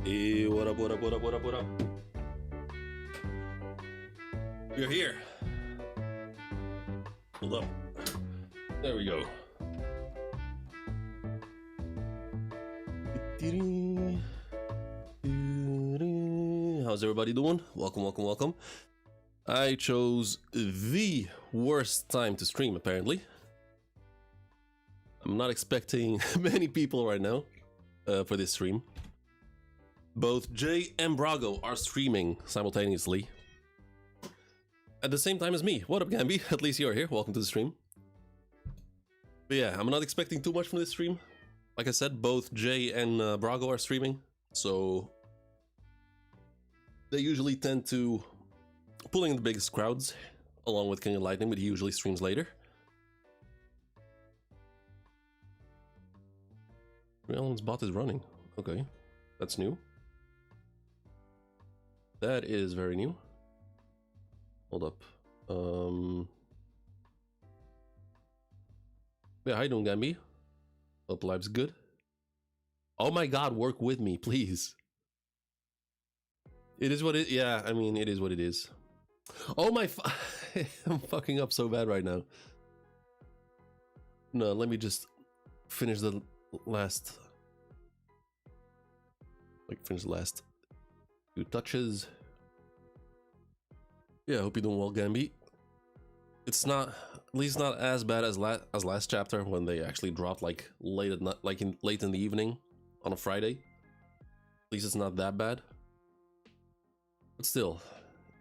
Hey, what up, what up, what up, what up, what up? We're here. Hold up. There we go. How's everybody doing? Welcome, welcome, welcome. I chose the worst time to stream, apparently. I'm not expecting many people right now for this stream. Both Jay and Brago are streaming simultaneously at the same time as me. What up, Gambi? At least you're here. Welcome to the stream. But yeah, I'm not expecting too much from this stream. Like I said, both Jay and Brago are streaming, so they usually tend to pull in the biggest crowds, along with King of Lightning, but he usually streams later. Realm's bot is running. Okay, that's new. That is very new. Hold up. Yeah, how you doing, Gambi? Hope life's good. Oh my god, work with me, please. It is what it... Yeah, I mean, it is what it is. Oh my... I'm fucking up so bad right now. No, let me just finish the last... finish the last few touches. Yeah, I hope you're doing well, Gambi. It's not... At least not as bad as last chapter, when they actually dropped late at night, late in the evening on a Friday. At least it's not that bad. But still,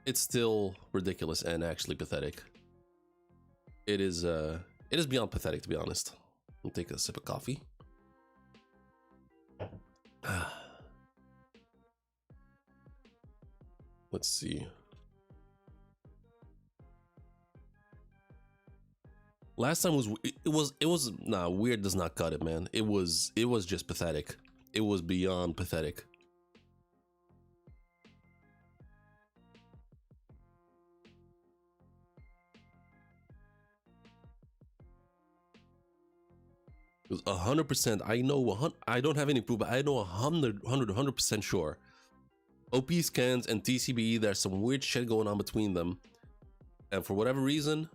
it's still ridiculous and actually pathetic. It is beyond pathetic, to be honest. I'll take a sip of coffee. Let's see. Last time was nah, weird does not cut it, man. It was just pathetic. It was beyond pathetic. It was 100%. I know. I don't have any proof, but I know 100% sure. OP scans and TCB. There's some weird shit going on between them, and for whatever reason,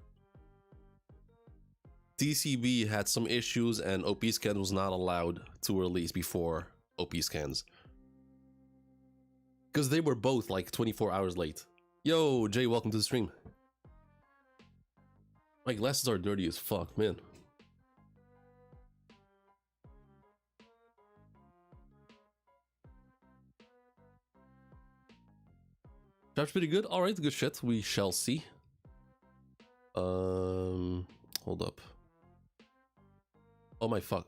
TCB had some issues and OP Scan was not allowed to release before OP Scans. Because they were both 24 hours late. Yo, Jay, welcome to the stream. My glasses are dirty as fuck, man. That's pretty good. Alright, good shit. We shall see. Hold up. Oh my fuck.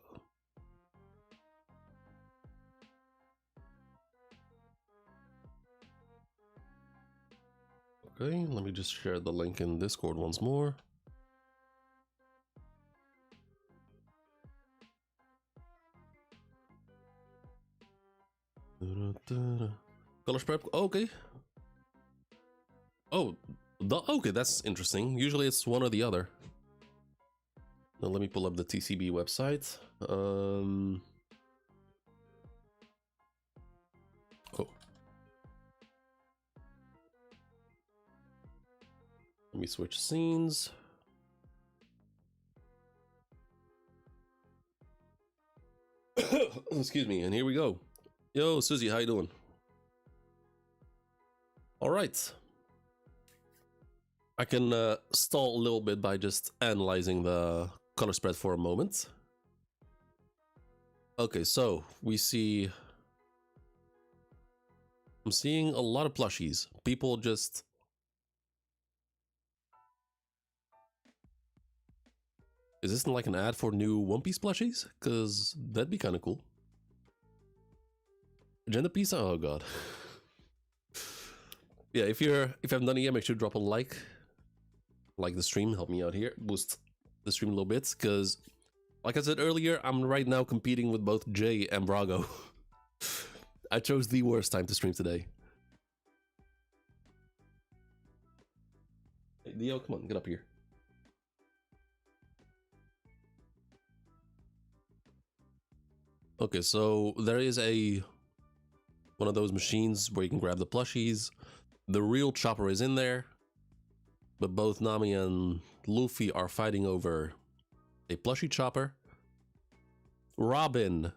Okay, let me just share the link in Discord once more. Color spread. Okay. Oh, okay, that's interesting. Usually it's one or the other. Now let me pull up the TCB website. Oh. Let me switch scenes. Excuse me, and here we go. Yo, Susie, how you doing? All right. I can stall a little bit by just analyzing the color spread for a moment. Okay, so we see... I'm seeing a lot of plushies. People just... Is this like an ad for new One Piece plushies? Because that'd be kind of cool. Agenda piece? Oh god. Yeah, if you haven't done it yet, make sure to drop a like the stream, help me out here, boost the stream a little bit, because like I said earlier, I'm right now competing with both Jay and Brago. I chose the worst time to stream today. Hey, Dio, come on, get up here. Okay, so there is a one of those machines where you can grab the plushies. The real Chopper is in there, but both Nami and Luffy are fighting over a plushie Chopper. Robin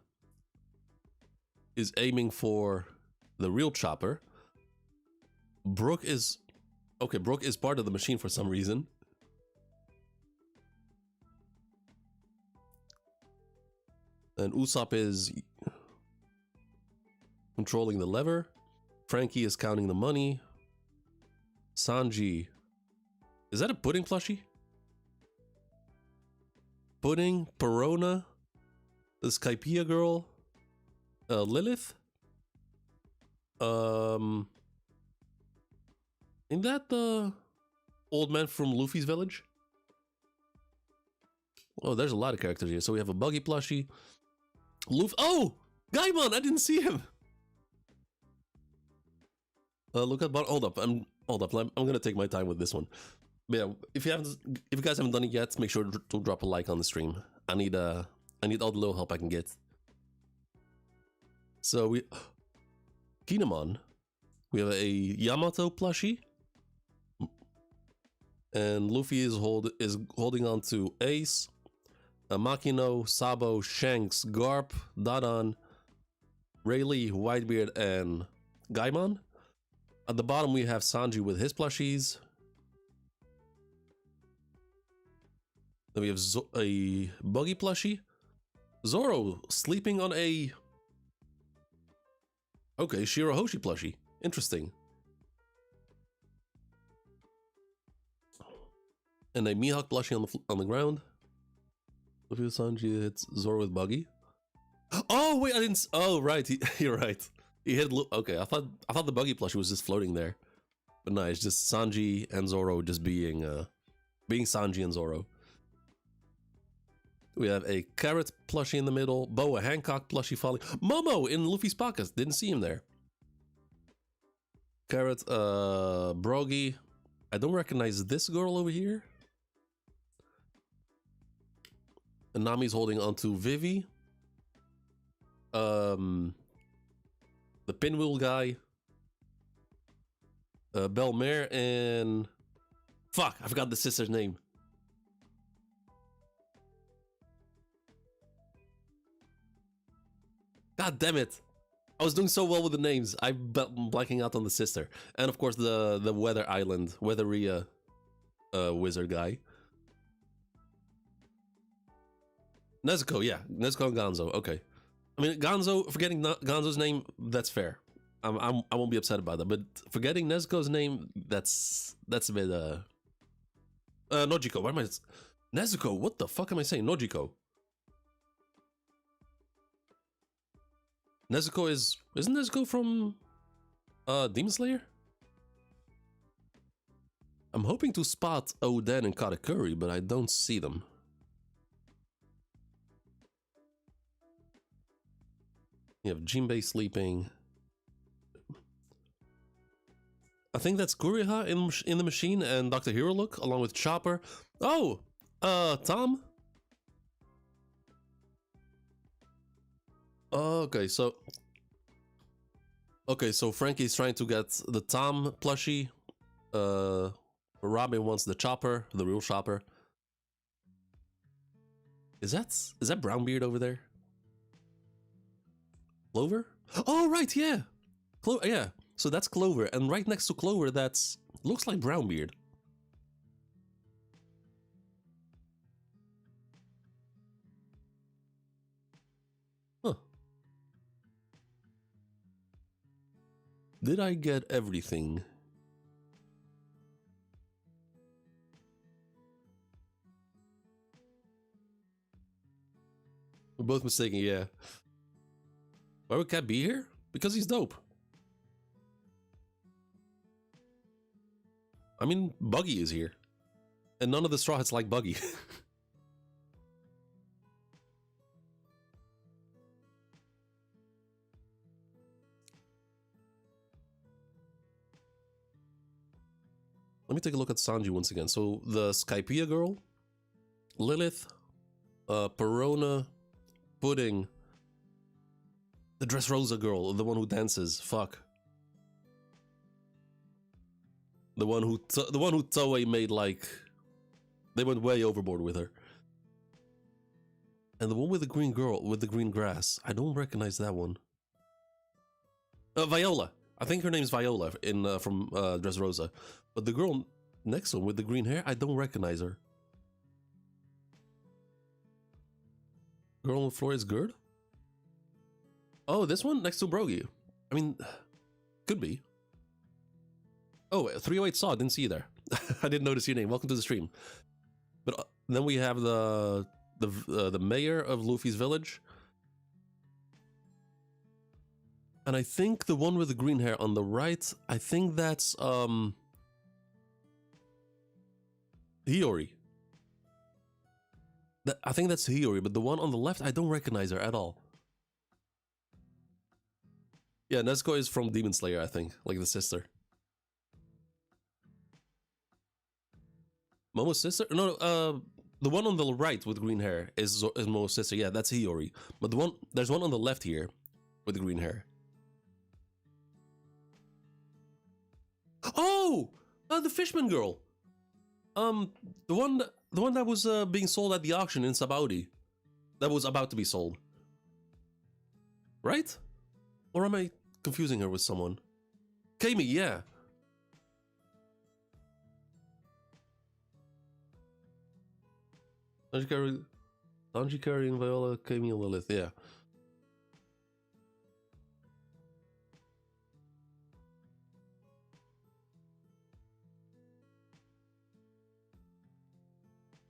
is aiming for the real Chopper. Brook is... Okay, Brook is part of the machine for some reason. And Usopp is controlling the lever. Frankie is counting the money. Sanji... Is that a pudding plushie? Pudding, Perona, the Skypiea girl, Lilith. Ain't that the old man from Luffy's village? Oh, there's a lot of characters here. So we have a Buggy plushie. Luffy. Oh, Gaimon! I didn't see him. Look at hold up. I'm gonna take my time with this one. But yeah, if you guys haven't done it yet, make sure to drop a like on the stream. I need all the little help I can get. So we Kinemon. We have a Yamato plushie. And Luffy is holding on to Ace, Makino, Sabo, Shanks, Garp, Dadan, Rayleigh, Whitebeard, and Gaimon. At the bottom we have Sanji with his plushies. Then we have a Buggy plushie. Zoro sleeping on a... Okay, Shirahoshi plushie. Interesting. And a Mihawk plushie on the ground. Luffy with Sanji hits Zoro with Buggy. Oh wait, I didn't. Oh right, you're right. He hit. Okay, I thought the Buggy plushie was just floating there, but no, it's just Sanji and Zoro just being Sanji and Zoro. We have a Carrot plushie in the middle. Boa Hancock plushie falling. Momo in Luffy's pockets. Didn't see him there. Carrot, Brogy. I don't recognize this girl over here. And Nami's holding onto Vivi. The Pinwheel guy. Belmare and... Fuck, I forgot the sister's name. God damn it. I was doing so well with the names. I'm blanking out on the sister. And of course the Weather Island, Weatheria wizard guy. Nezuko, yeah. Nezuko and Gonzo, okay. I mean, Gonzo, forgetting Gonzo's name, that's fair. I won't be upset about that. But forgetting Nezuko's name, that's a bit, Nojiko, why am I... Nezuko, what the fuck am I saying? Nojiko. Nezuko isn't Nezuko from Demon Slayer? I'm hoping to spot Oden and Katakuri, but I don't see them. You have Jinbei sleeping. I think that's Kuriha in the machine and Dr. Hero Look along with Chopper. Oh, Tom. Okay, so Frankie's trying to get the Tom plushie. Robin wants the Chopper, the real Chopper. Is that Brownbeard over there? Clover? Oh right, yeah. Yeah. So that's Clover, and right next to Clover, looks like Brownbeard. Huh. Did I get everything? We're both mistaken, yeah. Why would Cat be here? Because he's dope. I mean, Buggy is here. And none of the Straw Hats like Buggy. Let me take a look at Sanji once again. So, the Skypiea girl, Lilith, Perona, Pudding, The Dressrosa girl, the one who dances. Fuck. The one who Toei made like they went way overboard with her. And the one with the green girl with the green grass. I don't recognize that one. Viola. I think her name's Viola in from Dressrosa. But the girl next to him with the green hair, I don't recognize her. Girl on the floor is Gerd? Oh, this one next to Brogy. I mean, could be. Oh, 308 Saw, didn't see you there. I didn't notice your name. Welcome to the stream. But then we have the mayor of Luffy's village. And I think the one with the green hair on the right, I think that's Hiyori. I think that's Hiyori, but the one on the left, I don't recognize her at all. Yeah, Nezuko is from Demon Slayer, I think, like the sister. Momo's sister? No, the one on the right with green hair is Momo's sister. Yeah, that's Hiyori. But there's one on the left here with the green hair. Oh, the Fishman girl. The one that was being sold at the auction in Sabaudi. That was about to be sold. Right? Or am I confusing her with someone? Kami, yeah. Sanji carrying Viola, Kami, and Lilith, yeah.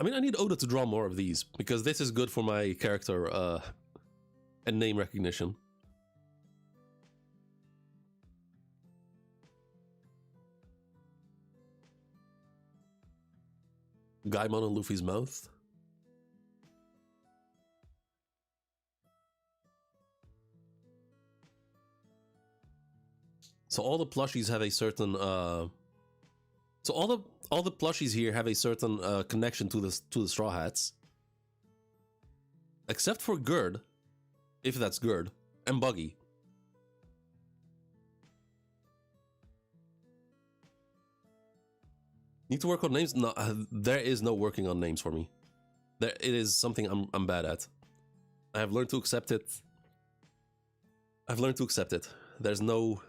I mean, I need Oda to draw more of these, because this is good for my character and name recognition. Gaimon on Luffy's mouth. So all the plushies have a certain so all the plushies here have a certain connection to the Straw Hats. Except for Gerd, if that's Gerd, and Buggy. Need to work on names? No, there is no working on names for me. It is something I'm bad at. I have learned to accept it. I've learned to accept it. There's no...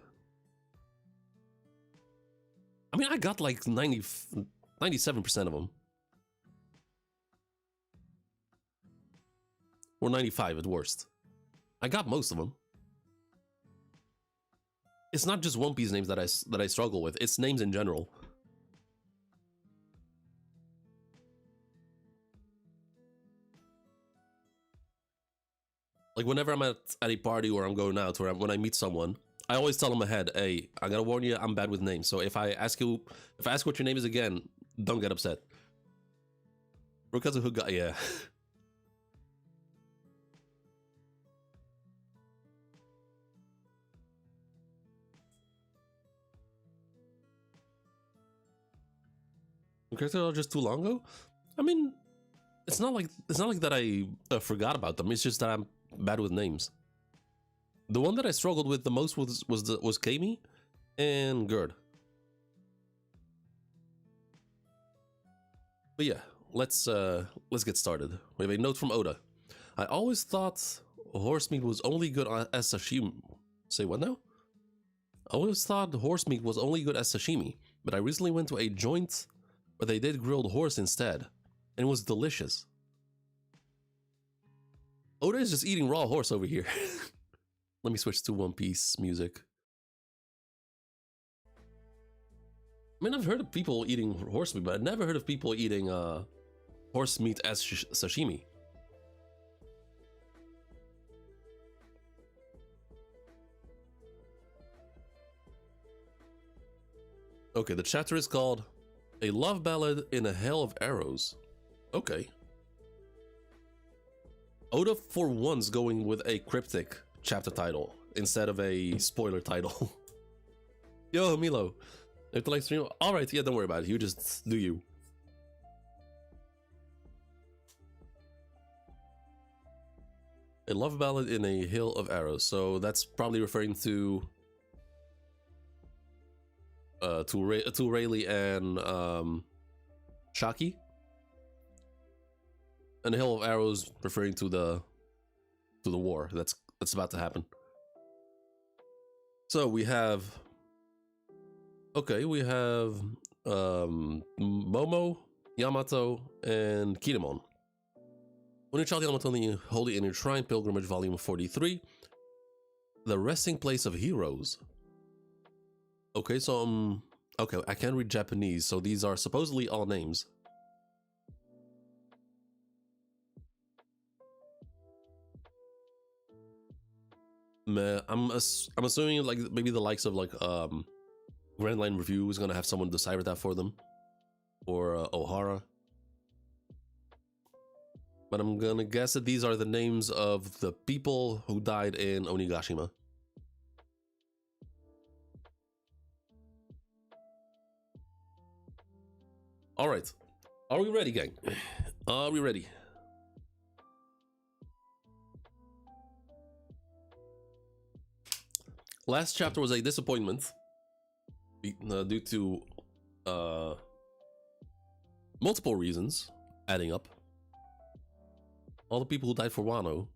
I mean, I got like 97% of them. Or 95 at worst. I got most of them. It's not just One Piece names that I struggle with. It's names in general. Like whenever I'm at a party or I'm going out or when I meet someone, I always tell them ahead, hey, I gotta warn you, I'm bad with names. So if I ask what your name is again, don't get upset. Rukazuhuga, yeah. Characters are just too long ago? I mean, it's not like that I forgot about them. It's just that I'm bad with names. The one that I struggled with the most was Kami and Gerd. But yeah, let's get started. We have a note from Oda. I always thought horse meat was only good as sashimi. Say what now? I always thought horse meat was only good as sashimi, but I recently went to a joint where they did grilled horse instead, and it was delicious. Oda is just eating raw horse over here. Let me switch to One Piece music. I mean, I've heard of people eating horse meat, but I've never heard of people eating horse meat as sashimi. Okay, the chapter is called A Love Ballad in a Hell of Arrows. Okay. Oda for once going with a cryptic chapter title instead of a spoiler title. Yo, Milo. If you like stream, alright, yeah, don't worry about it. You just do you. A love ballad in a hill of arrows. So that's probably referring to Rayleigh and Shaki. And the hill of arrows referring to the war that's about to happen. So we have Momo, Yamato, and Kinemon. When your child Yamato in the Holy Inner Shrine Pilgrimage Volume 43, the resting place of heroes. Okay, so okay, I can't read Japanese, so these are supposedly all names. I'm assuming like maybe the likes of like Grand Line Review is gonna have someone decipher that for them, or Ohara. But I'm gonna guess that these are the names of the people who died in Onigashima. All right, are we ready, gang? Are we ready? Last chapter was a disappointment due to multiple reasons adding up. All the people who died for Wano.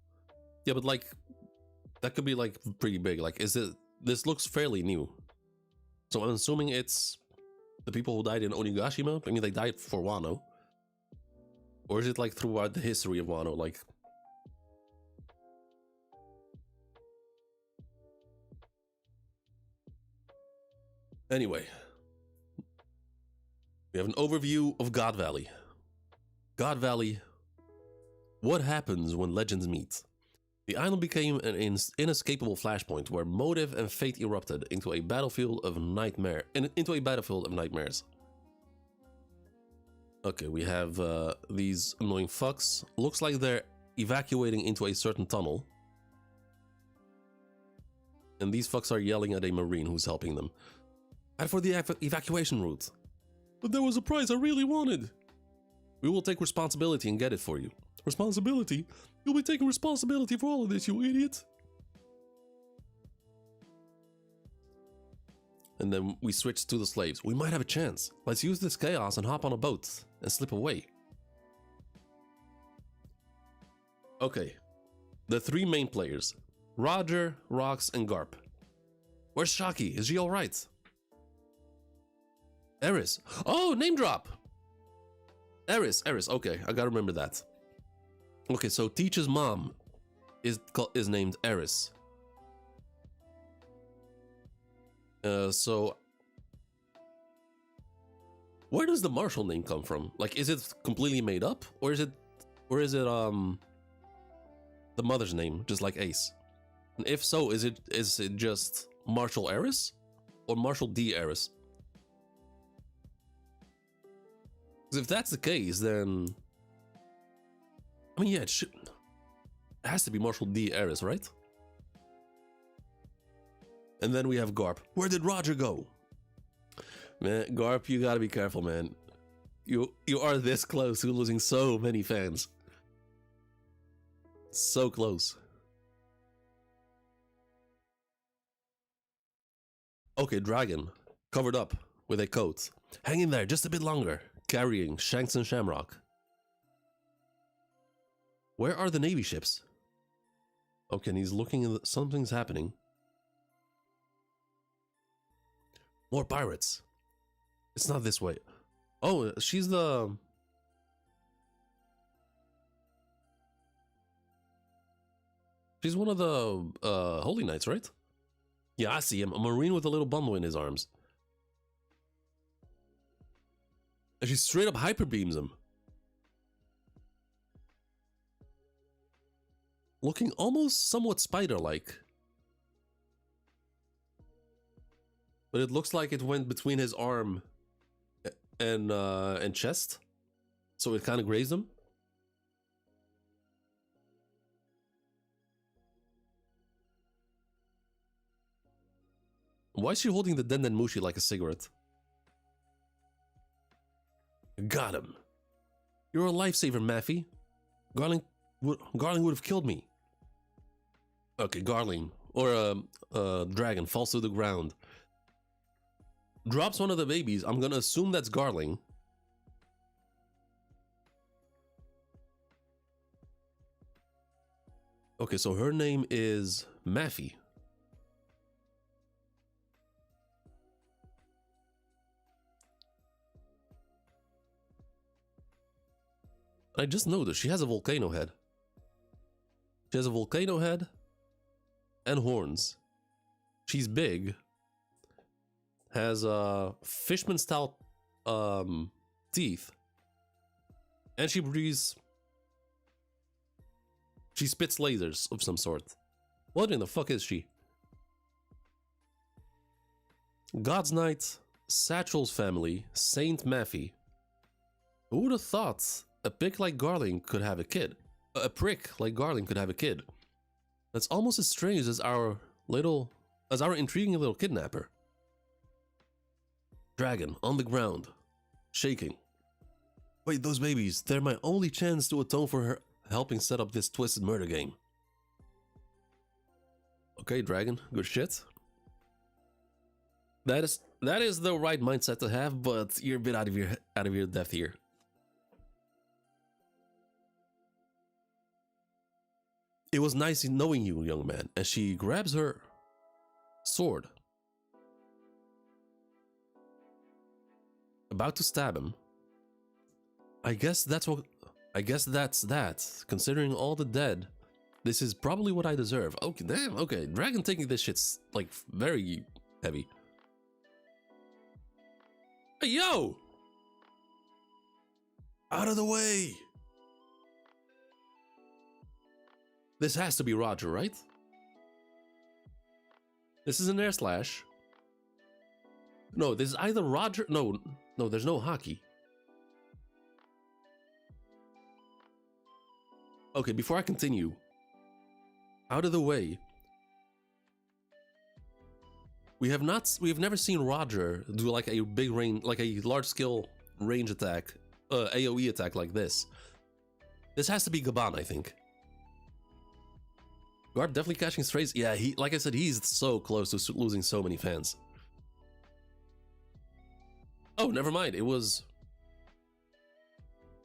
Yeah, but like that could be like pretty big. Like, this looks fairly new. So I'm assuming it's the people who died in Onigashima. I mean, they died for Wano. Or is it like throughout the history of Wano? Like, anyway, we have an overview of God Valley. God Valley. What happens when legends meet? The island became an inescapable flashpoint where motive and fate erupted into a battlefield of nightmares. Okay, we have these annoying fucks. Looks like they're evacuating into a certain tunnel. And these fucks are yelling at a marine who's helping them. And for the evacuation route. But there was a prize I really wanted. We will take responsibility and get it for you. Responsibility? You'll be taking responsibility for all of this, you idiot. And then we switch to the slaves. We might have a chance. Let's use this chaos and hop on a boat and slip away. Okay. The three main players. Roger, Rox, and Garp. Where's Shaki? Is she alright? Eris. Oh, name drop! Eris. Okay, I gotta remember that. Okay, so Teach's mom is named Eris. So where does the Marshall name come from? Like, is it completely made up, or is it the mother's name, just like Ace? And if so, is it just Marshall Eris or Marshall D. Eris? Because if that's the case, then I mean, yeah, it has to be Marshall D. Eris, right? And then we have Garp. Where did Roger go? Man, Garp, you gotta be careful, man. You are this close to losing so many fans. So close. Okay, Dragon. Covered up with a coat. Hang in there just a bit longer. Carrying Shanks and Shamrock. Where are the Navy ships? Okay, and he's looking at something's happening. More pirates. It's not this way. Oh, she's the... She's one of the Holy Knights, right? Yeah, I see him. A marine with a little bundle in his arms. And she straight up hyper beams him. Looking almost somewhat spider-like. But it looks like it went between his arm and chest. So it kind of grazed him. Why is she holding the Denden Mushi like a cigarette? Got him. You're a lifesaver, Maffy. Garling would have killed me. Okay, Garling or dragon falls to the ground, drops one of the babies. I'm gonna assume that's Garling. Okay, so her name is Maffy. I just noticed she has a volcano head. She has a volcano head and horns. She's big. Has fishman style teeth. And she breathes. She spits lasers of some sort. What in the fuck is she? God's Knight, Satchel's family, Saint Maffy. Who would have thought a pig like Garling could have a kid? A prick like Garling could have a kid. That's almost as strange as our intriguing little kidnapper. Dragon on the ground, shaking. Wait, those babies, they're my only chance to atone for her helping set up this twisted murder game. Okay, Dragon, good shit. That is the right mindset to have, but you're a bit out of your depth here. It was nice knowing you, young man. And she grabs her sword, about to stab him. I guess that's that. Considering all the dead, this is probably what I deserve. Okay, damn. Okay, Dragon taking this shit's like very heavy. Hey, yo! Out of the way! This has to be Roger, right? This is an air slash. No, this is either Roger. No, there's no hockey. Okay, before I continue, out of the way. We have never seen Roger do like a big range, like a large scale range attack, AoE attack like this. This has to be Gaban, I think. Guard definitely catching strays. Yeah, like I said, he's so close to losing so many fans. Oh, never mind. It was...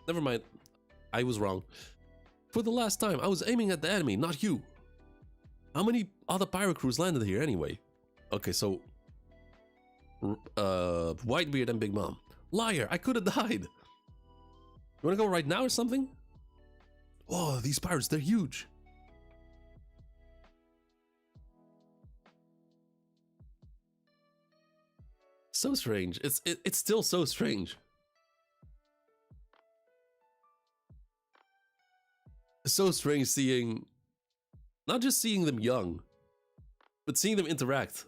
Never mind. I was wrong. For the last time, I was aiming at the enemy, not you. How many other pirate crews landed here anyway? Okay, so... Whitebeard and Big Mom. Liar, I could have died. You wanna go right now or something? Oh, these pirates, they're huge. So strange. It's still so strange. It's so strange seeing, not just seeing them young, but seeing them interact.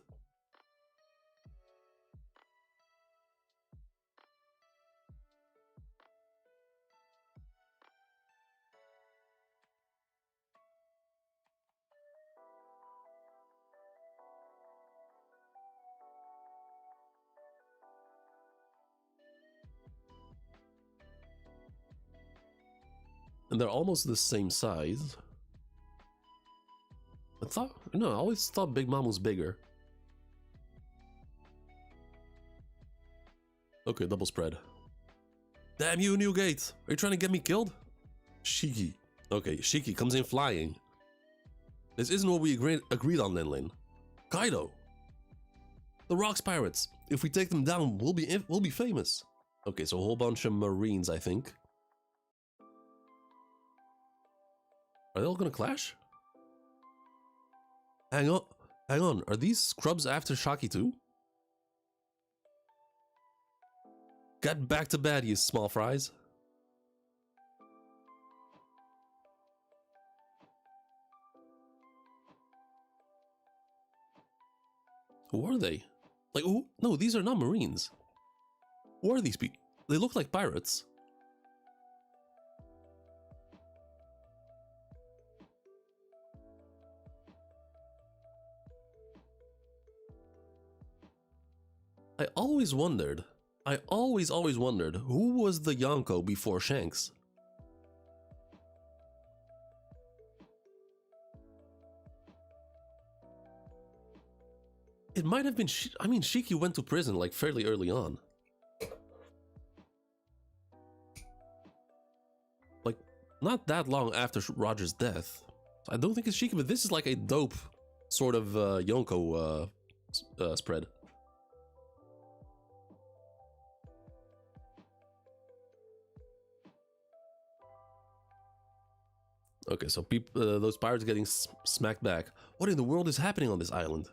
And they're almost the same size. I always thought Big Mom was bigger. Okay, double spread. Damn you, Newgate! Are you trying to get me killed? Shiki. Okay, Shiki comes in flying. This isn't what we agreed on, Linlin. Kaido. The Rocks Pirates. If we take them down, we'll be famous. Okay, so a whole bunch of Marines, I think. Are they all gonna clash? Hang on. Are these scrubs after Shaki too? Get back to bed, you small fries. Who are they? Like, who? No, these are not Marines. Who are these people? They look like pirates. I always wondered who was the Yonko before Shanks? It might have been. I mean, Shiki went to prison like fairly early on. Like, not that long after Roger's death. I don't think it's Shiki, but this is like a dope sort of Yonko spread. Okay, so those pirates getting smacked back. What in the world is happening on this island?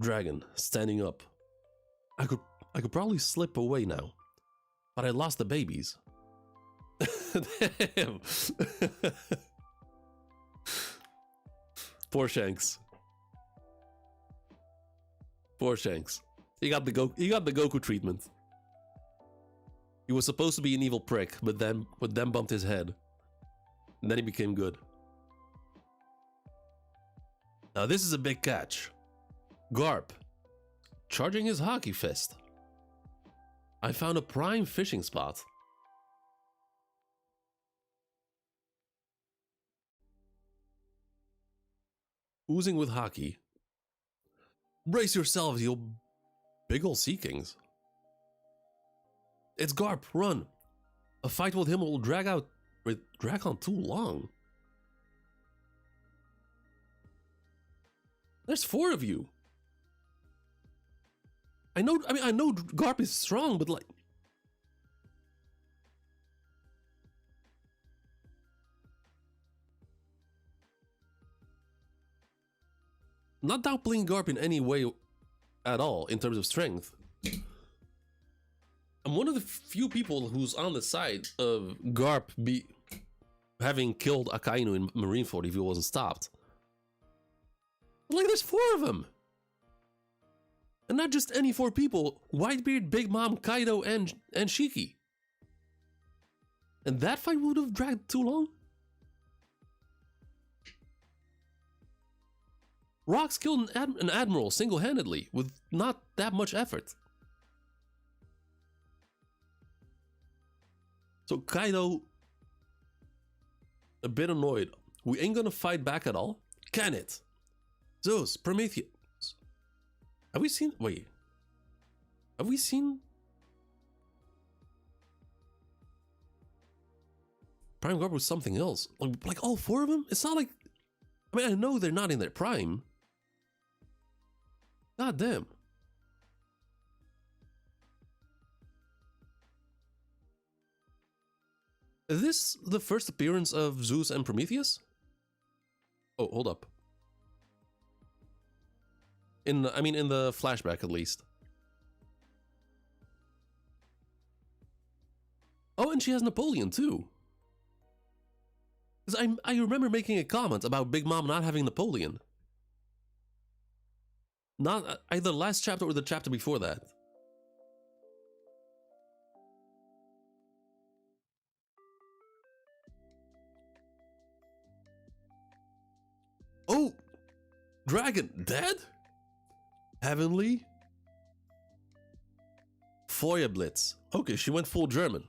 Dragon, standing up. I could probably slip away now, but I lost the babies. Damn. Poor Shanks. Poor Shanks. He got the Goku treatment. He was supposed to be an evil prick, but then bumped his head. And then he became good. Now this is a big catch. Garp, charging his hockey fist. I found a prime fishing spot. Oozing with hockey. Brace yourselves, you big ol' sea kings. It's Garp, run. A fight with him will drag on too long. There's 4 of you. I know Garp is strong, but like... Not downplaying Garp in any way at all in terms of strength. I'm one of the few people who's on the side of Garp having killed Akainu in Marineford if he wasn't stopped. Like, there's 4 of them! And not just any 4 people, Whitebeard, Big Mom, Kaido, and Shiki. And that fight would have dragged too long? Rox killed an admiral single-handedly, with not that much effort. So Kaido, a bit annoyed. We ain't gonna fight back at all? Can it? Zeus, Prometheus. Have we seen... Wait. Have we seen... Prime Garp was something else. Like all 4 of them? It's not like... I mean, I know they're not in their prime. God damn. Is this the first appearance of Zeus and Prometheus? Oh, hold up. In the flashback at least. Oh, and she has Napoleon too. Because I remember making a comment about Big Mom not having Napoleon. Not either the last chapter or the chapter before that. Oh! Dragon dead? Heavenly? Feuerblitz. Okay, she went full German.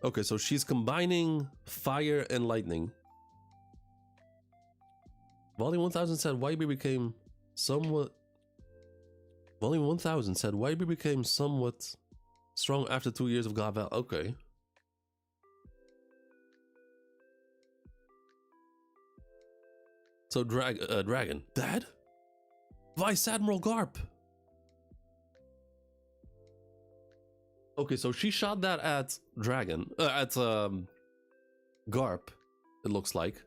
Okay, so she's combining fire and lightning. Volume 1000 said Whitebeard became somewhat... Volume 1000 said Whitebeard became somewhat strong after 2 years of God Val. Okay. So Dragon. Dad? Vice Admiral Garp. Okay, so she shot that at Dragon. Garp, it looks like.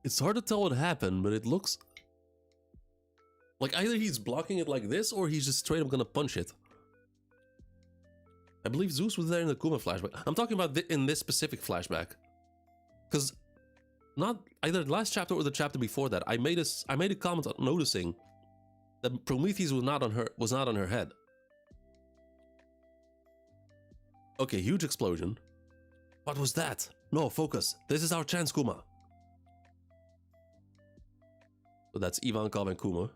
It's hard to tell what happened, but it looks... like either he's blocking it like this, or he's just straight up gonna punch it. I believe Zeus was there in the Kuma flashback. I'm talking about in this specific flashback. Because not either the last chapter or the chapter before that, I made a comment noticing that Prometheus was not on her head. Okay, huge explosion. What was that? No, focus. This is our chance, Kuma. So that's Ivankov and Kuma.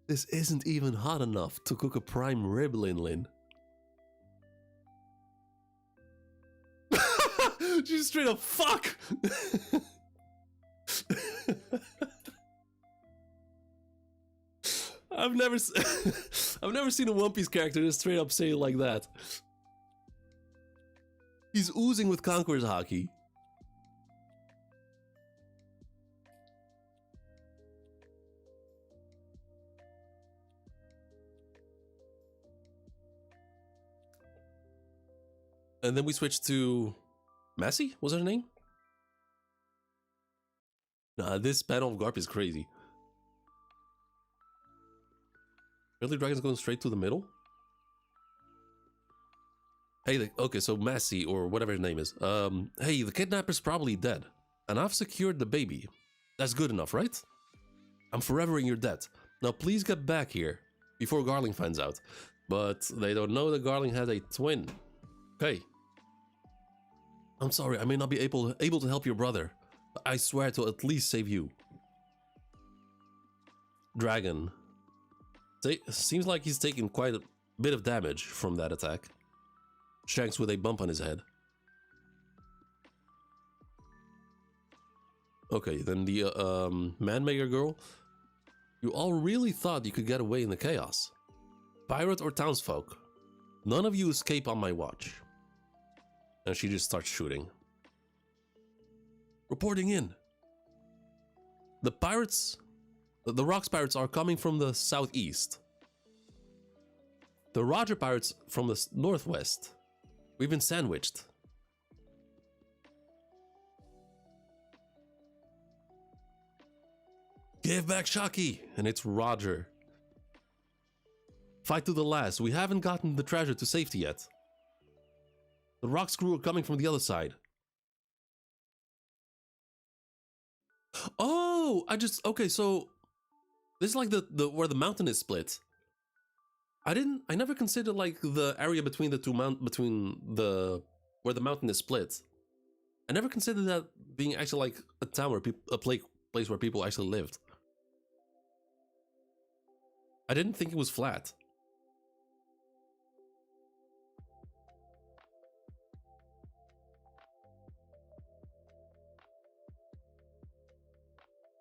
This isn't even hot enough to cook a prime rib, Lin Lin. She's straight up fuck. I've never seen a One Piece character just straight up say it like that. He's oozing with Conqueror's hockey. And then we switched to Massey, was her name? Nah, this panel of Garp is crazy. Really, Dragon's going straight to the middle? Hey, okay, so Massey, or whatever his name is. Hey, the kidnapper's probably dead. And I've secured the baby. That's good enough, right? I'm forever in your debt. Now please get back here, before Garling finds out. But they don't know that Garling has a twin. Okay. I'm sorry, I may not be able to help your brother. But I swear to at least save you. Dragon. Seems like he's taken quite a bit of damage from that attack. Shanks with a bump on his head. Okay, then the man-maker girl. You all really thought you could get away in the chaos. Pirate or townsfolk, none of you escape on my watch. And she just starts shooting. Reporting in. The pirates... The Rocks pirates are coming from the southeast. The Roger pirates from the northwest. We've been sandwiched. Give back Shaki! And it's Roger. Fight to the last. We haven't gotten the treasure to safety yet. The Rocks crew are coming from the other side. Oh! Okay, so... This is like the where the mountain is split. I never considered like the area between the two where the mountain is split. I never considered that being actually like a town where place where people actually lived. I didn't think it was flat.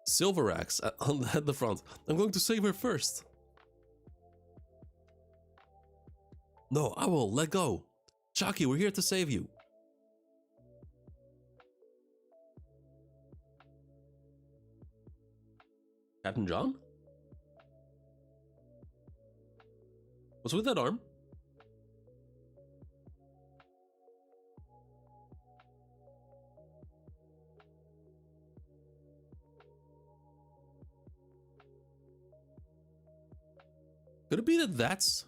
Silver Axe at the front. I'm going to save her first. No, I will. Let go. Shaki, we're here to save you. Captain John? What's with that arm? Could it be that that's...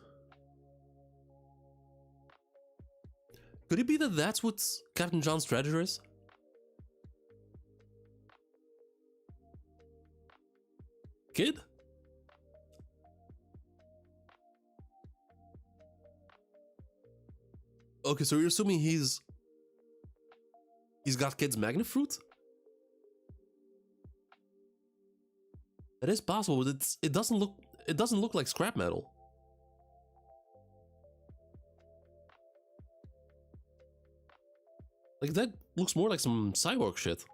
Could it be that that's what Captain John's treasure is? Kid? Okay, so you're assuming he's got Kid's magnet fruit? That is possible, but it doesn't look like scrap metal. Like that looks more like some cyborg shit.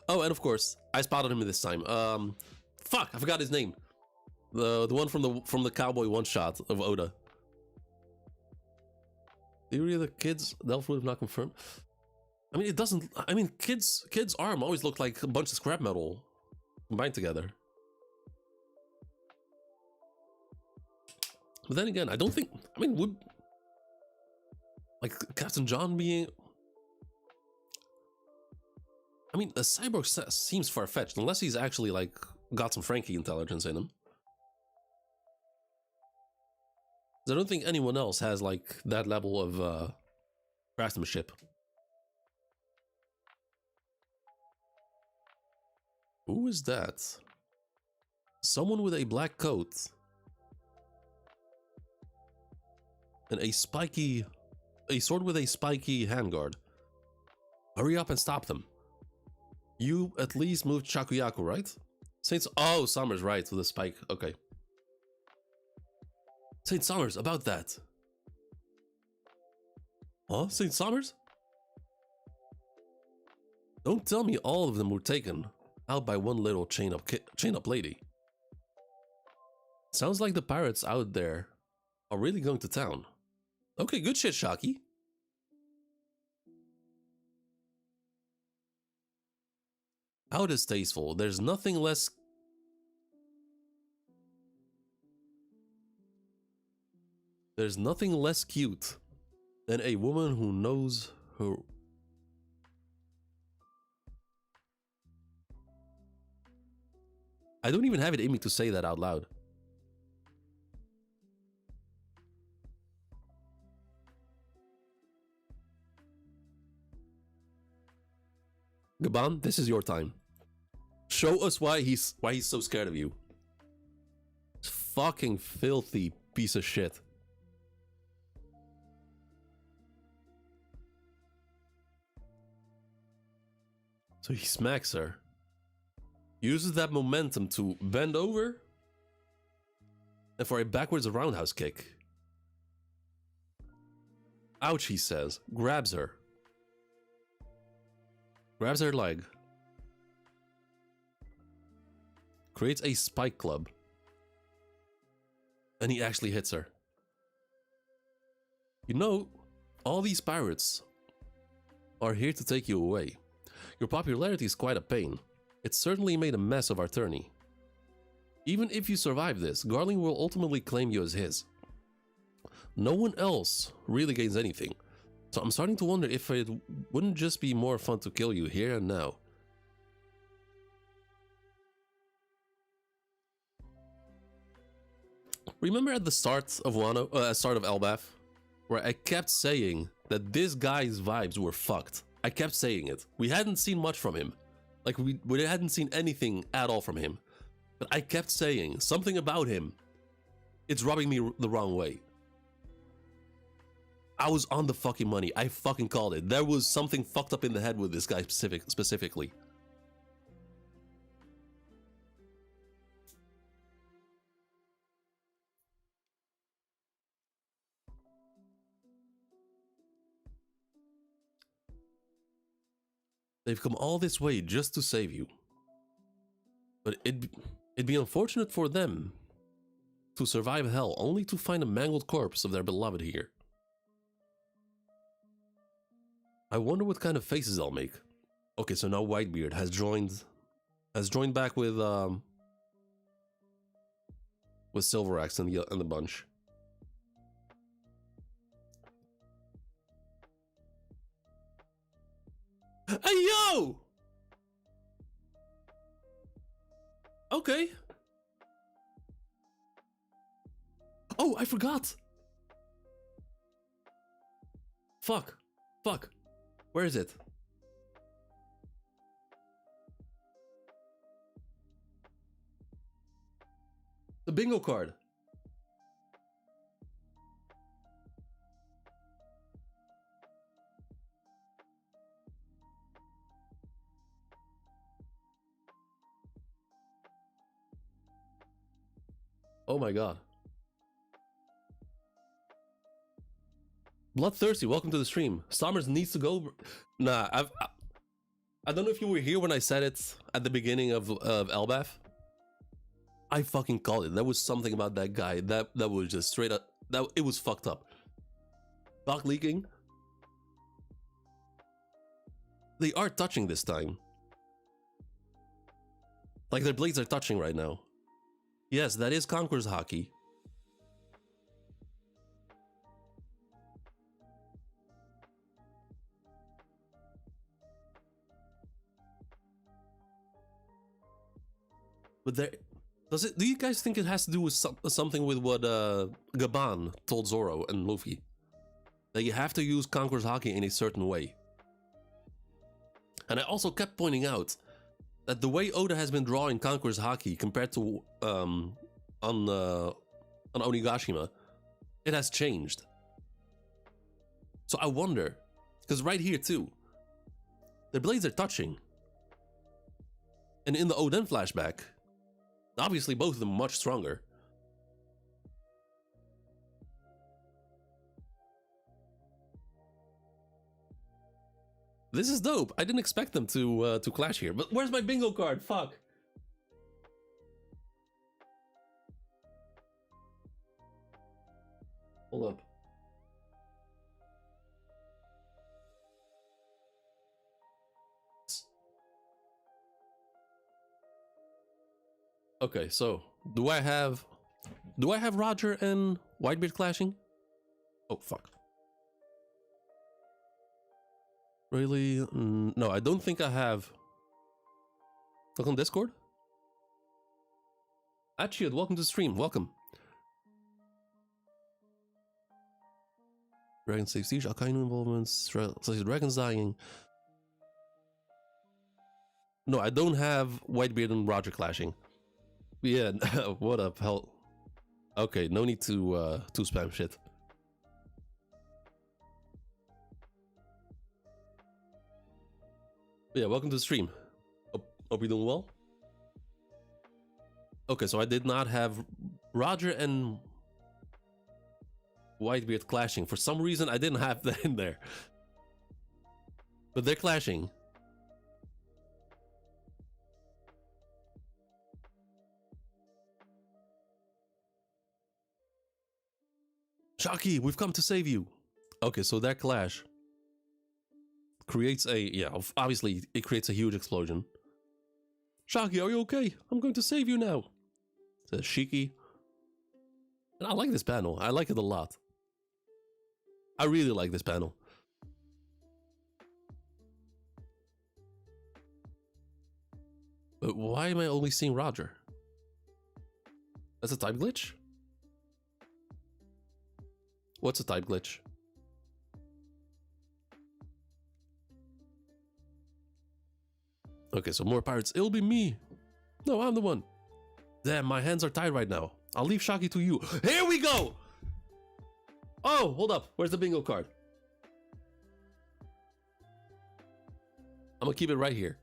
Oh, and of course, I spotted him this time. Fuck, I forgot his name. The one from the cowboy one shot of Oda. Theory of the Kid's Delph would have not confirmed. I mean, it doesn't. I mean, Kid's arm always looked like a bunch of scrap metal combined together. But then again, I don't think. I mean, would like Captain John being? I mean, a cyborg seems far-fetched unless he's actually like got some Frankie intelligence in him. I don't think anyone else has like that level of craftsmanship. Who is that? Someone with a black coat and a spiky a sword with a spiky handguard. Hurry up and stop them. You at least moved Shakuyaku, right? Oh, Summers, right, with the spike. Okay. Saint Summers, about that. Huh? Saint Summers? Don't tell me all of them were taken out by one little chain up lady. Sounds like the pirates out there are really going to town. Okay, good shit, Shaki. How distasteful. There's nothing less... There's nothing less cute than a woman who knows her... I don't even have it in me to say that out loud. Gaban, this is your time. Show us why he's so scared of you. Fucking filthy piece of shit. So he smacks her. Uses that momentum to bend over. And for a backwards roundhouse kick. Ouch, he says. Grabs her. Grabs her leg. Creates a spike club. And he actually hits her. You know, all these pirates are here to take you away. Your popularity is quite a pain. It certainly made a mess of our tourney. Even if you survive this, Garling will ultimately claim you as his. No one else really gains anything. So I'm starting to wonder if it wouldn't just be more fun to kill you here and now. Remember at the start of elbaf, where I kept saying that this guy's vibes were fucked. I kept saying it. We hadn't seen much from him. Like, we hadn't seen anything at all from him. But I kept saying something about him. It's rubbing me the wrong way. I was on the fucking money. I fucking called it. There was something fucked up in the head with this guy specifically. They've come all this way just to save you. But it'd be unfortunate for them to survive hell only to find a mangled corpse of their beloved here. I wonder what kind of faces they'll make. Okay, so now Whitebeard has joined back with Silveraxe and the bunch. Hey, yo! Okay. Oh, I forgot. Fuck. Where is it? The bingo card. Oh my god. Bloodthirsty, welcome to the stream. Summers needs to go. Nah, I don't know if you were here when I said it at the beginning of elbaf. I fucking called it. There was something about that guy that was just straight up. It was fucked up. Doc leaking. They are touching this time. Like their blades are touching right now. Yes, that is Conqueror's Hockey. But there, do you guys think it has to do with something with what Gaban told Zoro and Luffy? That you have to use Conqueror's Hockey in a certain way. And I also kept pointing out that the way Oda has been drawing Conqueror's Hockey compared to on Onigashima, it has changed. So I wonder, because right here too, the blades are touching. And in the Odin flashback, obviously both of them are much stronger. This is dope. I didn't expect them to clash here. But where's my bingo card? Fuck. Hold up. Okay, so do I have Roger and Whitebeard clashing? Oh fuck. Really? No, I don't think I have. Look on Discord. Achiad, welcome to the stream. Welcome. Dragon Save Siege, Alkainu involvements, dragons dying. No, I don't have Whitebeard and Roger clashing. Yeah, what up, hell? Okay, no need to spam shit. Yeah, welcome to the stream. Hope you're doing well. Okay, so I did not have Roger and Whitebeard clashing. For some reason, I didn't have that in there. But they're clashing. Shaki, we've come to save you. Okay, so that clash creates a, yeah, obviously it creates a huge explosion. Shaki, are you okay? I'm going to save you now. Says Shiki. And I like this panel. I like it a lot. I really like this panel. But why am I only seeing Roger? That's a type glitch? What's a type glitch? Okay, so more pirates. It'll be me. No, I'm the one. Damn, my hands are tied right now. I'll leave Shaki to you. Here we go! Oh, hold up. Where's the bingo card? I'm gonna keep it right here.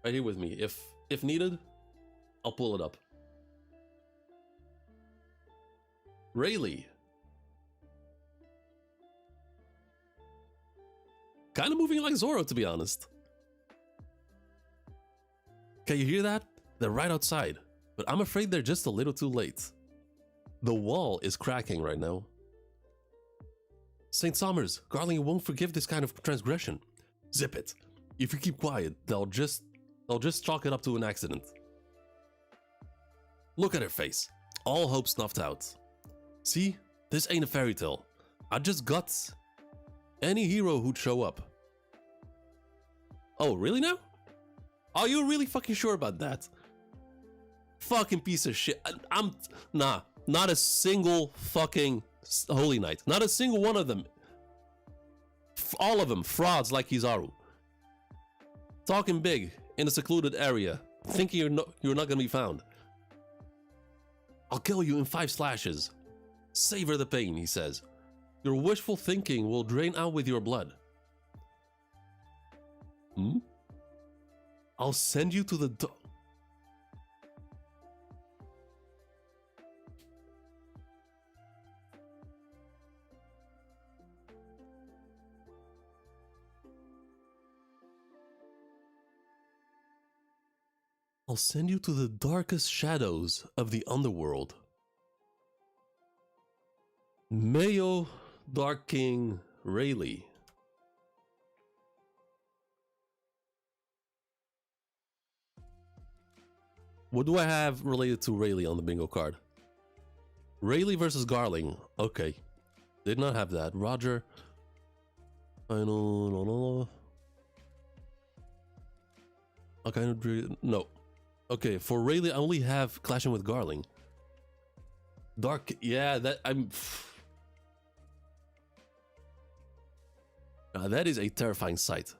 Right here with me. If needed, I'll pull it up. Rayleigh. Kind of moving like Zoro, to be honest. Can you hear that? They're right outside, but I'm afraid they're just a little too late. The wall is cracking right now. St. Somers, Garling won't forgive this kind of transgression. Zip it. If you keep quiet, they'll just chalk it up to an accident. Look at her face. All hope snuffed out. See? This ain't a fairy tale. I just got any hero who'd show up. Oh, really now? Are you really fucking sure about that? Fucking piece of shit. Nah, not a single fucking Holy Knight. Not a single one of them. All of them frauds like Kizaru. Talking big in a secluded area, thinking you're not gonna be found. I'll kill you in 5 slashes. Savor the pain, he says. Your wishful thinking will drain out with your blood. I'll send you to the I'll send you to the darkest shadows of the underworld. Mayo Dark King Rayleigh. What do I have related to Rayleigh on the bingo card? Rayleigh versus Garling. Okay. Did not have that. Roger. No. Okay, no. Okay, for Rayleigh, I only have clashing with Garling. Dark, yeah, that is a terrifying sight.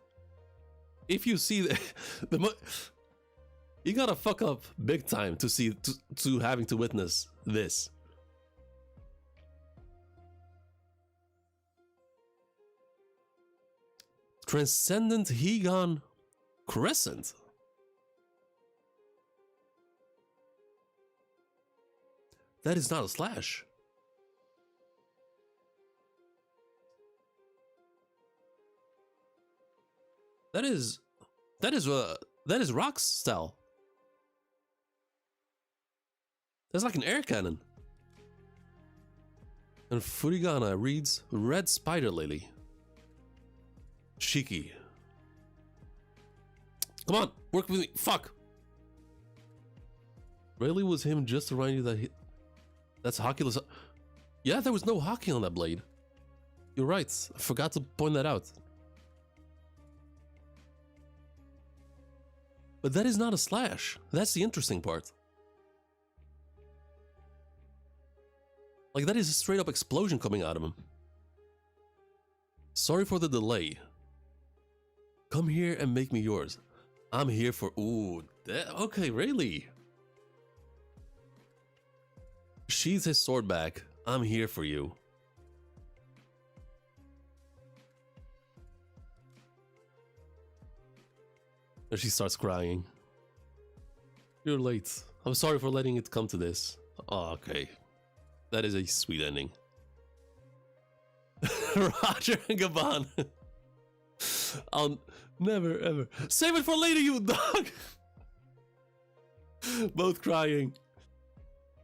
If you see you gotta fuck up big time to see to having to witness this. Transcendent Hegon Crescent. That is not a slash. That is Rock's style. That's like an air cannon. And Furigana reads Red Spider Lily. Shiki. Come on, work with me. Fuck. Really was him just to remind you that that's hockeyless. Yeah, there was no hockey on that blade. You're right. I forgot to point that out. But that is not a slash. That's the interesting part. Like, that is a straight up explosion coming out of him. Sorry for the delay. Come here and make me yours. I'm here for... Ooh, okay, really? Sheathes his sword back. I'm here for you. And she starts crying. You're late. I'm sorry for letting it come to this. Oh, okay. That is a sweet ending. Roger and Gabon. I'll never ever... Save it for later, you dog! Both crying.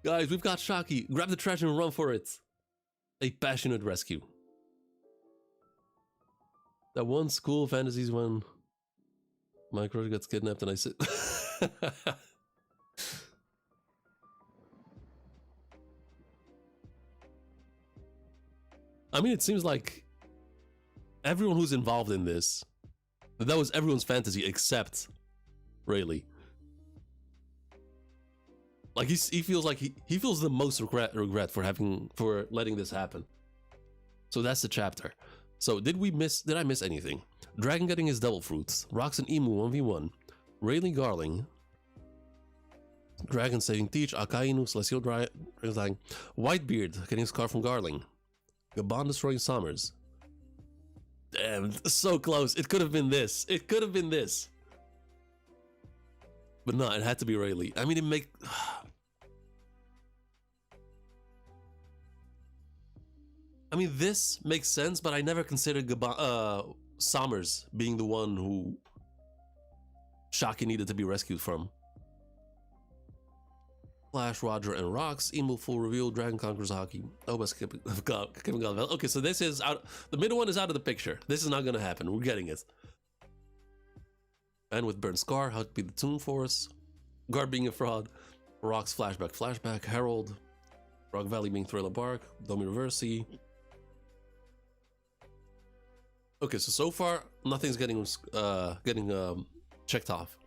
Guys, we've got Shaki. Grab the trash and run for it. A passionate rescue. That one school fantasies when my crush gets kidnapped and I sit... I mean, it seems like everyone who's involved in this, that was everyone's fantasy except Rayleigh. Like he feels like he feels the most regret for letting this happen. So that's the chapter. So did I miss anything? Dragon getting his devil fruits. Rocks and Emu 1v1. Rayleigh Garling. Dragon saving Teach. Akainu Celestial Dragon. Whitebeard getting his car from Garling. Gabon destroying Summers. Damn, so close. It could have been this. It could have been this. But no, it had to be Rayleigh. I mean, I mean, this makes sense, but I never considered Summers being the one who Shaki needed to be rescued from. Flash, Roger, and Rocks. Emu full reveal. Dragon conquers hockey. Oh, but Kevin Galvin. Okay, so this is out. The middle one is out of the picture. This is not gonna happen. We're getting it. And with Burn Scar, how to be the Toon Force. Guard being a fraud. Rocks flashback. Herald. Rock Valley being Thriller Bark. Domi Reversi. Okay, so far nothing's getting checked off.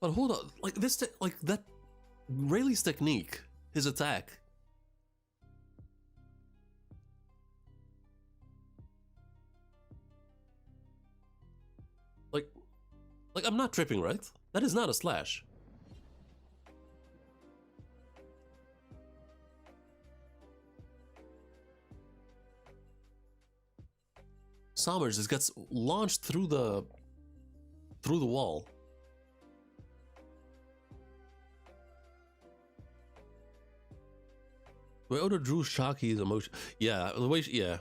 But hold on, like this, like that, Rayleigh's technique, his attack. Like I'm not tripping, right? That is not a slash. Summers just gets launched through the wall. The way Oda drew Shaki's emotion, yeah, the way, yeah.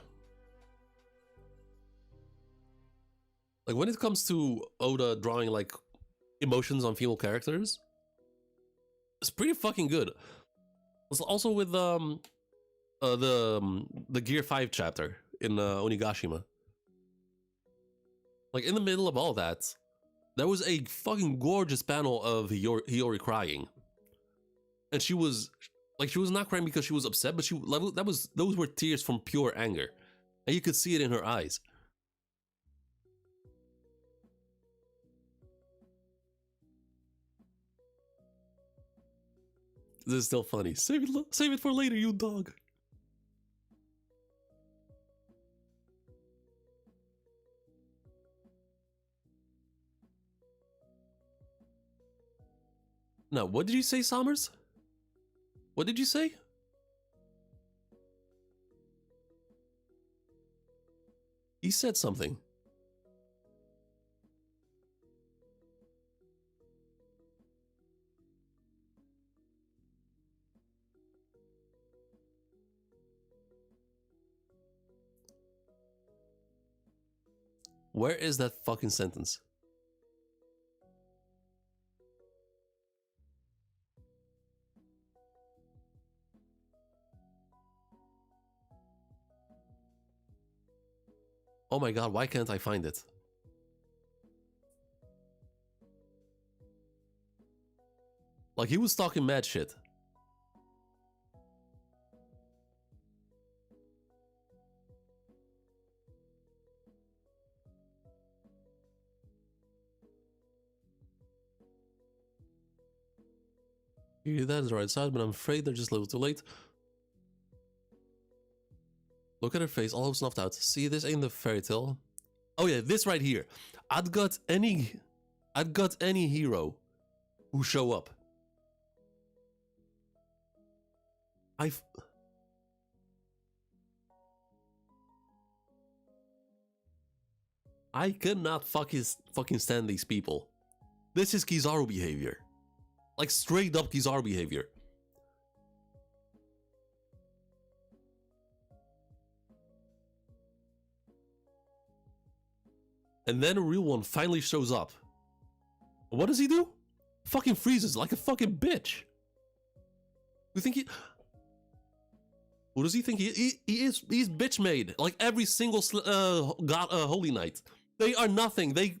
Like when it comes to Oda drawing like emotions on female characters, it's pretty fucking good. It's also with the Gear 5 chapter in Onigashima. Like in the middle of all that, there was a fucking gorgeous panel of Hiyori crying, and she was not crying because she was upset, but those were tears from pure anger, and you could see it in her eyes. This is still funny. Save it for later, you dog. Now, what did you say, Summers? What did you say? He said something. Where is that fucking sentence? Oh my god, why can't I find it? Like, he was talking mad shit. Yeah, that is the right side, but I'm afraid they're just a little too late. Look at her face, all snuffed out. See, this ain't the fairy tale. Oh yeah, this right here. I'd got any hero who show up. I cannot fucking stand these people. This is Kizaru behavior. Like straight up Kizaru behavior. And then a real one finally shows up. What does he do? Fucking freezes like a fucking bitch. You think he... Who does he think he's bitch made. Like every single holy knight. They are nothing. They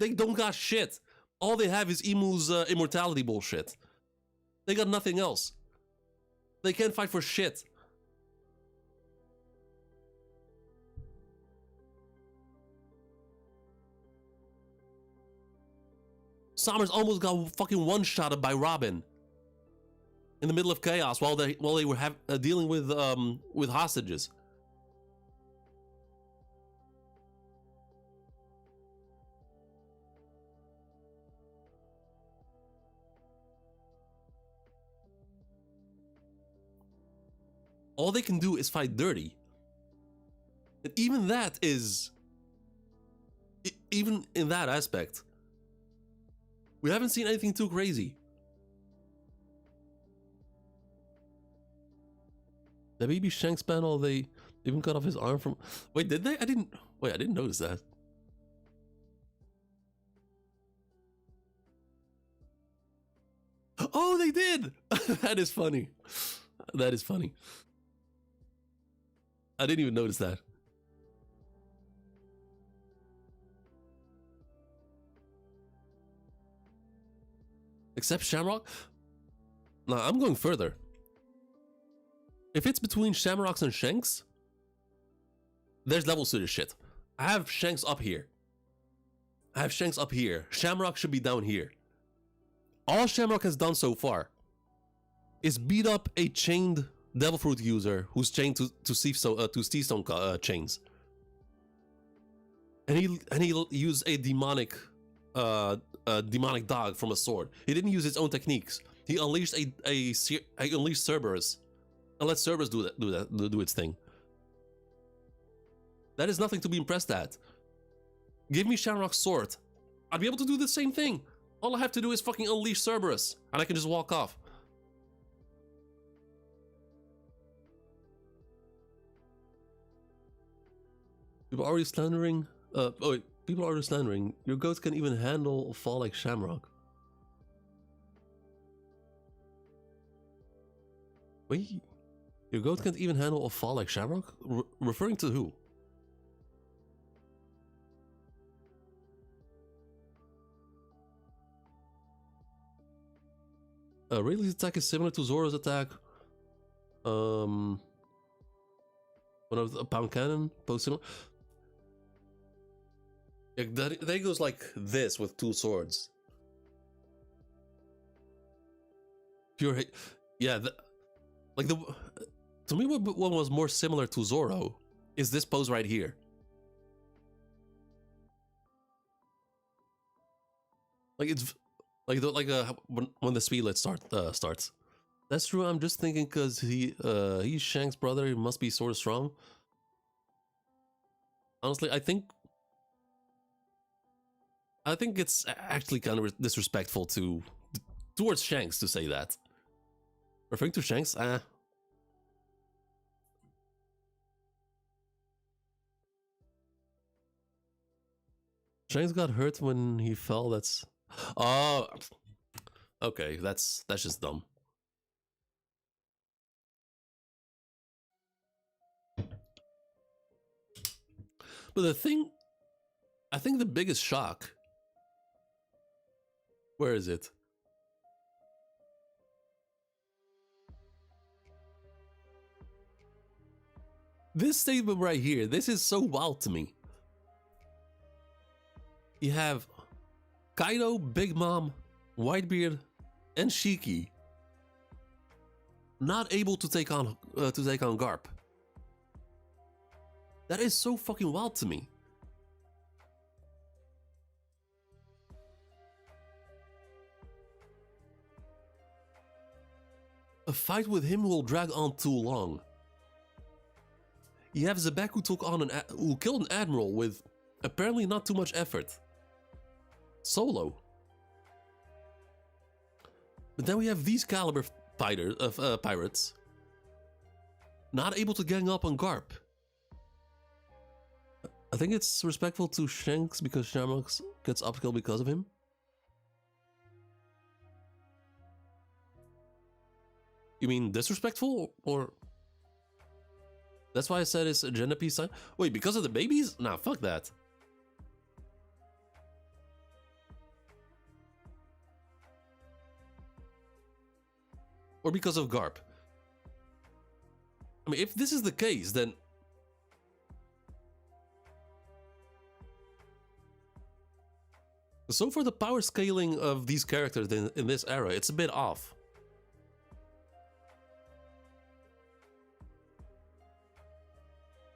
don't got shit. All they have is Emu's immortality bullshit. They got nothing else. They can't fight for shit. Summers almost got fucking one-shotted by Robin in the middle of chaos while they were dealing with hostages. All they can do is fight dirty. And even that is... Even in that aspect, we haven't seen anything too crazy. The baby Shanks panel, they even cut off his arm from... Wait, did they? I didn't notice that. Oh, they did! That is funny. That is funny. I didn't even notice that. Except Shamrock? No, I'm going further. If it's between Shamrocks and Shanks, there's levels to this shit. I have Shanks up here. I have Shanks up here. Shamrock should be down here. All Shamrock has done so far is beat up a chained Devil Fruit user who's chained to Steve Stone chains, and he used a demonic dog from a sword. He didn't use his own techniques. He unleashed unleashed Cerberus, and let Cerberus do its thing. That is nothing to be impressed at. Give me Shamrock's sword. I'd be able to do the same thing. All I have to do is fucking unleash Cerberus, and I can just walk off. People are already slandering. People are already slandering. Your goat can even handle a fall like Shamrock. Wait, your goat can't even handle a fall like Shamrock? Referring to who? Rayleigh's attack is similar to Zoro's attack. One of the pound cannon, both similar. That goes like this with two swords. Pure hate. Yeah, to me, what was more similar to Zoro is this pose right here. Like When the speedlet starts. That's true. I'm just thinking because he's Shank's brother. He must be sort of strong. Honestly, I think it's actually kind of disrespectful towards Shanks to say that. Referring to Shanks, Shanks got hurt when he fell. That's oh, okay. That's just dumb. But the thing, I think the biggest shock. Where is it? This statement right here, this is so wild to me. You have Kaido, Big Mom, Whitebeard, and Shiki not able to take on Garp. That is so fucking wild to me. A fight with him will drag on too long. You have Zebek who killed an admiral with apparently not too much effort. Solo. But then we have these caliber pirates not able to gang up on Garp. I think it's respectful to Shanks because Shamrock gets upskill because of him. You mean disrespectful or? That's why I said it's a gender peace sign. Wait, because of the babies? Nah, fuck that. Or because of Garp. I mean, if this is the case, then so for the power scaling of these characters in this era, it's a bit off.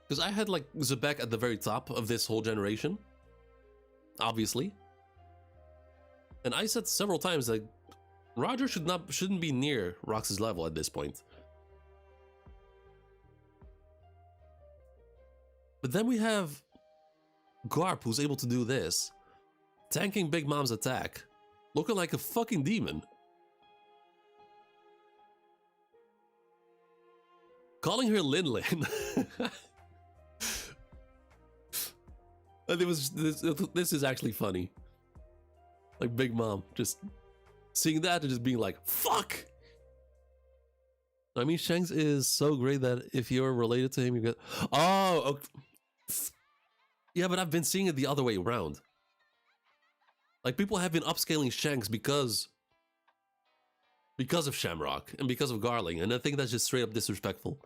Because I had like Zebek at the very top of this whole generation, obviously. And I said several times that Roger shouldn't be near Rox's level at this point. But then we have Garp, who's able to do this, tanking Big Mom's attack, looking like a fucking demon. Calling her Lin Lin. This is actually funny. Like Big Mom just seeing that and just being like, fuck! I mean, Shanks is so great that if you're related to him, you get... Oh, okay. Yeah, but I've been seeing it the other way around. Like, people have been upscaling Shanks because of Shamrock and because of Garling, and I think that's just straight up disrespectful.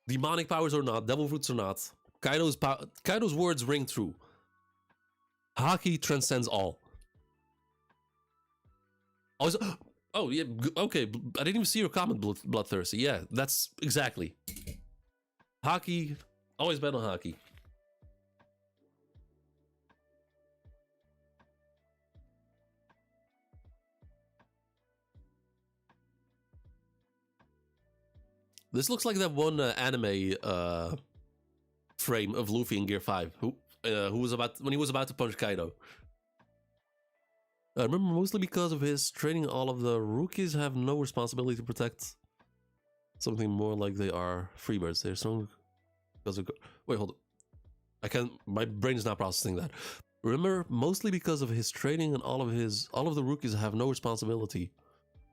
Demonic powers or not, devil fruits or not, Kaido's words ring true. Haki transcends all. Oh yeah, okay. I didn't even see your comment, Bloodthirsty. Yeah, that's exactly. Haki, always bet on Haki. This looks like that one anime frame of Luffy in Gear 5, who was when he was about to punch Kaido. I remember mostly because of his training. All of the rookies have no responsibility to protect. Something more like they are freebirds. They're strong because of... Wait, hold on. I can't... My brain is not processing that. Remember, mostly because of his training and all of the rookies have no responsibility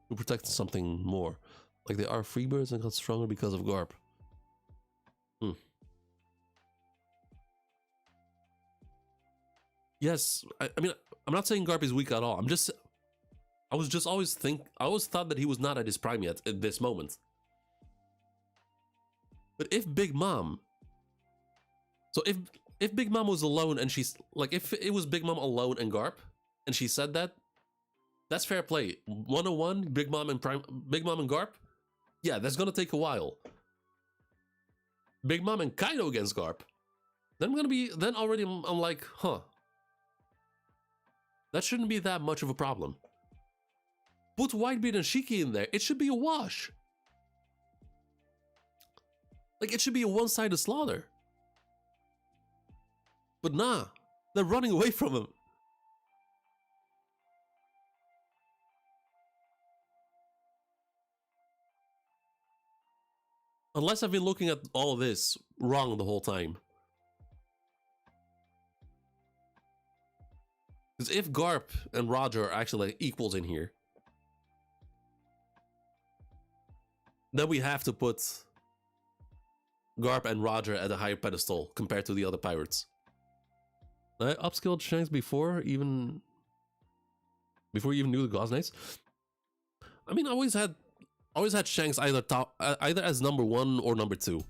to protect something more. Like they are freebirds and got stronger because of Garp. Yes, I mean, I'm not saying Garp is weak at all. I always thought that he was not at his prime yet at this moment. But if Big Mom, so if Big Mom was alone and she's like, if it was Big Mom alone and Garp, and she said that, that's fair play. 101, Big Mom and Garp, yeah, that's gonna take a while. Big Mom and Kaido against Garp, then I'm like, huh. That shouldn't be that much of a problem. Put Whitebeard and Shiki in there. It should be a wash. Like, it should be a one-sided slaughter. But nah, they're running away from him. Unless I've been looking at all of this wrong the whole time. Because if Garp and Roger are actually like equals in here, then we have to put Garp and Roger at a higher pedestal compared to the other pirates. I upskilled Shanks before you even knew the Gauze Knights. I mean, I always had Shanks either as number 1 or number 2.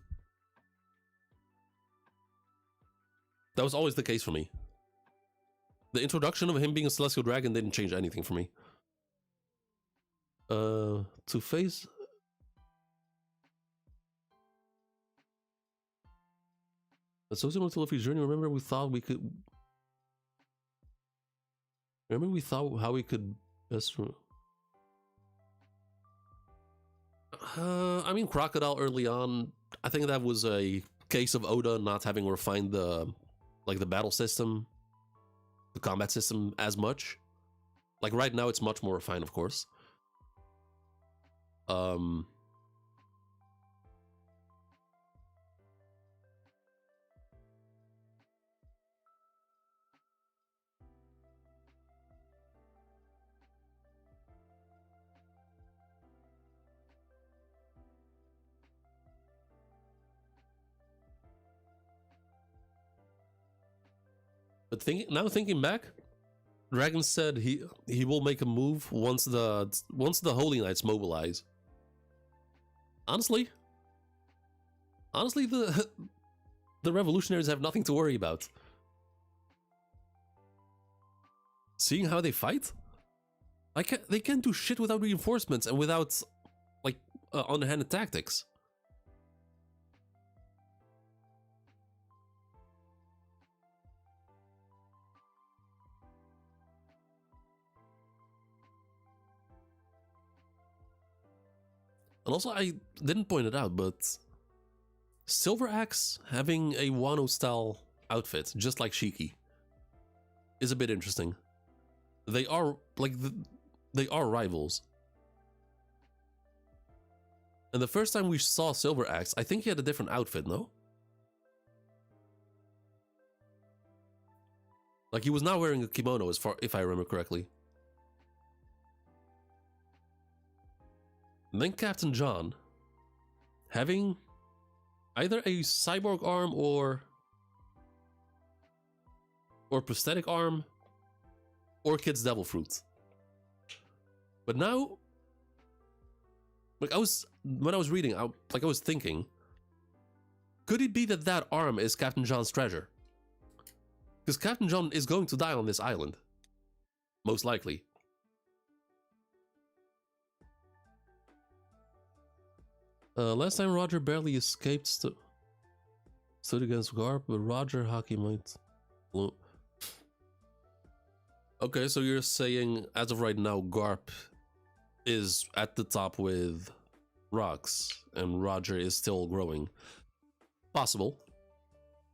That was always the case for me. The introduction of him being a Celestial Dragon didn't change anything for me. To face... Associated with Luffy's journey, remember we thought how we could best... I mean, Crocodile early on, I think that was a case of Oda not having refined the battle system, the combat system as much. Like right now it's much more refined, of course. But thinking back, Dragon said he will make a move once the Holy Knights mobilize. Honestly, the revolutionaries have nothing to worry about. Seeing how they fight, they can't do shit without reinforcements and without underhanded tactics. And also, I didn't point it out, but Silver Axe having a Wano style outfit, just like Shiki, is a bit interesting. They are they are rivals. And the first time we saw Silver Axe, I think he had a different outfit, no? Like he was not wearing a kimono, if I remember correctly. And then Captain John having either a cyborg arm or prosthetic arm or Kid's Devil Fruit. But now, when I was reading, I was thinking, could it be that arm is Captain John's treasure? Because Captain John is going to die on this island, most likely. Last time Roger barely escaped, stood against Garp, but Roger Hockey might... Okay, so you're saying, as of right now, Garp is at the top with Rocks, and Roger is still growing. Possible.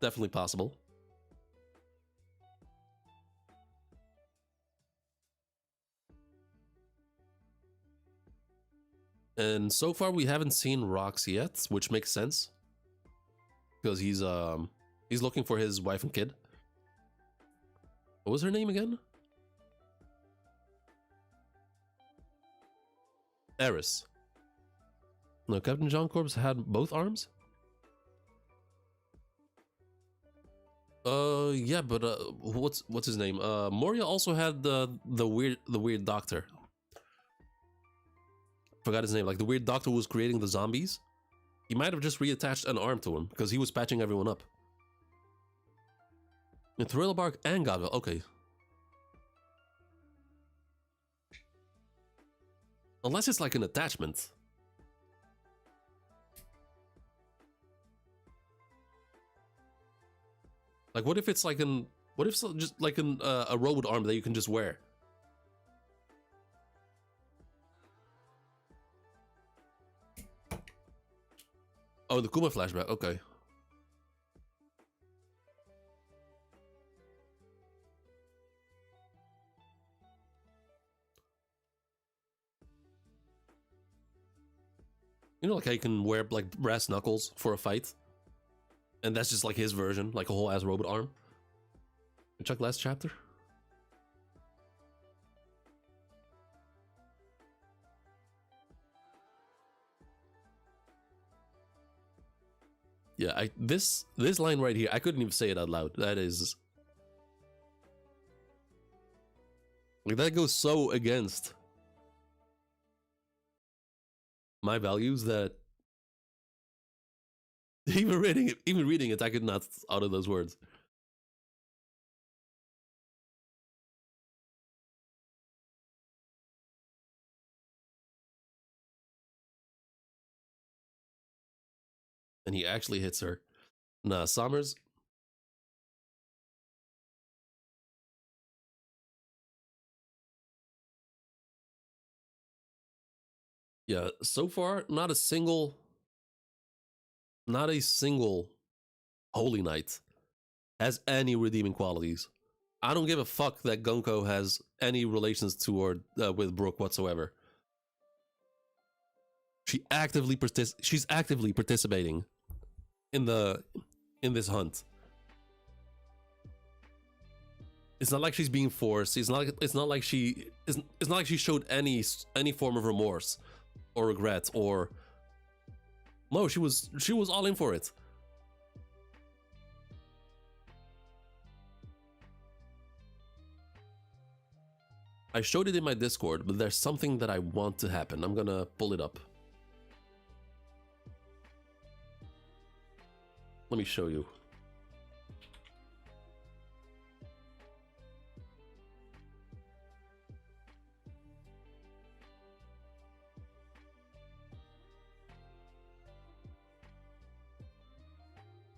Definitely possible. And so far we haven't seen Rocks yet, which makes sense. Because he's looking for his wife and kid. What was her name again? Eris. No, Captain John Corpse had both arms? Yeah, but what's his name? Moria also had the weird doctor. Forgot his name. Like the weird doctor who was creating the zombies. He might have just reattached an arm to him because he was patching everyone up. And Thriller Bark and Godville. Okay. Unless it's like an attachment. Like what if it's like What if just like a robot arm that you can just wear? Oh, the Kuma flashback. Okay. You know, like how you can wear like brass knuckles for a fight, and that's just like his version, like a whole ass robot arm. Check last chapter. Yeah, this line right here, I couldn't even say it out loud. That is like that goes so against my values that even reading it, I could not utter those words. And he actually hits her. Nah, Summers. Yeah, so far, not a single Holy Knight has any redeeming qualities. I don't give a fuck that Gunko has any relations toward with Brooke whatsoever. She's actively participating in this hunt. It's not like she's being forced. It's not like she showed any form of remorse or regret or no, she was all in for it. I showed it in my Discord, but there's something that I want to happen. I'm gonna pull it up. Let me show you.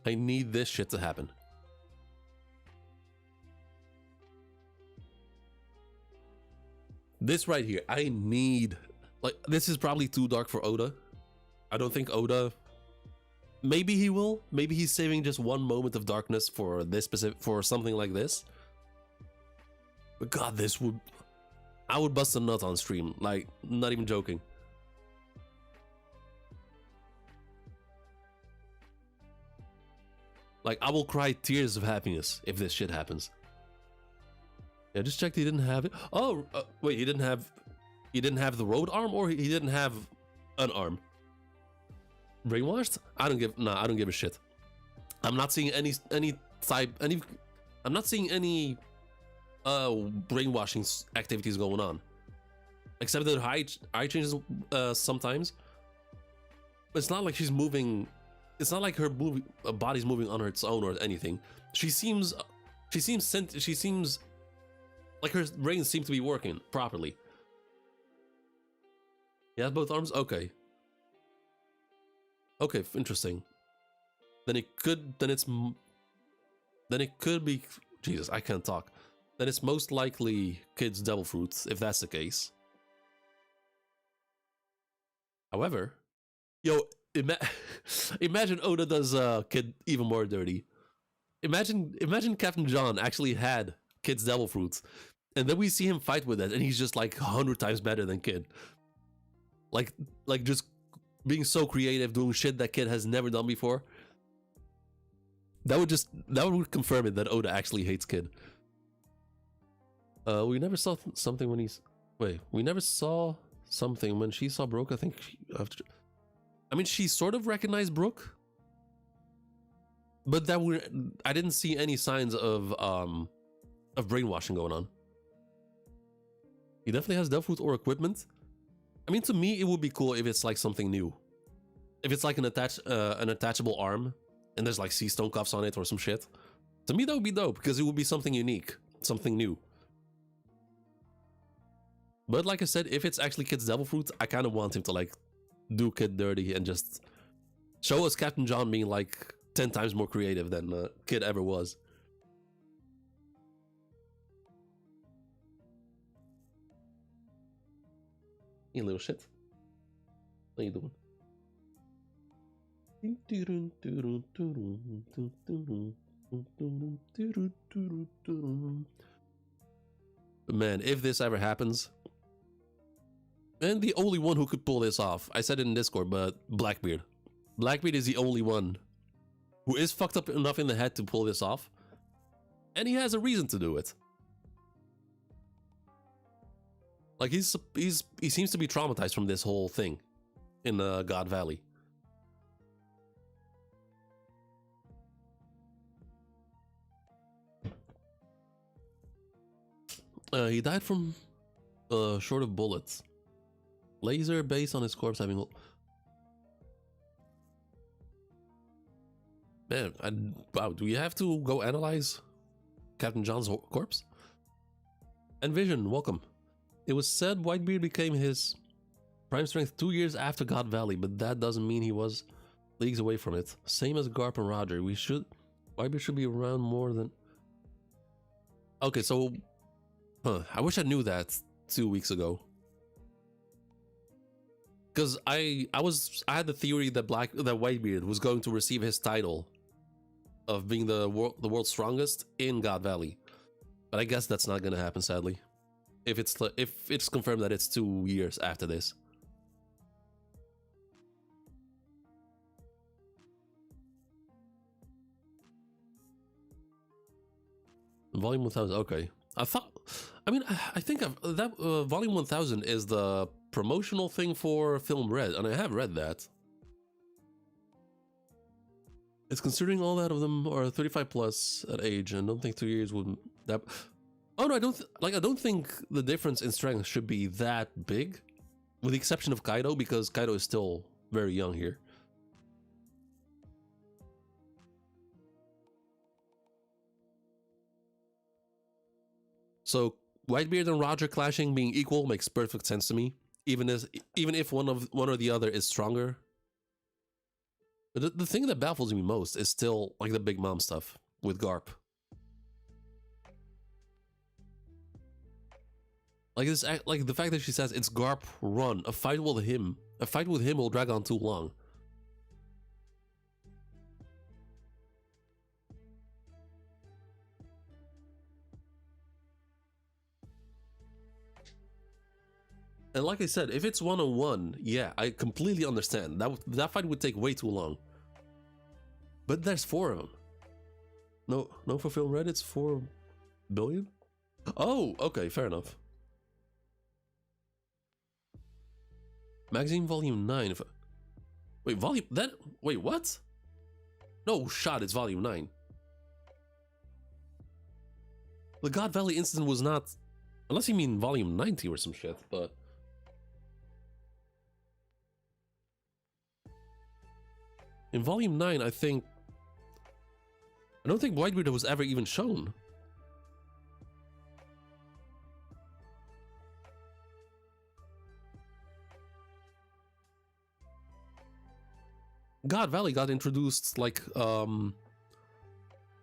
I need this shit to happen. This right here, I need, like, this is probably too dark for Oda. I don't think Oda, maybe he will, maybe he's saving just one moment of darkness for this specific, for something like this. But God, I would bust a nut on stream, like, not even joking. Like, I will cry tears of happiness if this shit happens. Yeah, just checked he didn't have it. Oh, wait, he didn't have the road arm, or he didn't have an arm. Brainwashed? I don't give a shit. I'm not seeing any I'm not seeing any brainwashing activities going on. Except that her eye changes sometimes. But it's not like she's moving. It's not like her body's moving on its own or anything. She seems like her brains seem to be working properly. Yeah, both arms? Okay. Okay, interesting. Then it could be, Jesus, I can't talk. Then it's most likely Kid's devil fruit, if that's the case. However, yo, imagine Oda does Kid even more dirty. Imagine Captain John actually had Kid's devil fruit, and then we see him fight with it, and he's just like 100 times better than Kid. Like just being so creative, doing shit that Kid has never done before. That would confirm it that Oda actually hates Kid. We never saw something when he's. Wait, we never saw something when she saw Brooke. I think. I mean, she sort of recognized Brooke, but I didn't see any signs of brainwashing going on. He definitely has devil fruit or equipment. I mean, to me, it would be cool if it's like something new. If it's like an attachable arm, and there's like sea stone cuffs on it or some shit. To me, that would be dope because it would be something unique, something new. But like I said, if it's actually Kid's devil fruit, I kind of want him to like do Kid dirty and just show us Captain John being like 10 times more creative than Kid ever was. You little shit. What are you doing? Man, if this ever happens, and the only one who could pull this off, I said it in Discord, but Blackbeard. Blackbeard is the only one who is fucked up enough in the head to pull this off, and he has a reason to do it. Like he seems to be traumatized from this whole thing in God Valley. He died from short of bullets. Laser based on his corpse having. Man, wow, do we have to go analyze Captain John's corpse? And Vision, welcome. It was said Whitebeard became his prime strength 2 years after God Valley, but that doesn't mean he was leagues away from it. Same as Garp and Roger. Whitebeard should be around more than. Okay, so, I wish I knew that 2 weeks ago. Because I had the theory that Whitebeard was going to receive his title of being the world's strongest in God Valley, but I guess that's not gonna happen, sadly. If it's confirmed that it's 2 years after this. Volume 1000. Okay, I think that Volume 1000 is the promotional thing for Film Red, and I have read that. It's considering all that of them are 35 plus at age, and I don't think 2 years would that. Oh no, I don't think the difference in strength should be that big, with the exception of Kaido, because Kaido is still very young here. So Whitebeard and Roger clashing being equal makes perfect sense to me, even if one or the other is stronger. But the thing that baffles me most is still like the Big Mom stuff with Garp. Like this, like the fact that she says it's Garp run, a fight with him will drag on too long. And like I said, if it's 1-on-1, yeah, I completely understand. That fight would take way too long. But there's 4 of them. No, for Film Red, it's 4 billion? Oh, okay, fair enough. Magazine Volume 9. Wait, wait, what? No shot, it's Volume 9. The God Valley incident was not... Unless you mean Volume 90 or some shit, but... In Volume 9, I don't think Whitebeard was ever even shown. God Valley got introduced like in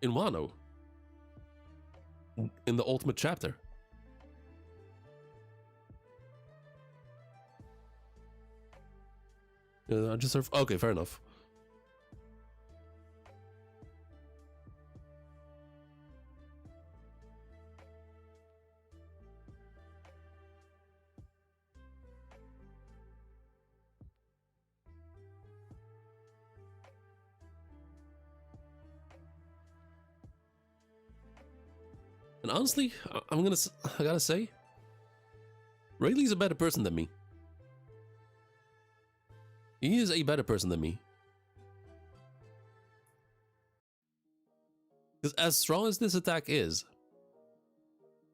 Wano. In the ultimate chapter. Yeah, I just okay, fair enough. And honestly, I gotta say, Rayleigh's a better person than me. He is a better person than me. Because as strong as this attack is,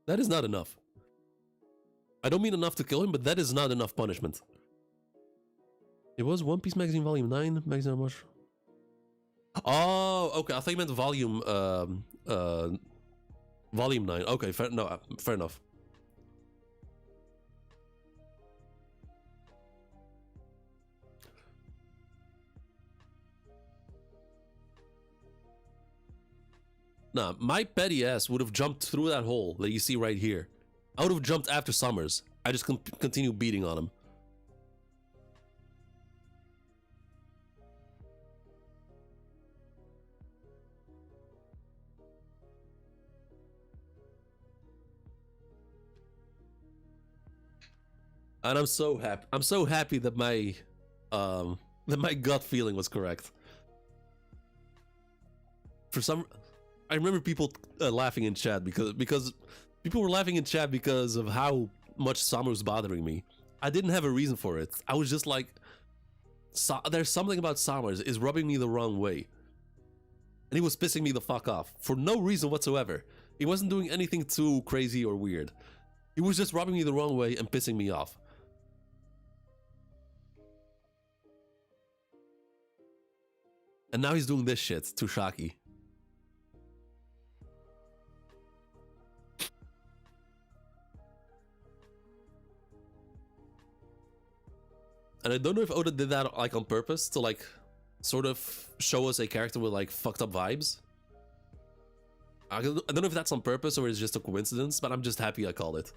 that is not enough. I don't mean enough to kill him, but that is not enough punishment. It was One Piece Magazine Volume 9, magazine how much? Oh, okay, I thought you meant volume, Volume 9. Okay, fair enough. Nah, my petty ass would have jumped through that hole that you see right here. I would have jumped after Summers. I just continue beating on him. And I'm so happy. I'm so happy that my gut feeling was correct. For some, I remember people laughing in chat because people were laughing in chat because of how much Summer was bothering me. I didn't have a reason for it. I was just like, there's something about Summers is rubbing me the wrong way. And he was pissing me the fuck off for no reason whatsoever. He wasn't doing anything too crazy or weird. He was just rubbing me the wrong way and pissing me off. And now he's doing this shit to Shaki. And I don't know if Oda did that like on purpose to like sort of show us a character with like fucked up vibes. I don't know if that's on purpose or it's just a coincidence, but I'm just happy I called it.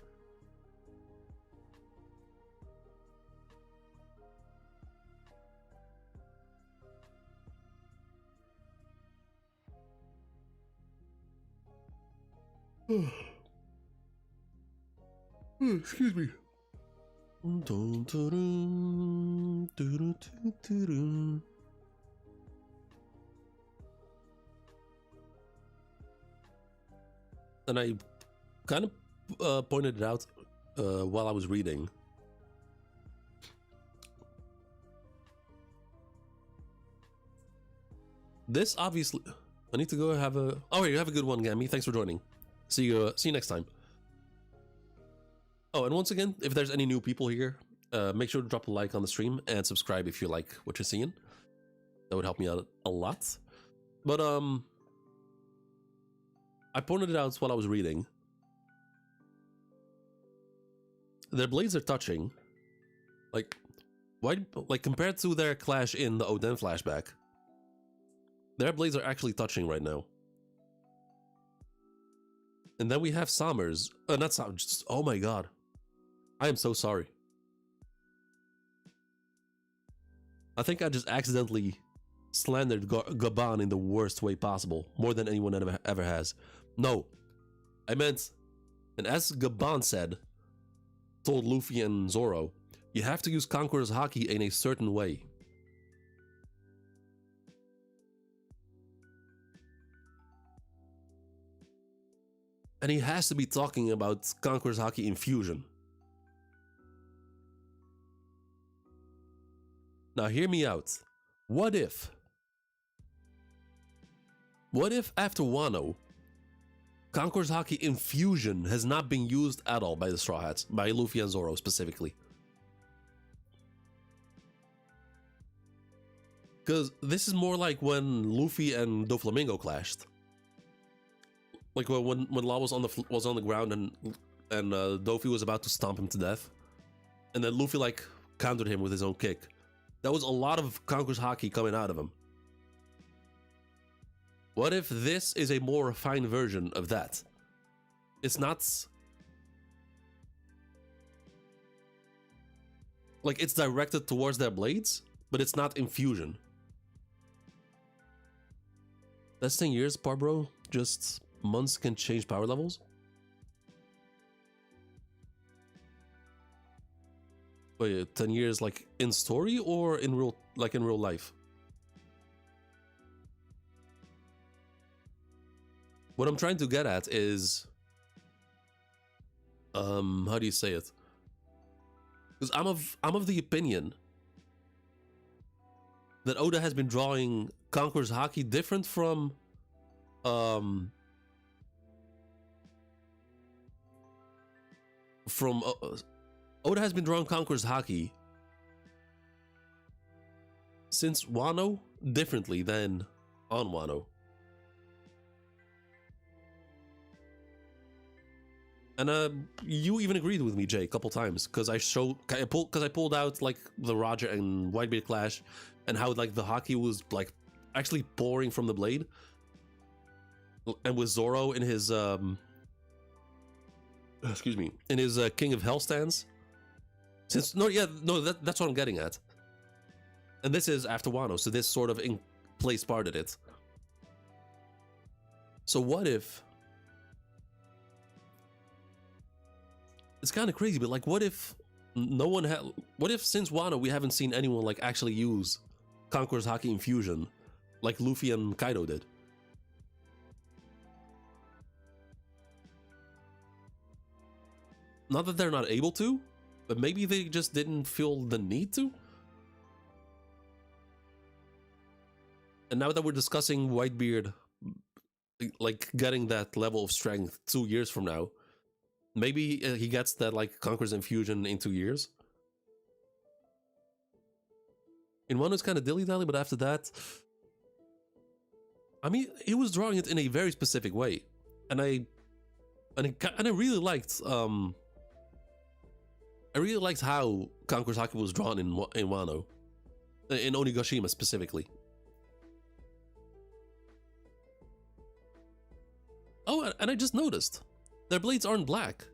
Excuse me. And I kind of pointed it out while I was reading. This obviously, I need to go have a. Oh, you have a good one, Gammy. Thanks for joining. See you next time. Oh, and once again, if there's any new people here, make sure to drop a like on the stream and subscribe if you like what you're seeing. That would help me out a lot. But I pointed it out while I was reading. Their blades are touching. Like, why? Like compared to their clash in the Oden flashback, their blades are actually touching right now. And then we have Summers. Not Summers. Just, oh my god. I am so sorry. I think I just accidentally slandered Gaban in the worst way possible. More than anyone ever has. No. I meant, and as Gaban said, told Luffy and Zoro, you have to use Conqueror's Haki in a certain way. And he has to be talking about Conqueror's Haki infusion. Now hear me out. What if after Wano, Conqueror's Haki infusion has not been used at all by the Straw Hats, by Luffy and Zoro specifically? Because this is more like when Luffy and Doflamingo clashed. Like when Law was on the ground and Dofi was about to stomp him to death, and then Luffy like countered him with his own kick. That was a lot of Conqueror's Haki coming out of him. What if this is a more refined version of that? It's not... like, it's directed towards their blades, but it's not infusion. That's 10 years, bro. Just months can change power levels? Wait, 10 years like in story or in real life? What I'm trying to get at is how do you say it? Because I'm of the opinion that Oda has been drawing Conqueror's Haki different from Oda has been drawing Conqueror's Haki since Wano differently than on Wano. And you even agreed with me, Jay, a couple times, because I pulled out like the Roger and Whitebeard clash, and how like the Haki was like actually pouring from the blade, and with Zoro in his excuse me, in his King of Hell stance. That's what I'm getting at. And this is after Wano, so this sort of in place parted it. So what if... it's kind of crazy, but like what if No one had. What if since Wano we haven't seen anyone like actually use Conqueror's Haki infusion like Luffy and Kaido did? Not that they're not able to, but maybe they just didn't feel the need to. And now that we're discussing Whitebeard, like getting that level of strength 2 years from now, maybe he gets that like Conqueror's infusion in 2 years. In one, it's kind of dilly-dally, but after that, I mean, he was drawing it in a very specific way, and I really liked how Conqueror's Haki was drawn in Wano, in Onigashima specifically. Oh, and I just noticed their blades aren't black.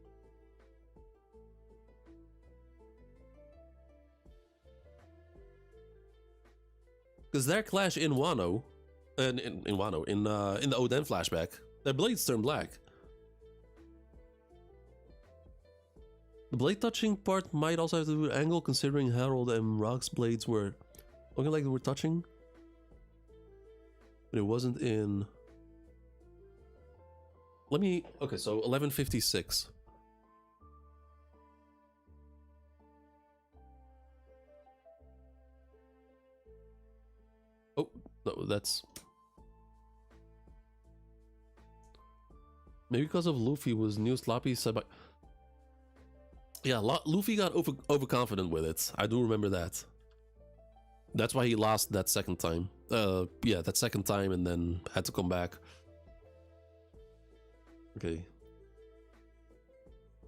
Because their clash in Wano, in the Oden flashback, their blades turn black. The blade touching part might also have to do with angle, considering Harold and Rock's blades were looking like they were touching, but it wasn't in. Let me. Okay, so 1156. Oh, no, that's maybe because of Luffy was new sloppy sub. Yeah, Luffy got overconfident with it. I do remember that. That's why he lost that second time. Yeah, that second time, and then had to come back. Okay.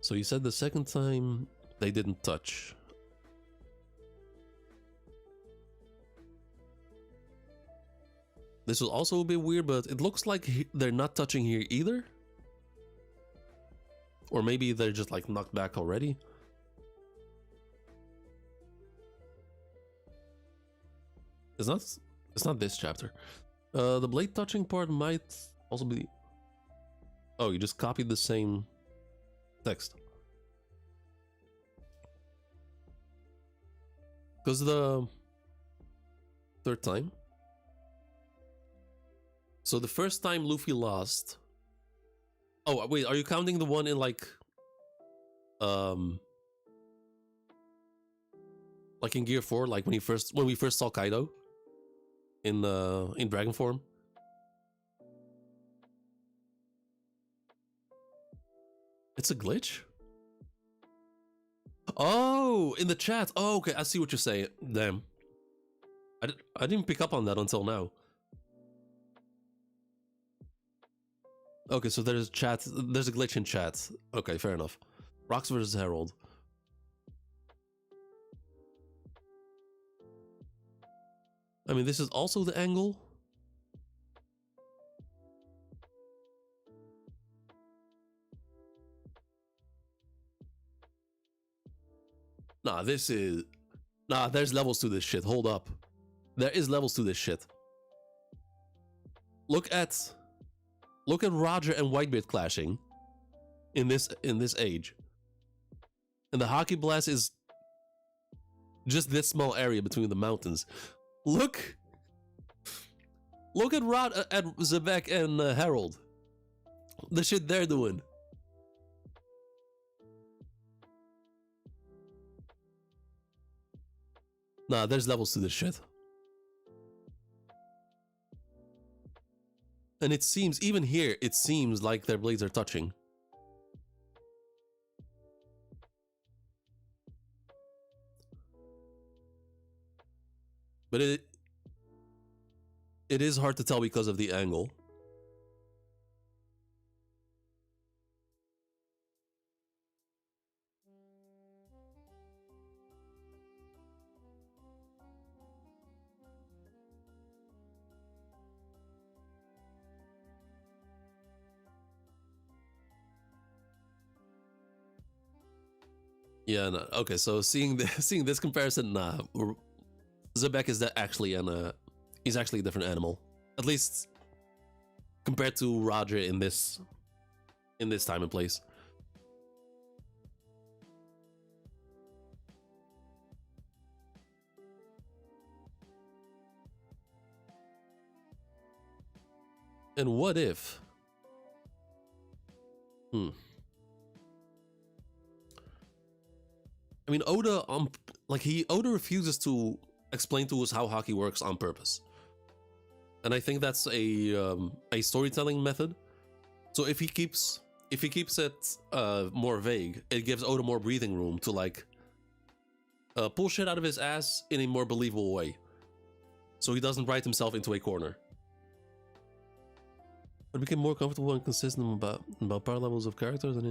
So you said the second time they didn't touch. This was also a bit weird, but it looks like they're not touching here either. Or maybe they're just like knocked back already. It's not this chapter. The blade touching part might also be. Oh, you just copied the same text. Because the third time. So the first time Luffy lost. Oh wait, are you counting the one in like in Gear 4, like when we first saw Kaido in dragon form? It's a glitch? Oh, in the chat. Oh, okay, I see what you're saying. Damn. I didn't pick up on that until now. Okay, so there's a glitch in chat. Okay, fair enough. Rocks versus Herald. I mean, this is also the angle. Nah, there's levels to this shit. Hold up. There is levels to this shit. Look at Roger and Whitebeard clashing in this age. And the Haki Blast is just this small area between the mountains. Look at Zebek and Harold. The shit they're doing. Nah, there's levels to this shit. And it seems, even here, it seems like their blades are touching. But it is hard to tell because of the angle. Yeah, no. Okay, so seeing this comparison, nah, Zebek is he's actually a different animal, at least compared to Roger in this time and place. And what if? I mean, Oda, Oda refuses to explain to us how hockey works on purpose, and I think that's a storytelling method. So if he keeps it more vague, it gives Oda more breathing room to like pull shit out of his ass in a more believable way, so he doesn't write himself into a corner. I became more comfortable and consistent about power levels of characters and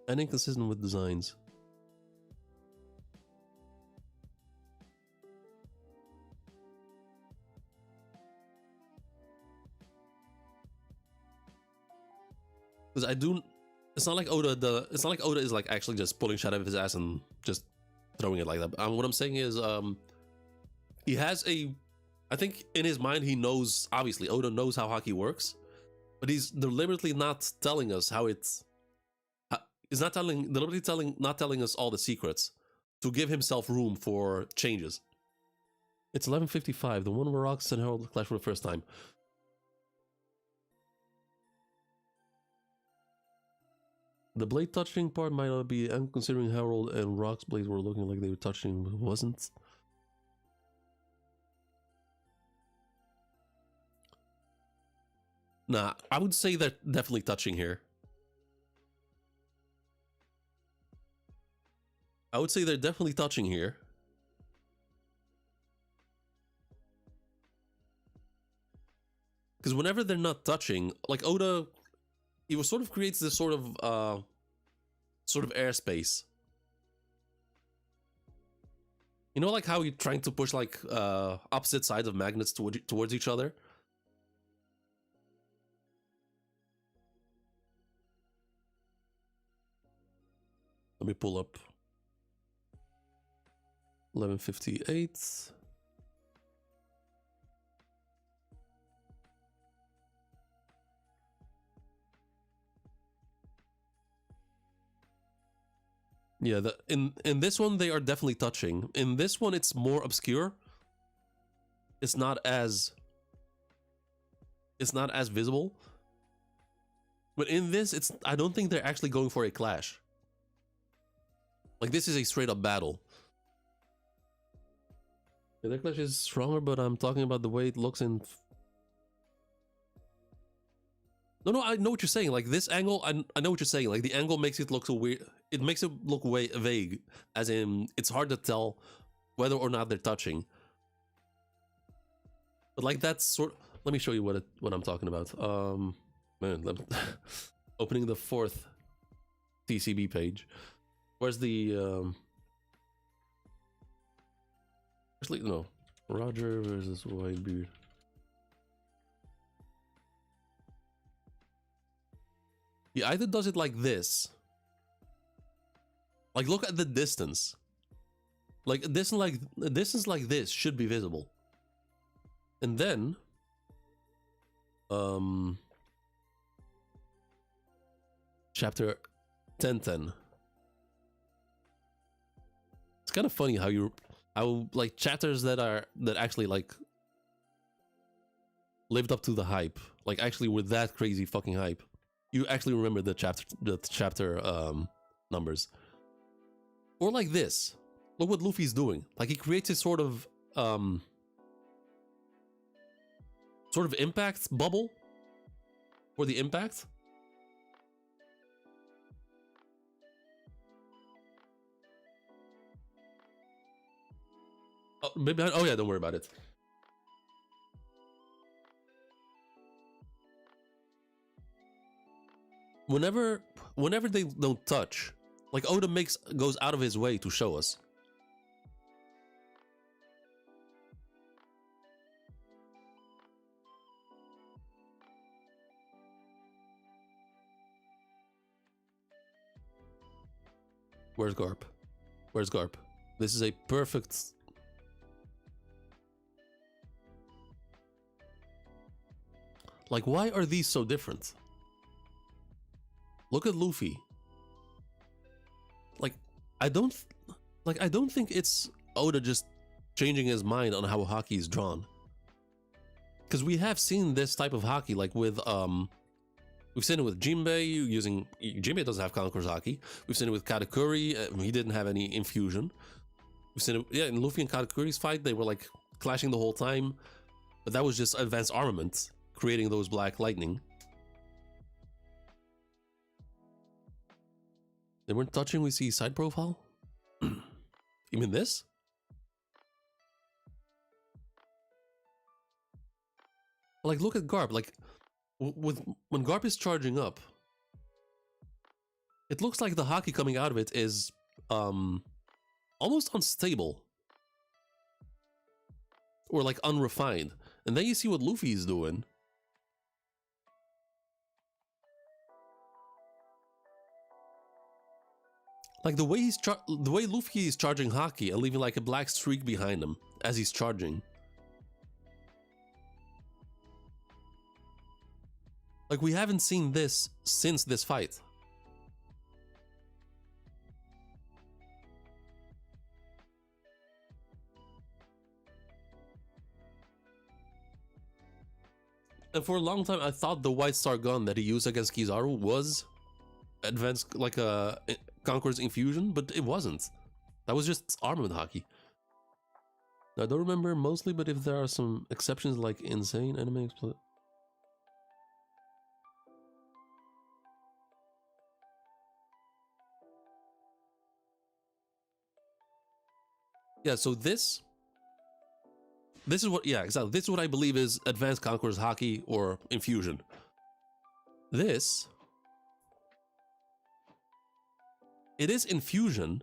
inconsistent with designs. Because it's not like Oda is like actually just pulling shit out of his ass and just throwing it like that. What I'm saying is he has I think in his mind he knows, obviously Oda knows how hockey works, but he's deliberately not telling us how it's. He's not telling us all the secrets to give himself room for changes. It's 11:55, the one where Rox and Harold clash for the first time. The blade touching part might not be. I'm considering Harold and Rock's blades were looking like they were touching, but wasn't. Nah, I would say they're definitely touching here. I would say they're definitely touching here. Because whenever they're not touching, like Oda, he sort of creates this sort of airspace. You know, like how you're trying to push like opposite sides of magnets towards each other. Let me pull up 11:58. Yeah, in this one they are definitely touching. In this one it's more obscure. It's not as visible. But in this, I don't think they're actually going for a clash. Like, this is a straight up battle. Yeah, their clash is stronger, but I'm talking about the way it looks in. No, I know what you're saying. Like, this angle, I know what you're saying. Like, the angle makes it look so weird. It makes it look way vague. As in, it's hard to tell whether or not they're touching. But, like, that's sort. Let me show you what I'm talking about. Man, opening the 4th TCB page. Where's the actually no, Roger versus Whitebeard. He either does it like this. Like, look at the distance. Like, a distance like this should be visible. And then chapter 10:10. It's kind of funny how like chapters that actually like lived up to the hype, like actually with that crazy fucking hype, you actually remember the chapter numbers. Or like this. Look what Luffy's doing. Like, he creates a sort of impact bubble for the impact. Oh, maybe. Oh yeah, don't worry about it. Whenever they don't touch, like Oda goes out of his way to show us. Where's Garp? Where's Garp? This is a perfect. Like, why are these so different? Look at Luffy. Like, I don't think it's Oda just changing his mind on how hockey is drawn. because we have seen this type of hockey, like with we've seen it with Jinbei using Jinbei doesn't have Conqueror's Haki. We've seen it with Katakuri. He didn't have any infusion. We've seen it, yeah, in Luffy and Katakuri's fight, they were like clashing the whole time, but that was just advanced armament creating those black lightning. They weren't touching. We see side profile. You mean this? Like, look at Garp. Like, when Garp is charging up, it looks like the Haki coming out of it is almost unstable or like unrefined. And then you see what Luffy is doing. Like the way Luffy is charging Haki and leaving like a black streak behind him as he's charging. Like we haven't seen this since this fight. And for a long time, I thought the White Star gun that he used against Kizaru was advanced, like a Conqueror's Infusion, but it wasn't. That was just armament Haki. I don't remember mostly, but if there are some exceptions like insane enemy explode. Yeah, so this is what, yeah, exactly. This is what I believe is advanced Conqueror's Haki or infusion. This, it is infusion,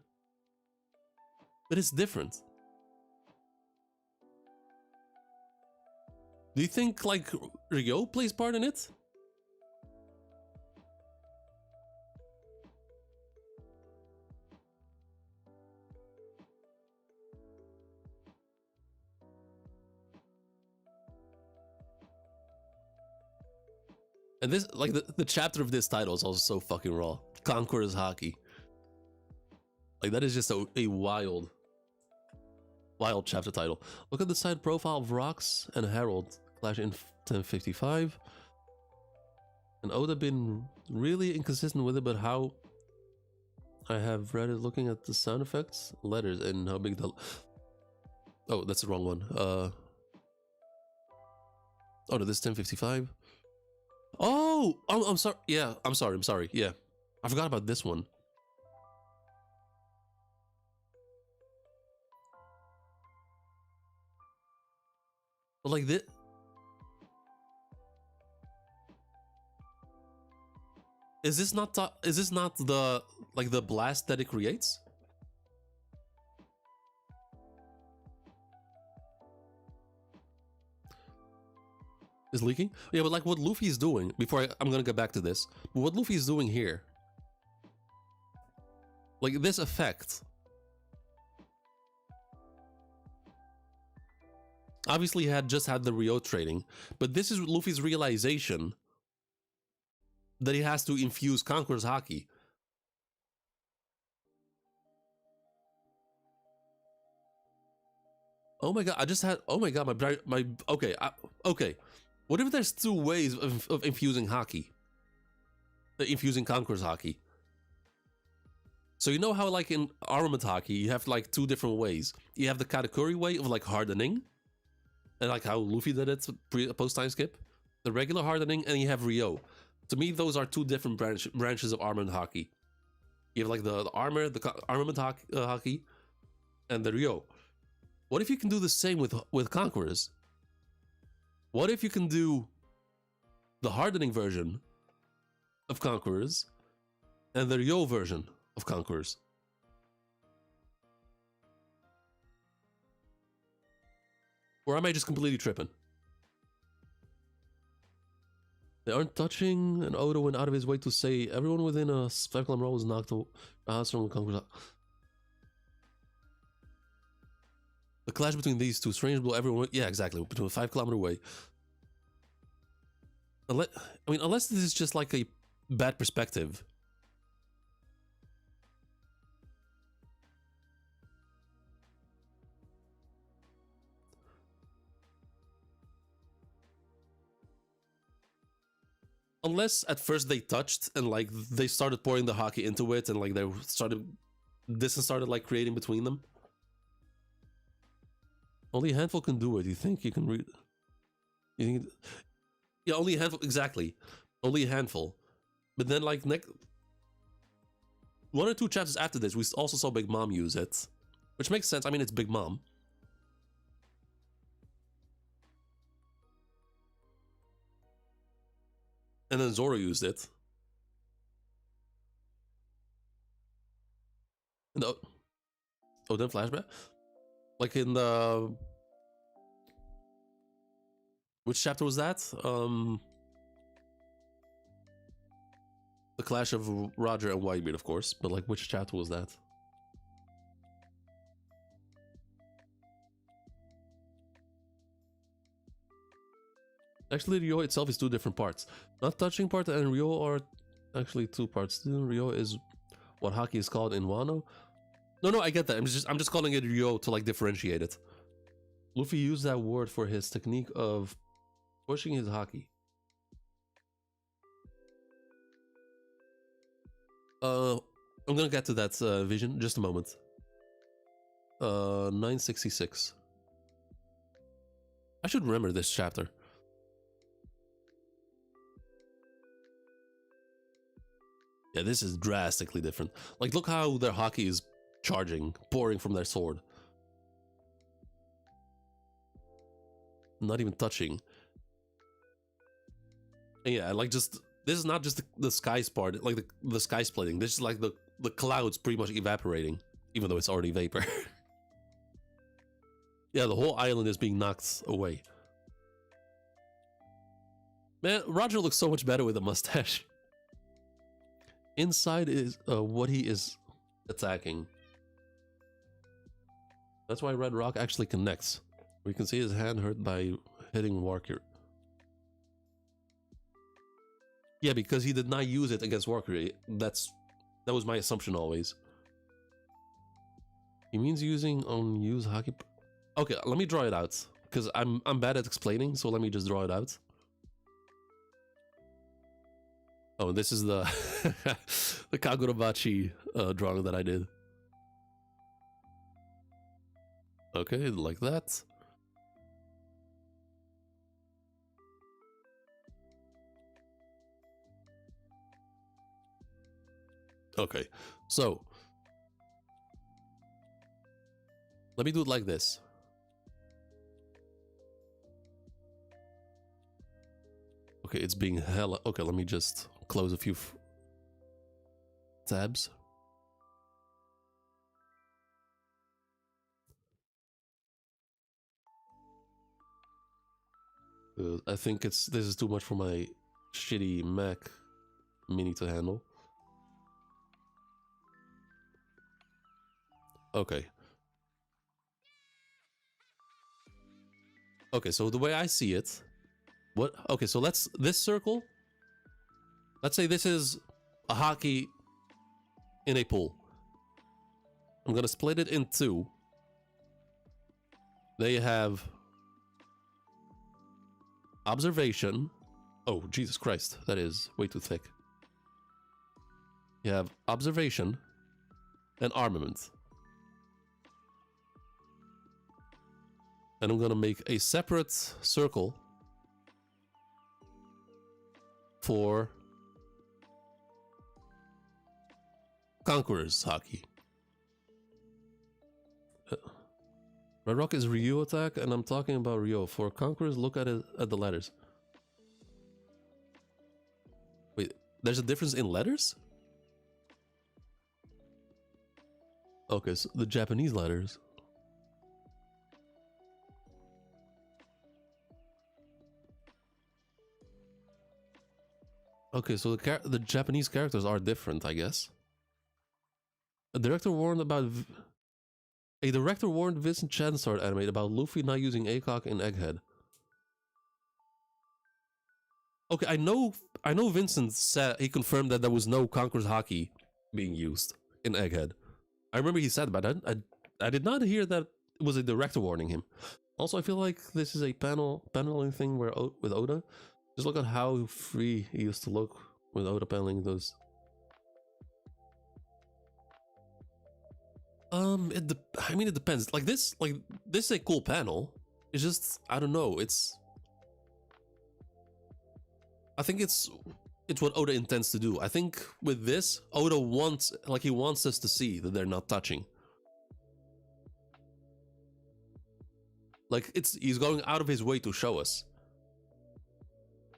but it's different. Do you think like Ryo plays part in it? And this, like the chapter of this title is also so fucking raw. Conqueror's Haki. Like that is just a wild chapter title. Look at the side profile of Rocks and Harold clash in 1055. And Oda been really inconsistent with it, but how I have read it looking at the sound effects, letters, and how big the... Oh, that's the wrong one. Oh no, this is 1055. Oh, I'm sorry. Yeah, I'm sorry. Yeah, I forgot about this one. But like this, is this not the like the blast that it creates? Is leaking? Yeah, but like what Luffy is doing, before I'm gonna get back to this, but what Luffy is doing here, like this effect, obviously he had just had the Ryo training, but this is Luffy's realization that he has to infuse Conqueror's Haki. Oh my god, I just had, oh my god, okay, okay. What if there's two ways of infusing Haki? Infusing Conqueror's Haki. So you know how like in armament Haki, you have like two different ways. You have the Katakuri way of like hardening, and like how Luffy did it post-time skip. The regular hardening, and you have Ryo. To me, those are two different branches of armament Haki. You have like the armor, the armament Haki, and the Ryo. What if you can do the same with Conquerors? What if you can do the hardening version of Conquerors and the Ryo version of Conquerors? Or am I just completely tripping? They aren't touching, and Oda went out of his way to say everyone within a 5-kilometer roll was knocked out from Conquerors. The clash between these two, strange blow everyone. Yeah, exactly. Between a 5-kilometer way. Unless this is just like a bad perspective. Unless at first they touched and like they started pouring the hockey into it and like they started distance started like creating between them. Only a handful can do it. You think you can read? You think? Yeah, only a handful. Exactly, only a handful. But then like next 1 or 2 chapters after this, we also saw Big Mom use it, which makes sense. I mean, it's Big Mom. And then Zoro used it. And then flashback, like in the which chapter was that? The clash of Roger and Whitebeard, of course. But like, which chapter was that? Actually, Ryo itself is 2 different parts. Not touching part and Ryo are actually 2 parts. Ryo is what hockey is called in Wano. No, I get that. I'm just calling it Ryo to like differentiate it. Luffy used that word for his technique of pushing his hockey. I'm gonna get to that vision just a moment. 966. I should remember this chapter. Yeah, this is drastically different. Like, look how their hockey is charging, pouring from their sword. Not even touching. And yeah, like just this is not just the skies part, like the sky splitting. This is like the clouds pretty much evaporating, even though it's already vapor. Yeah, the whole island is being knocked away. Man, Roger looks so much better with a mustache. Inside is what he is attacking. That's why Red Rock actually connects. We can see his hand hurt by hitting Walker. Yeah, because he did not use it against Walker. That was my assumption always. He means using on use hockey. Okay, let me draw it out because I'm bad at explaining. So let me just draw it out. Oh, this is the the Kagurabachi drawing that I did. Okay, like that. Okay, so let me do it like this. Okay, it's being hella. Okay, let me just close a few tabs. I think this is too much for my shitty Mac Mini to handle. Okay. Okay, so the way I see it, okay, so this circle, let's say this is a hockey in a pool. I'm gonna split it in 2. They have observation. Oh, Jesus Christ, that is way too thick. You have observation and armament. And I'm gonna make a separate circle for Conqueror's hockey. Red Rock is Ryo attack, and I'm talking about Ryo. For Conquerors, look at it at the letters. Wait, there's a difference in letters? Okay, so the Japanese letters. Okay, so the Japanese characters are different, I guess. A director warned Vincent Chan started animate about Luffy not using ACOG in Egghead. Okay, I know Vincent said he confirmed that there was no Conqueror's hockey being used in Egghead. I remember he said, but I did not hear that it was a director warning him. Also, I feel like this is a paneling thing with Oda. Just look at how free he used to look with Oda paneling those. I mean, it depends. Like this is a cool panel. It's just, I don't know. I think it's what Oda intends to do. I think with this, Oda wants, like, he wants us to see that they're not touching. Like, he's going out of his way to show us.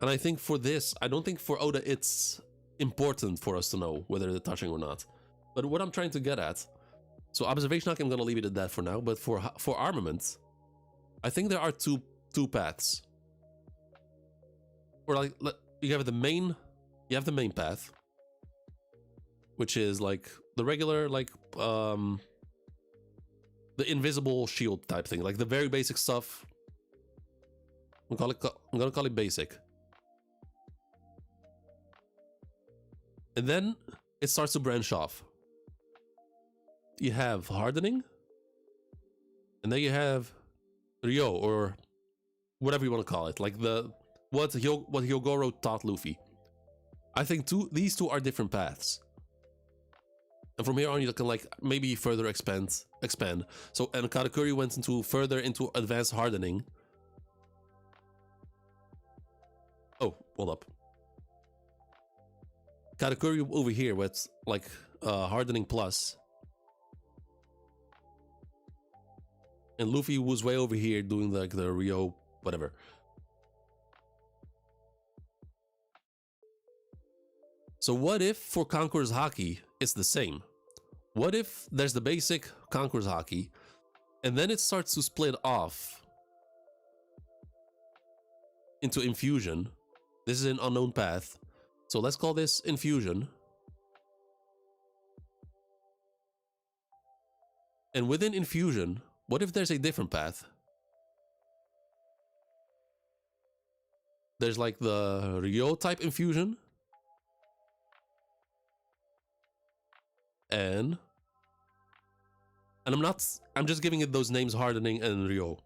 And I think for this, I don't think for Oda it's important for us to know whether they're touching or not. But what I'm trying to get at, so observation, I'm gonna leave it at that for now. But for armament, I think there are two paths. Or like, you have the main path, which is like the regular, like the invisible shield type thing, like the very basic stuff. I'm gonna call it basic. And then it starts to branch off. You have hardening, and then you have Ryo, or whatever you want to call it, like what Hyogoro taught Luffy. I think these two are different paths, and from here on you can like maybe further expand. So, and Katakuri went further into advanced hardening. Oh, hold up. Katakuri over here with like hardening plus, and Luffy was way over here doing like the Ryo whatever. So what if for Conqueror's Haki it's the same? What if there's the basic Conqueror's Haki, and then it starts to split off into infusion? This is an unknown path, so let's call this infusion. And within infusion, what if there's a different path? There's like the Ryo type infusion, and I'm just giving it those names, hardening and Ryo.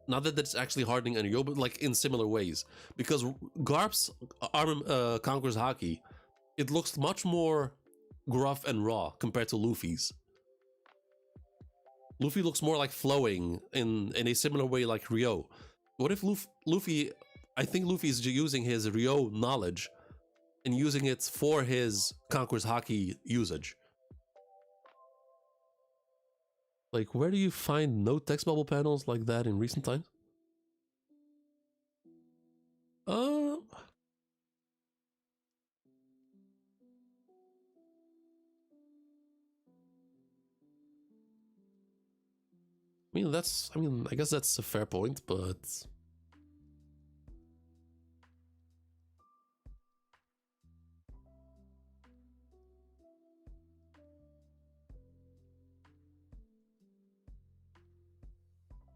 Not that that's actually hardening and Ryo, but like in similar ways. Because Garp's Conqueror's Haki, it looks much more gruff and raw compared to Luffy's. Luffy looks more like flowing in a similar way like Ryo. What if Luffy, I think Luffy is using his Ryo knowledge and using it for his Conqueror's Haki usage. Like, where do you find no text bubble panels like that in recent times? I mean, I guess that's a fair point, but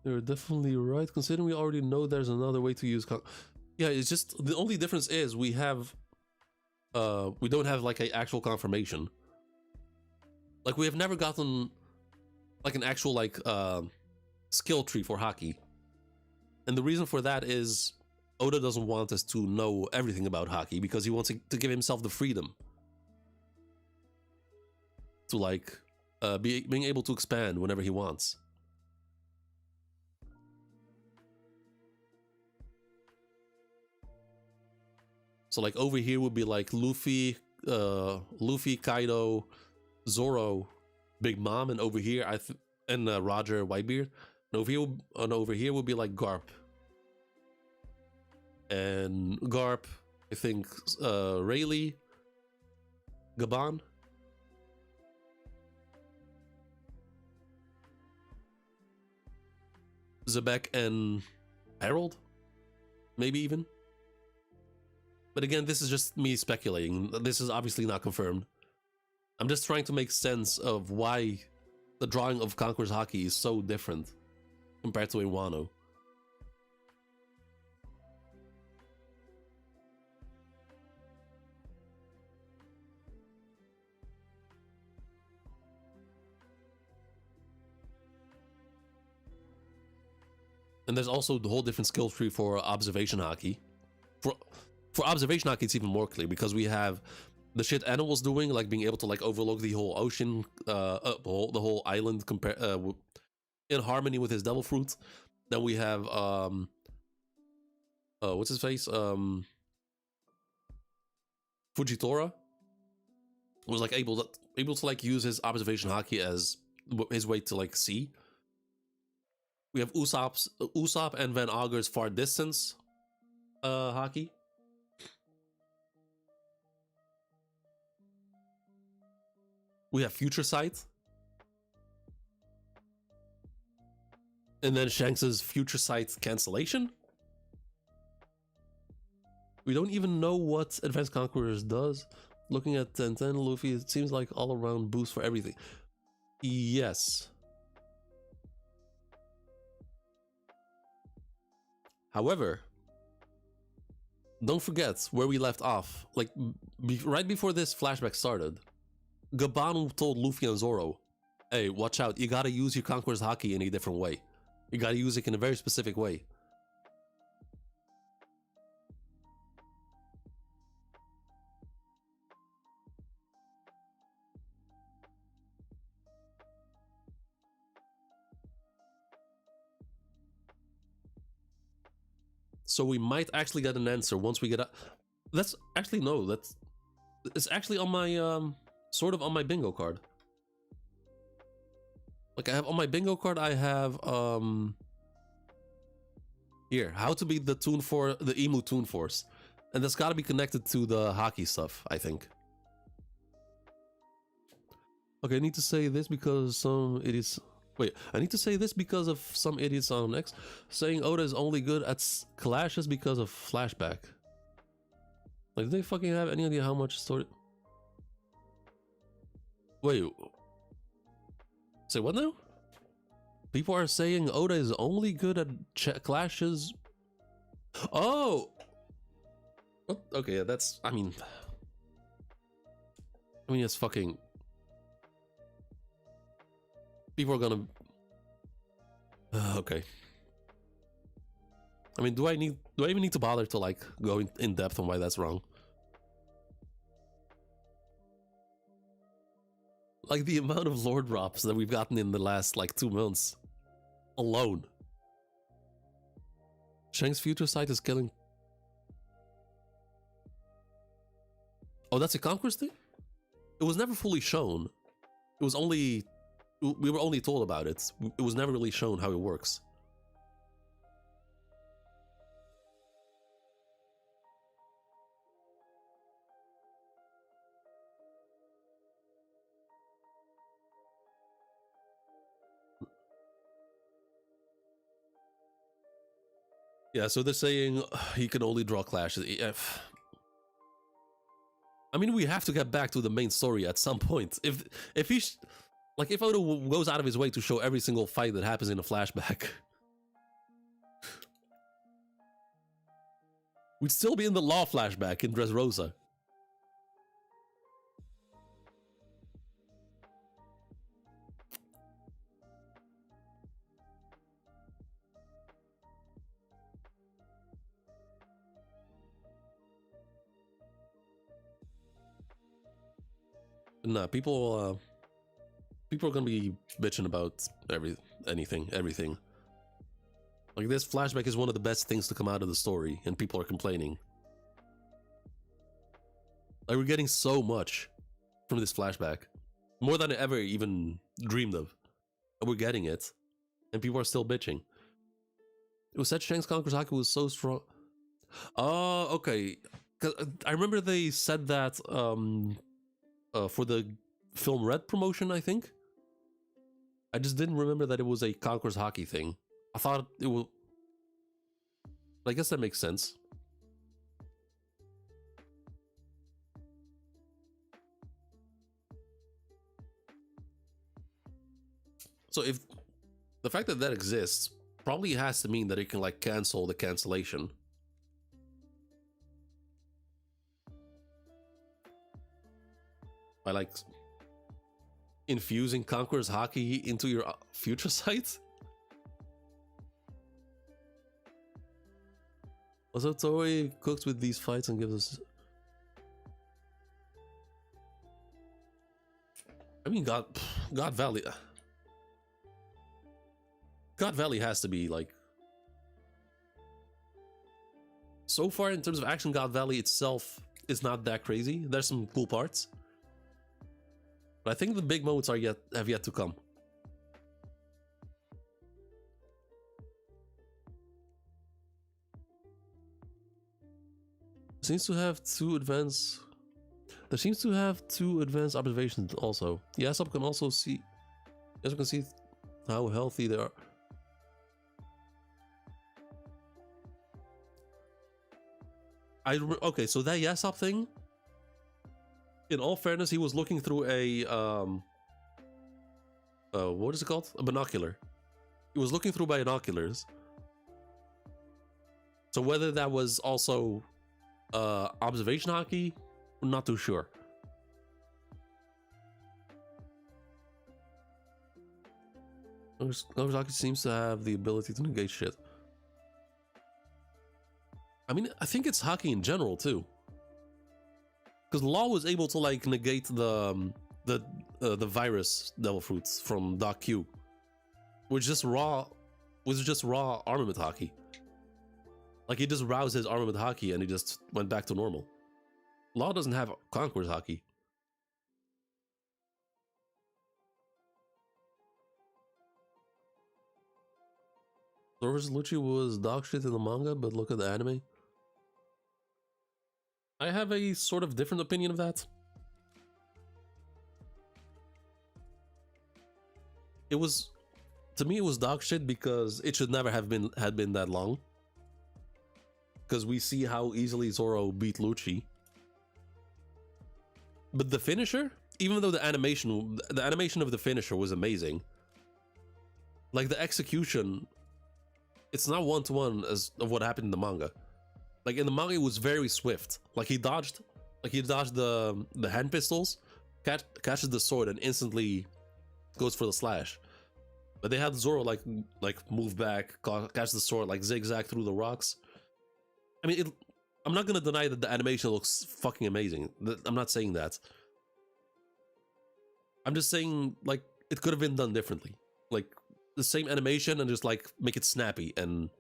you're definitely right, considering we already know there's another way to use yeah, it's just the only difference is we don't have like an actual confirmation. Like, we have never gotten like an actual like skill tree for Haki. And the reason for that is Oda doesn't want us to know everything about Haki because he wants to give himself the freedom to like being able to expand whenever he wants. So like over here would be like Luffy, Kaido, Zoro, Big Mom, and over here Roger Whitebeard. And over here would be like Garp. And Garp, I think Rayleigh, Gaban. Zebek and Harold, maybe even. But again, this is just me speculating. This is obviously not confirmed. I'm just trying to make sense of why the drawing of Conqueror's Haki is so different compared to in Wano. And there's also the whole different skill tree for observation Haki. For observation hockey, it's even more clear because we have the shit Anna was doing, like being able to like overlook the whole ocean, the whole island, in harmony with his devil fruit. Then we have what's his face, Fujitora was like able to like use his observation hockey as his way to like see. We have Usopp and Van Auger's far distance hockey. We have Future Sight. And then Shanks's Future Sight cancellation. We don't even know what Advanced Conquerors does. Looking at 10-10, Luffy, it seems like all-around boost for everything. Yes. However, don't forget where we left off. Like, right before this flashback started, Gabanu told Luffy and Zoro, hey, watch out, you gotta use your Conqueror's Haki in a different way. You gotta use it in a very specific way. So we might actually get an answer once we get a... That's actually, no, it's actually on my, sort of on my bingo card. Like I have on my bingo card, I have, here, how to beat the Emu Toon Force. And that's gotta be connected to the hockey stuff, I think. Okay, I need to say this because some idiots... Wait, I need to say this because of some idiots on X saying Oda is only good at clashes because of flashback. Like, do they fucking have any idea how much story... Wait. Say what now? People are saying Oda is only good at clashes. Oh! Okay, that's... I mean, it's fucking... People are gonna... okay. I mean, do I even need to bother to like go in depth on why that's wrong? Like the amount of lore drops that we've gotten in the last like 2 months alone. Shank's Future Sight is killing... Oh, that's a Conqueror's thing? It was never fully shown. It was only... We were only told about it. It was never really shown how it works. Yeah, so they're saying he can only draw clashes. I mean, we have to get back to the main story at some point. If he... Like, if Oda goes out of his way to show every single fight that happens in a flashback, we'd still be in the Law flashback in Dressrosa. Nah, people are gonna be bitching about everything. Like, this flashback is one of the best things to come out of the story, and people are complaining. Like, we're getting so much from this flashback. More than I ever even dreamed of. And we're getting it. And people are still bitching. It was said Shanks Conqueror's Haki was so strong. Oh, okay. 'Cause I remember they said that for the film Red promotion, I think. I just didn't remember that it was a Conqueror's Haki thing. I thought it was... I guess that makes sense. So if the fact that exists probably has to mean that it can like cancel the cancellation. By like infusing Conqueror's Haki into your Future Sight? Also, Toei cooks with these fights and gives us. I mean, God Valley. God Valley has to be like. So far, in terms of action, God Valley itself is not that crazy. There's some cool parts, but I think the big moments have yet to come. Seems to have two advanced. There seems to have two advanced observations also. Yasop can also see. Yasop can see how healthy they are. Okay, so that Yasop thing. In all fairness, he was looking through a what is it called? A binocular. He was looking through binoculars. So whether that was also observation hockey, I'm not too sure. Hockey seems to have the ability to negate shit. I mean, I think it's hockey in general too, because Law was able to like negate the virus devil fruits from Doc Q, which just raw armament hockey. Like he just roused his armament hockey and he just went back to normal. Law doesn't have Conqueror's hockey. Thor vs. Lucci was dog shit in the manga, but look at the anime. I have a sort of different opinion of that. It was, to me, it was dog shit because it should never have been that long. Because we see how easily Zoro beat Lucci. But the finisher, even though the animation of the finisher was amazing, like the execution, it's not one-to-one as of what happened in the manga. Like in the manga, it was very swift. Like he dodged the hand pistols, catches the sword, and instantly goes for the slash. But they had Zoro like move back, catch the sword, like zigzag through the rocks. I mean, I'm not gonna deny that the animation looks fucking amazing. I'm not saying that. I'm just saying like it could have been done differently. Like the same animation and just like make it snappy and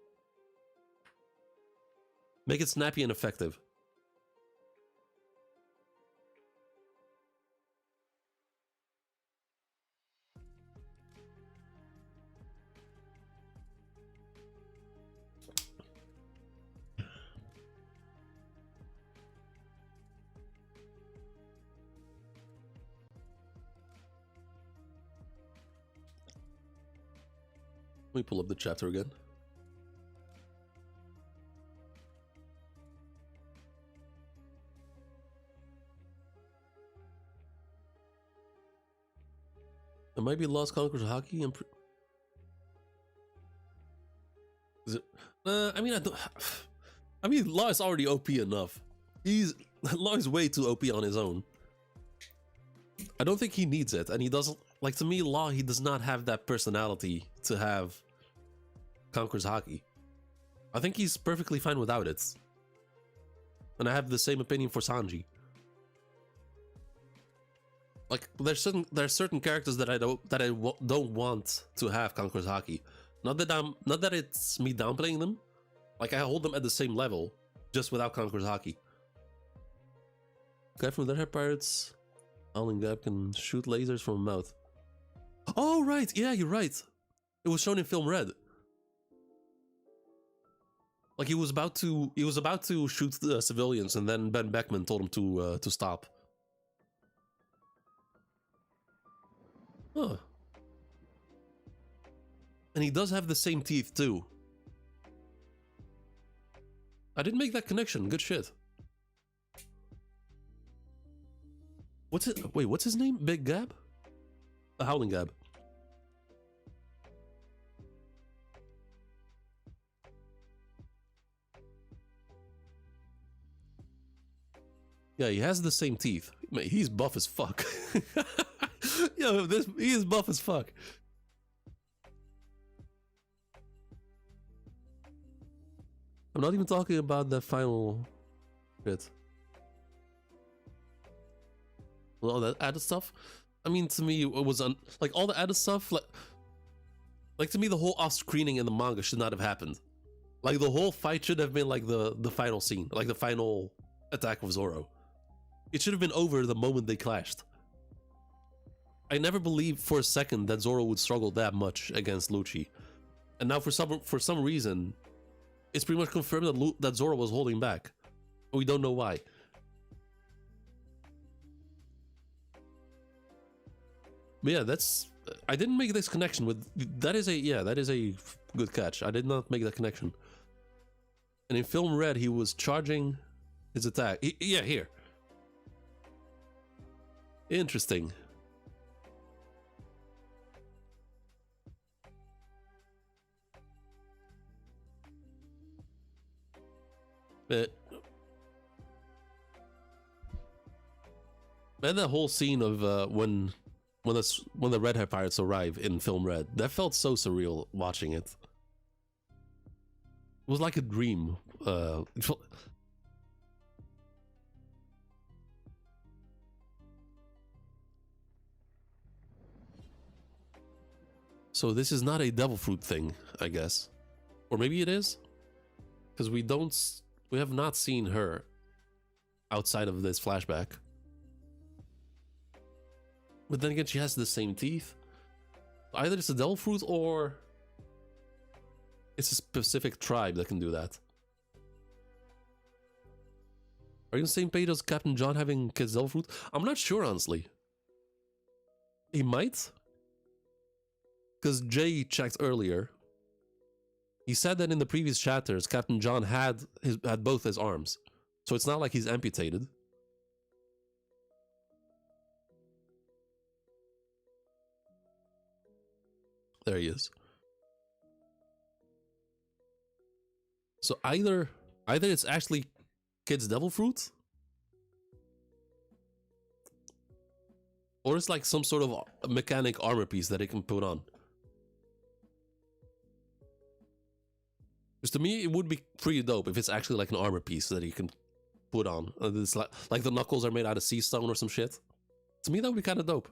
effective. Let me pull up the chapter again. It might be Lost Conquerors hockey. Is it? I mean, I mean, Law is already OP enough. Law is way too OP on his own. I don't think he needs it, and he doesn't. Like to me, Law, he does not have that personality to have Conquerors hockey. I think he's perfectly fine without it. And I have the same opinion for Sanji. Like there's certain characters that I don't want to have Conquerors hockey. Not that it's me downplaying them. Like I hold them at the same level, just without Conquerors hockey. Guy from the Hair Pirates, Howling Gap can shoot lasers from a mouth. Oh right, yeah, you're right. It was shown in film Red. Like he was about to shoot the civilians, and then Ben Beckman told him to stop. Huh. And he does have the same teeth too. I didn't make that connection. Good shit. What's his name? Big Gab? A Howling Gab. Yeah, he has the same teeth. Mate, he's buff as fuck. Yo, he is buff as fuck. I'm not even talking about the final bit. All that added stuff. I mean, to me, it was like all the added stuff. Like to me, the whole off-screening in the manga should not have happened. Like the whole fight should have been like the final scene, like the final attack of Zoro. It should have been over the moment they clashed. I never believed for a second that Zoro would struggle that much against Lucci, and now for some reason, it's pretty much confirmed that Zoro was holding back. We don't know why. But yeah, that's. I didn't make this connection with. That is a good catch. I did not make that connection. And in film Red, he was charging his attack. Yeah, here. Interesting. But and that whole scene of when the Red Hair Pirates arrive in film Red, that felt so surreal watching it. It was like a dream. So this is not a devil fruit thing, I guess, or maybe it is, because we have not seen her outside of this flashback. But then again, she has the same teeth. Either it's a devil fruit or it's a specific tribe that can do that. Are you on the same page as Captain John having kids devil fruit? I'm not sure, honestly. He might. Because Jay checked earlier. He said that in the previous chapters, Captain John had both his arms. So it's not like he's amputated. There he is. So either it's actually Kid's devil fruit, or it's like some sort of mechanic armor piece that he can put on. Because to me, it would be pretty dope if it's actually like an armor piece that he can put on. It's like the knuckles are made out of sea stone or some shit. To me, that would be kind of dope.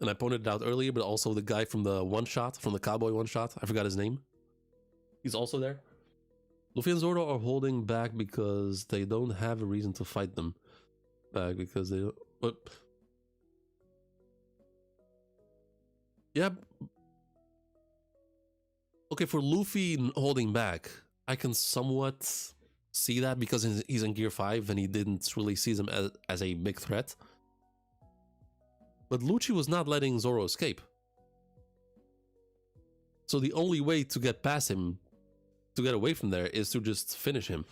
And I pointed it out earlier, but also the guy from the one-shot, from the cowboy one-shot, I forgot his name. He's also there. Luffy and Zoro are holding back because they don't have a reason to fight them back, because they... But... Yeah. Okay, for Luffy holding back, I can somewhat see that because he's in Gear 5 and he didn't really see them as a big threat. But Lucci was not letting Zoro escape. So the only way to get past him, to get away from there, is to just finish him.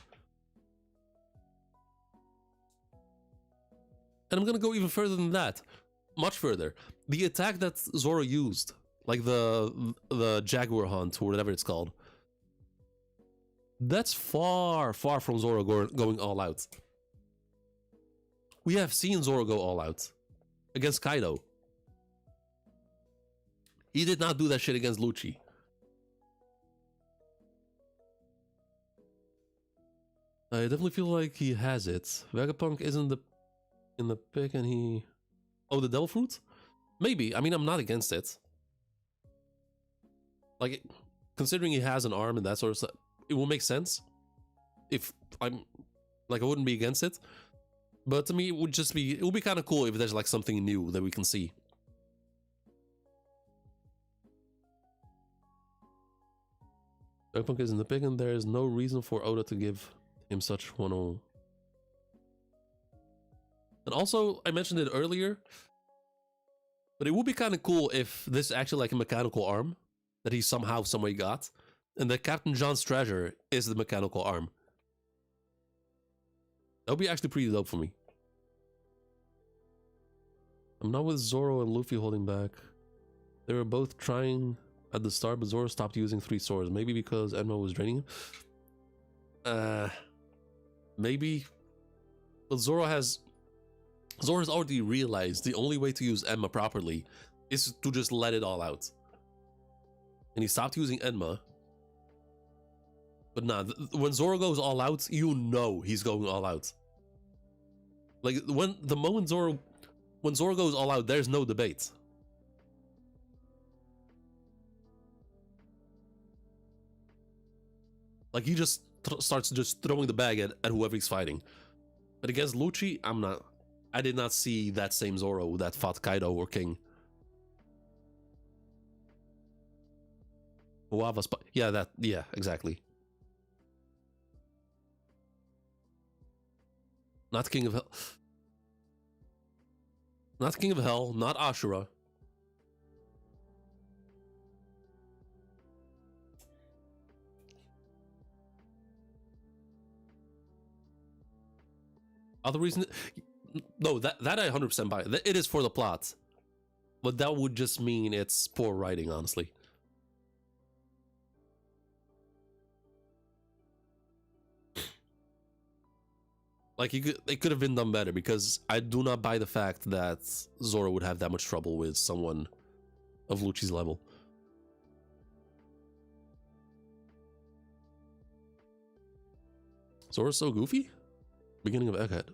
And I'm gonna go even further than that. Much further. The attack that Zoro used, like the Jaguar Hunt, or whatever it's called, that's far, far from Zoro going all out. We have seen Zoro go all out. Against Kaido. He did not do that shit against Lucci. I definitely feel like he has it. Vegapunk isn't in the pick and he... Oh, the Devil Fruit? Maybe. I mean, I'm not against it. Like, considering he has an arm and that sort of stuff, it will make sense. If I'm... Like, I wouldn't be against it. But to me, it would be kind of cool if there's like something new that we can see. Vegapunk is in the pick and there is no reason for Oda to give him such 1-0. And also, I mentioned it earlier, but it would be kind of cool if this is actually like a mechanical arm that he somehow, someway got, and that Captain John's treasure is the mechanical arm. That would be actually pretty dope for me. I'm not with Zoro and Luffy holding back. They were both trying at the start, but Zoro stopped using 3 swords. Maybe because Enma was draining him? Maybe. But Zoro has... Zoro's already realized the only way to use Enma properly is to just let it all out. And he stopped using Enma. But nah, when Zoro goes all out, you know he's going all out. Like, when Zoro goes all out, there's no debate. Like, he just starts just throwing the bag at whoever he's fighting. But against Lucci, I did not see that same Zoro that fought Kaido or King. Yeah, exactly. Not King of Hell. Not King of Hell, not Ashura. Other reason, no, that I 100% buy. It is for the plot, but that would just mean it's poor writing, honestly. Like, it could have been done better, because I do not buy the fact that Zoro would have that much trouble with someone of Lucci's level. Zoro's so goofy? Beginning of Egghead.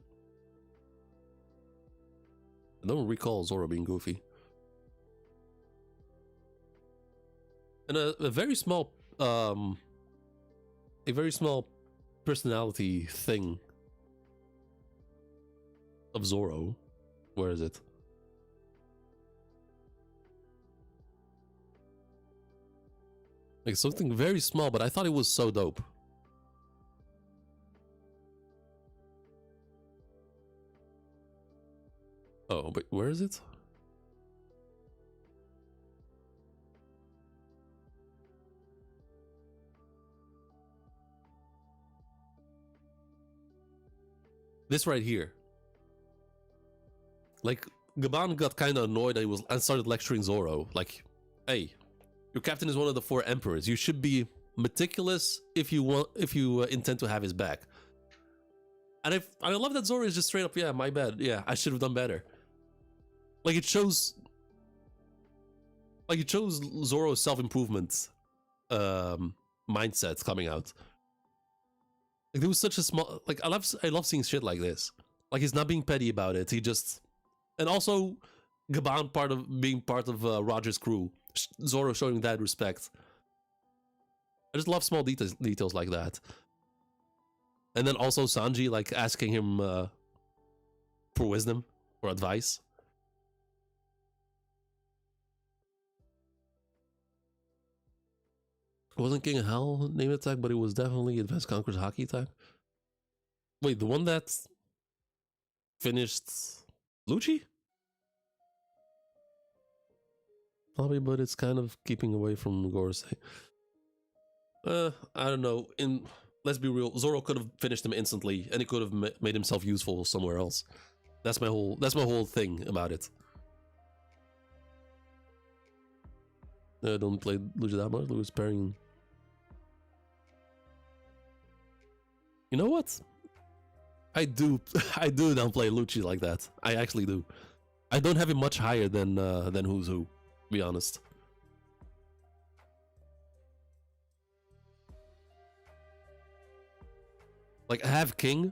I don't recall Zoro being goofy. And a very small personality thing of Zoro. Where is it? Like, something very small, but I thought it was so dope. Oh, but where is it? This right here. Like, Gaban got kind of annoyed and started lecturing Zoro. Like, hey, your captain is one of the 4 emperors. You should be meticulous if you intend to have his back. And I love that Zoro is just straight up, yeah, my bad. Yeah, I should have done better. Like, it shows Zoro's self-improvement mindset coming out. Like, there was such a small, like, I love seeing shit like this. Like, he's not being petty about it. He just, and also Gaban being part of Roger's crew. Zoro showing that respect. I just love small details like that. And then also Sanji, like, asking him for wisdom or advice. It wasn't King of Hell name attack, but it was definitely Advanced Conquerors Hockey attack. Wait, the one that finished Lucci? Probably, but it's kind of keeping away from Gorosei. I don't know. Let's be real, Zoro could have finished him instantly, and he could have made himself useful somewhere else. That's my whole thing about it. I don't play Lucci that much. Lucci's pairing. You know what? I do downplay Lucci like that. I actually do. I don't have him much higher than Who's Who, to be honest. Like, I have King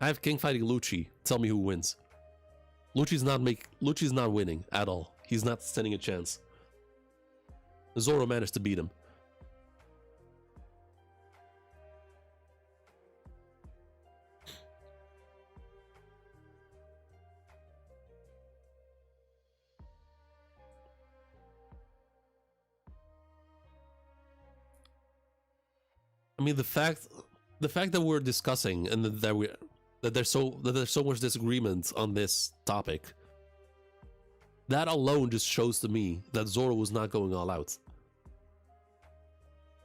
fighting Lucci. Tell me who wins. Lucci's not winning at all. He's not standing a chance. Zoro managed to beat him. I mean, the fact that we're discussing and that there's so much disagreement on this topic, that alone just shows to me that Zoro was not going all out.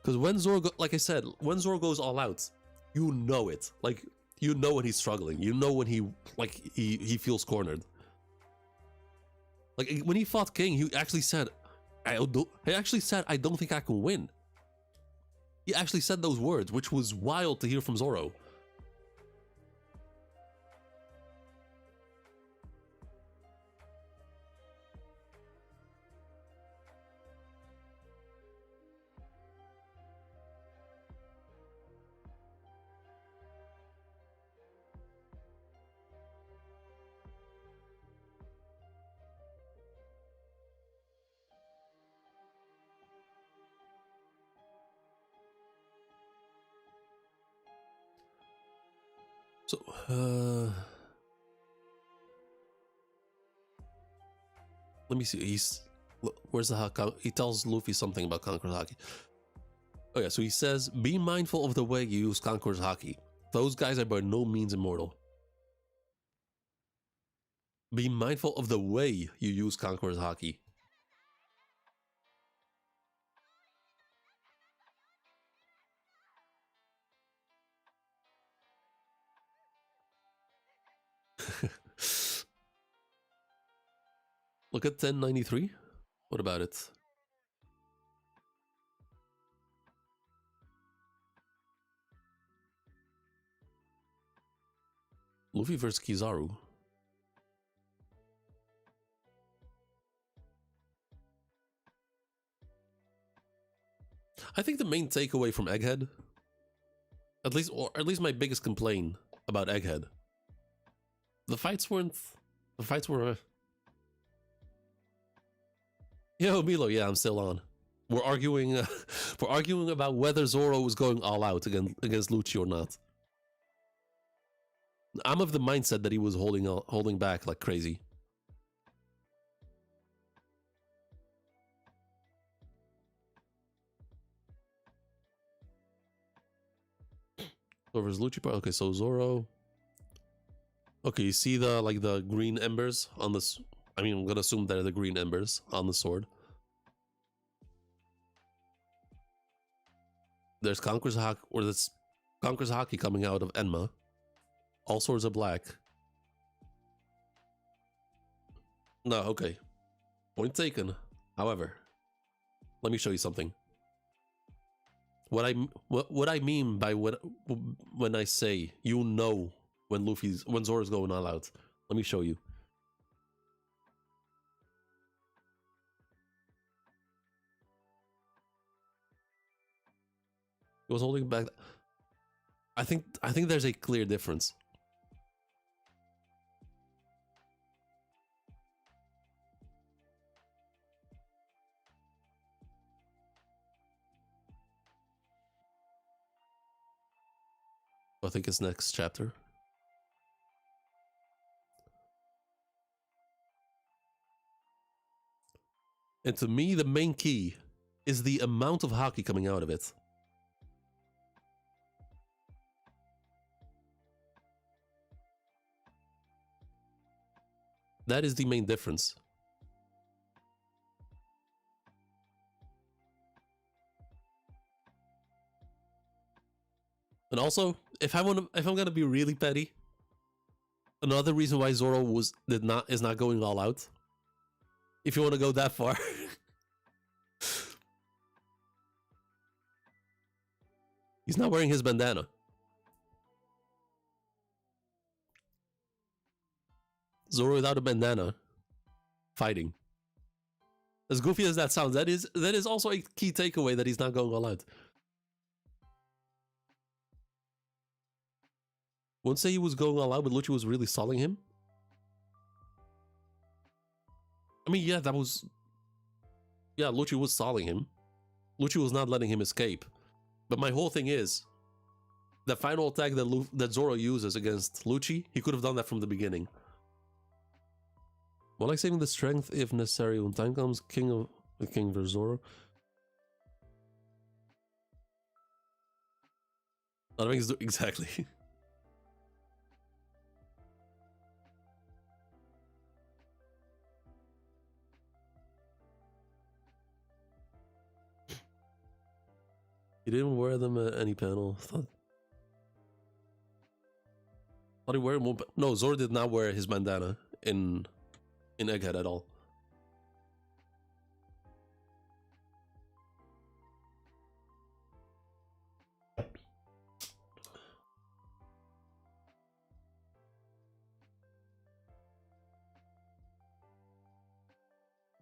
Because when like I said, when Zoro goes all out, you know it. Like, you know when he's struggling. You know when he feels cornered. Like, when he fought King, he actually said, I don't think I can win. He actually said those words, which was wild to hear from Zoro. Let me see. Where's the Haka? He tells Luffy something about Conqueror's Haki. Oh yeah, so he says, be mindful of the way you use Conqueror's Haki. Those guys are by no means immortal. Be mindful of the way you use Conqueror's Haki. Look at 1093. What about it? Luffy versus Kizaru. I think the main takeaway from Egghead, at least my biggest complaint about Egghead, the fights were. Yo, Milo, yeah, I'm still on. We're arguing. We're arguing about whether Zoro was going all out against Lucci or not. I'm of the mindset that he was holding back like crazy. Versus Lucci part. Okay, so Zoro. Okay, you see the green embers on this. I mean, I'm gonna assume they're the green embers on the sword. There's Conqueror's Haki, or this Conqueror's Haki coming out of Enma. All swords are black. No, okay. Point taken. However, let me show you something. What I mean by when I say you know when Zoro's going all out. Let me show you. He was holding back. I think there's a clear difference. I think it's next chapter. And to me, the main key is the amount of haki coming out of it. That is the main difference. And also, if I'm gonna be really petty, another reason why Zoro is not going all out, if you want to go that far, he's not wearing his bandana. Zoro without a bandana, fighting. As goofy as that sounds, that is also a key takeaway that he's not going all out. Wouldn't say he was going all out, but Lucci was really stalling him. I mean, yeah, Lucci was stalling him. Lucci was not letting him escape. But my whole thing is, the final attack that Zoro uses against Lucci, he could have done that from the beginning. Well, like saving the strength if necessary when time comes, King versus Zoro. I don't think it's exactly. He didn't wear them at any panel. Thought he wore them. No, Zoro did not wear his bandana in Egghead at all.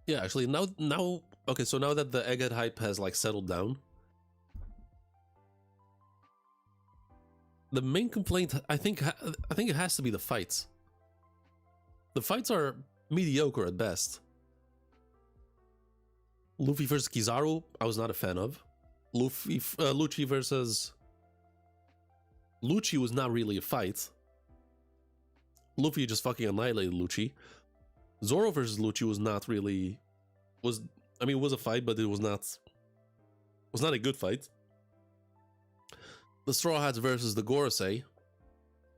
Yeah, actually, now, okay, so now that the Egghead hype has like settled down, the main complaint, I think it has to be the fights. The fights are mediocre at best. Luffy versus Kizaru, I was not a fan of. Lucci versus Lucci was not really a fight. Luffy just fucking annihilated Lucci. Zoro versus Lucci was not really I mean, it was a fight, but it was not a good fight. The Straw Hats versus the Gorosei,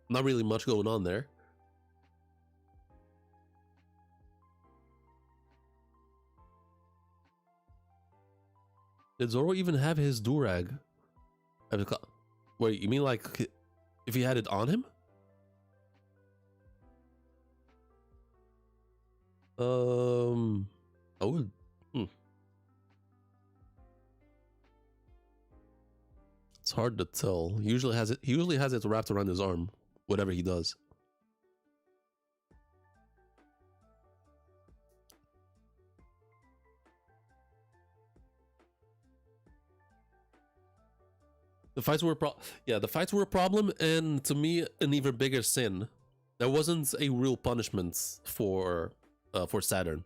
not really much going on there. Did Zoro even have his durag? Wait, you mean like if he had it on him? I would. It's hard to tell. He usually has it wrapped around his arm, whatever he does. The fights were the fights were a problem, and to me, an even bigger sin. There wasn't a real punishment for Saturn.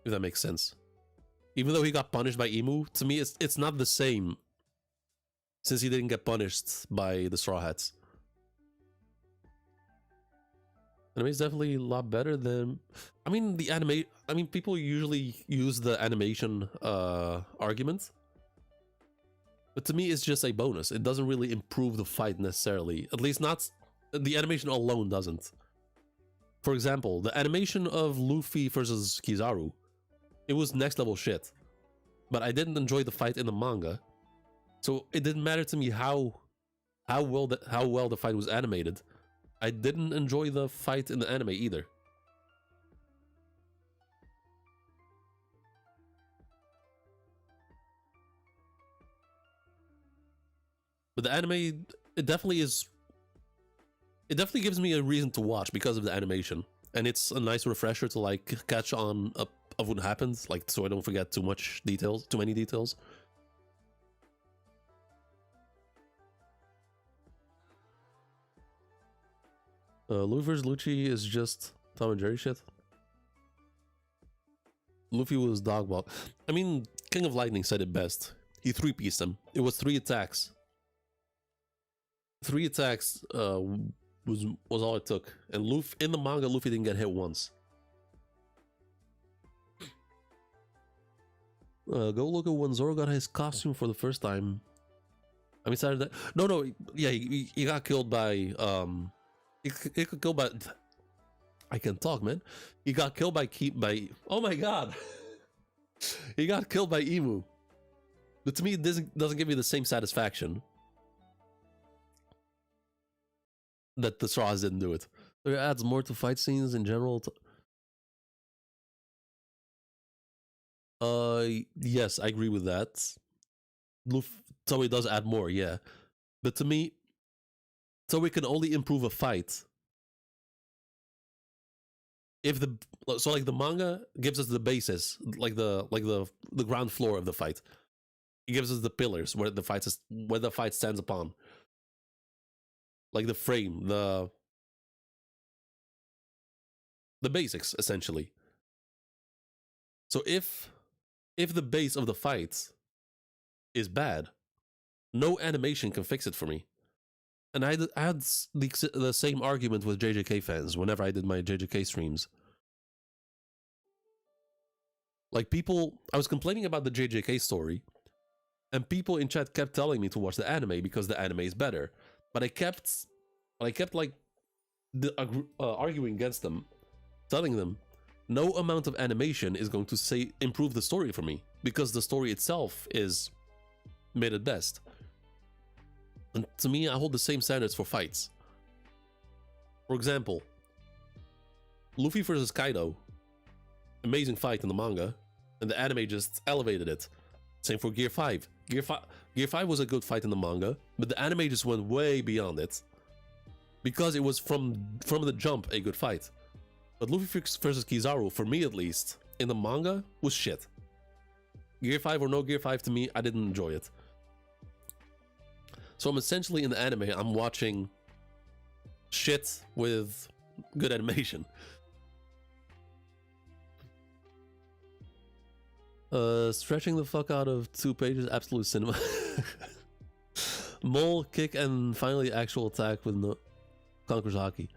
If that makes sense. Even though he got punished by Emu, to me it's not the same, since he didn't get punished by the Straw Hats. Anime is definitely a lot better than. I mean, the anime. I mean, people usually use the animation argument, but to me, it's just a bonus. It doesn't really improve the fight necessarily. At least not the animation alone doesn't. For example, the animation of Luffy versus Kizaru, it was next level shit, but I didn't enjoy the fight in the manga, so it didn't matter to me how well the fight was animated. I didn't enjoy the fight in the anime either. But the anime, it definitely gives me a reason to watch because of the animation. And it's a nice refresher to like catch on up of what happens, like so I don't forget too many details. Luffy vs. Lucci is just Tom and Jerry shit. Luffy was dogball. I mean, King of Lightning said it best. He three-pieced him. It was 3 attacks. 3 attacks was all it took. And Luffy, in the manga, Luffy didn't get hit once. Go look at when Zoro got his costume for the first time. I mean, Saturday. No, yeah, he got killed by he got killed by. I can talk, man. He got killed by oh my god. He got killed by Emu. But to me, it doesn't give me the same satisfaction that the Straws didn't do it. It adds more to fight scenes in general. Yes, I agree with that. Toei does add more, yeah. But to me, Toei can only improve a fight if like the manga gives us the basis, like the ground floor of the fight. It gives us the pillars where the fight stands upon, like the frame, the basics essentially. So if the base of the fight is bad, no animation can fix it for me. And I had the same argument with JJK fans whenever I did my JJK streams. Like I was complaining about the JJK story, and people in chat kept telling me to watch the anime because the anime is better. But I kept like arguing against them, telling them no amount of animation is going to improve the story for me because the story itself is made at best. And to me, I hold the same standards for fights. For example, Luffy versus Kaido, amazing fight in the manga, and the anime just elevated it. Same for Gear 5. Gear 5 was a good fight in the manga, but the anime just went way beyond it. Because it was from the jump a good fight. But Luffy versus Kizaru, for me at least, in the manga, was shit. Gear 5 or no Gear 5, to me, I didn't enjoy it. So I'm essentially in the anime, I'm watching shit with good animation. Stretching the fuck out of 2 pages, absolute cinema. Mole, kick, and finally actual attack with no conquers hockey.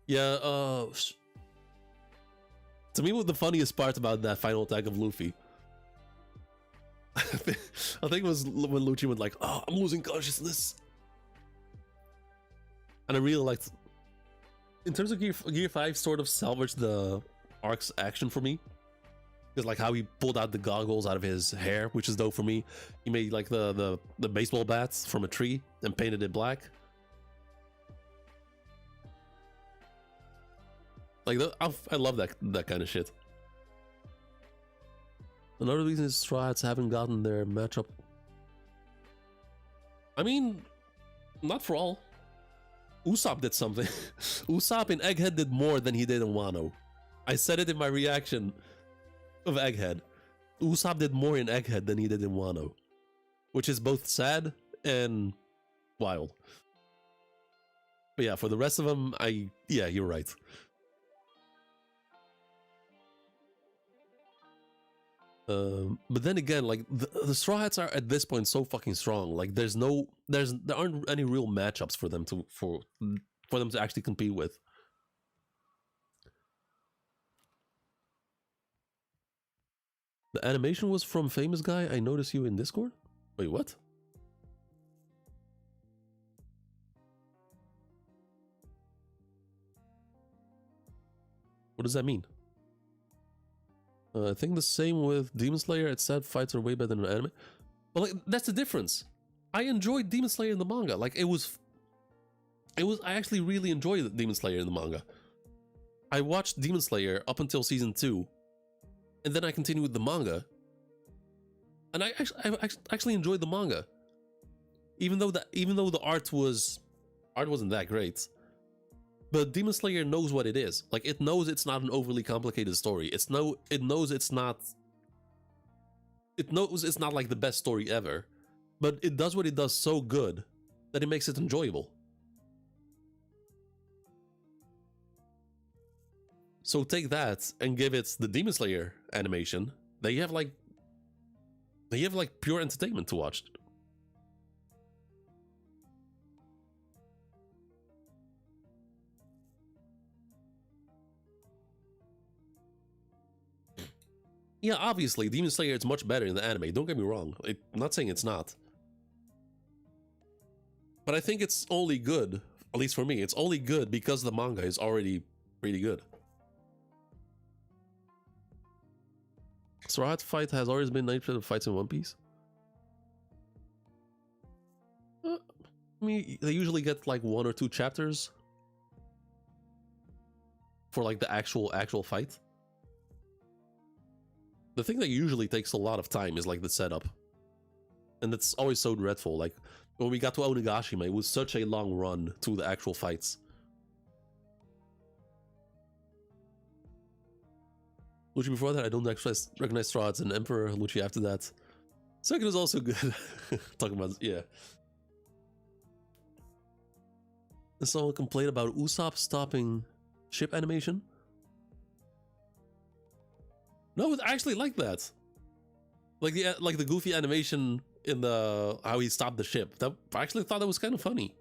Yeah, to me, what the funniest part about that final attack of Luffy, I think it was when Lucci went like, "Oh, I'm losing consciousness," and I really liked. In terms of Gear 5, sort of salvaged the arc's action for me. Because like how he pulled out the goggles out of his hair, which is dope for me. He made like the baseball bats from a tree and painted it black. Like I love that kind of shit. Another reason is Straw Hats haven't gotten their matchup. I mean, not for all. Usopp did something. Usopp in Egghead did more than he did in Wano. I said it in my reaction of Egghead. Usopp did more in Egghead than he did in Wano, which is both sad and wild. But yeah, for the rest of them, yeah, you're right. But then again, like the Straw Hats are at this point so fucking strong. Like there aren't any real matchups for them for them to actually compete with. The animation was from Famous Guy. I noticed you in Discord. Wait, what? What does that mean? I think the same with Demon Slayer. It's sad fights are way better than anime. But like that's the difference. I enjoyed Demon Slayer in the manga. Like it was. I actually really enjoyed Demon Slayer in the manga. I watched Demon Slayer up until season 2, and then I continued with the manga. And I actually enjoyed the manga, even though the art wasn't that great. But Demon Slayer knows what it is. Like it knows it's not an overly complicated story. It knows it's not like the best story ever, but it does what it does so good that it makes it enjoyable. So take that and give it the Demon Slayer animation. They have like pure entertainment to watch. Yeah, obviously, Demon Slayer is much better in the anime. Don't get me wrong. I'm not saying it's not. But I think it's only good, at least for me, it's only good because the manga is already pretty good. Straw Hat fight has always been 90% of fights in One Piece. I mean, they usually get like 1 or 2 chapters for like the actual fight. The thing that usually takes a lot of time is like the setup. And it's always so dreadful. Like when we got to Onigashima, it was such a long run to the actual fights. Lucci before that, I don't recognize Straw Hats and Emperor. Lucci after that. Second is also good. Talking about, yeah. And someone complained about Usopp stopping ship animation. No, I actually like that. Like the goofy animation in the how he stopped the ship. That I actually thought that was kind of funny.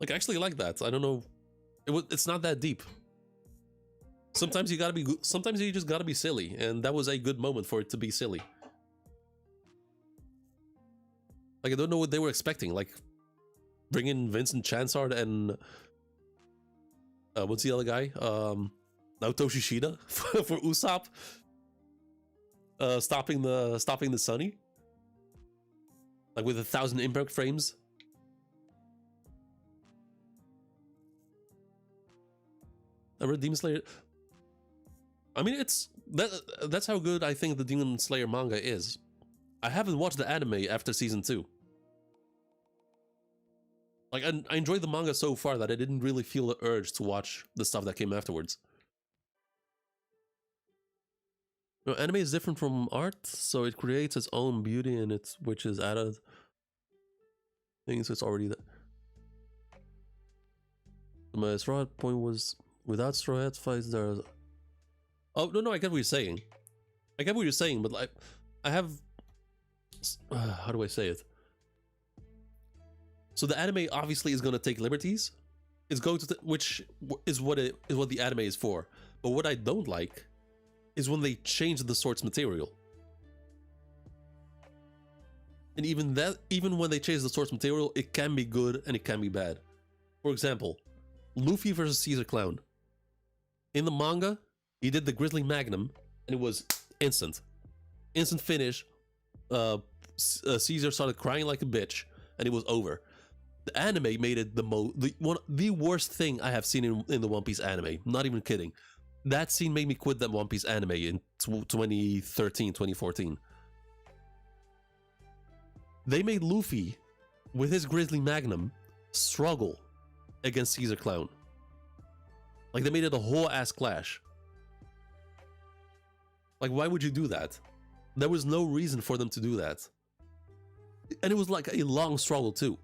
Like I actually like that. I don't know. It's not that deep. Sometimes you just gotta be silly, and that was a good moment for it to be silly. Like I don't know what they were expecting. Like bring in Vincent Chansard and what's the other guy? Naoto Shishida for Usopp. Stopping the Sunny. Like with 1,000 impact frames. I read Demon Slayer. I mean, that's how good I think the Demon Slayer manga is. I haven't watched the anime after season 2. Like, I enjoyed the manga so far that I didn't really feel the urge to watch the stuff that came afterwards. You know, anime is different from art, so it creates its own beauty and which is added things. It's already that. My Straw Hat point was without Straw Hat fights. There's. Oh no, I get what you're saying. I get what you're saying, but like, I have how do I say it? So the anime obviously is going to take liberties. It's going to, which is what the anime is for. But what I don't like is when they change the source material. And even when they change the source material, it can be good and it can be bad. For example, Luffy versus Caesar Clown. In the manga, he did the Grizzly Magnum, and it was instant finish. Caesar started crying like a bitch, and it was over. The anime made it the worst thing I have seen in the One Piece anime. Not even kidding. That scene made me quit that One Piece anime in 2013, 2014. They made Luffy, with his Grizzly Magnum, struggle against Caesar Clown. Like, they made it a whole ass clash. Like, why would you do that? There was no reason for them to do that. And it was like a long struggle too.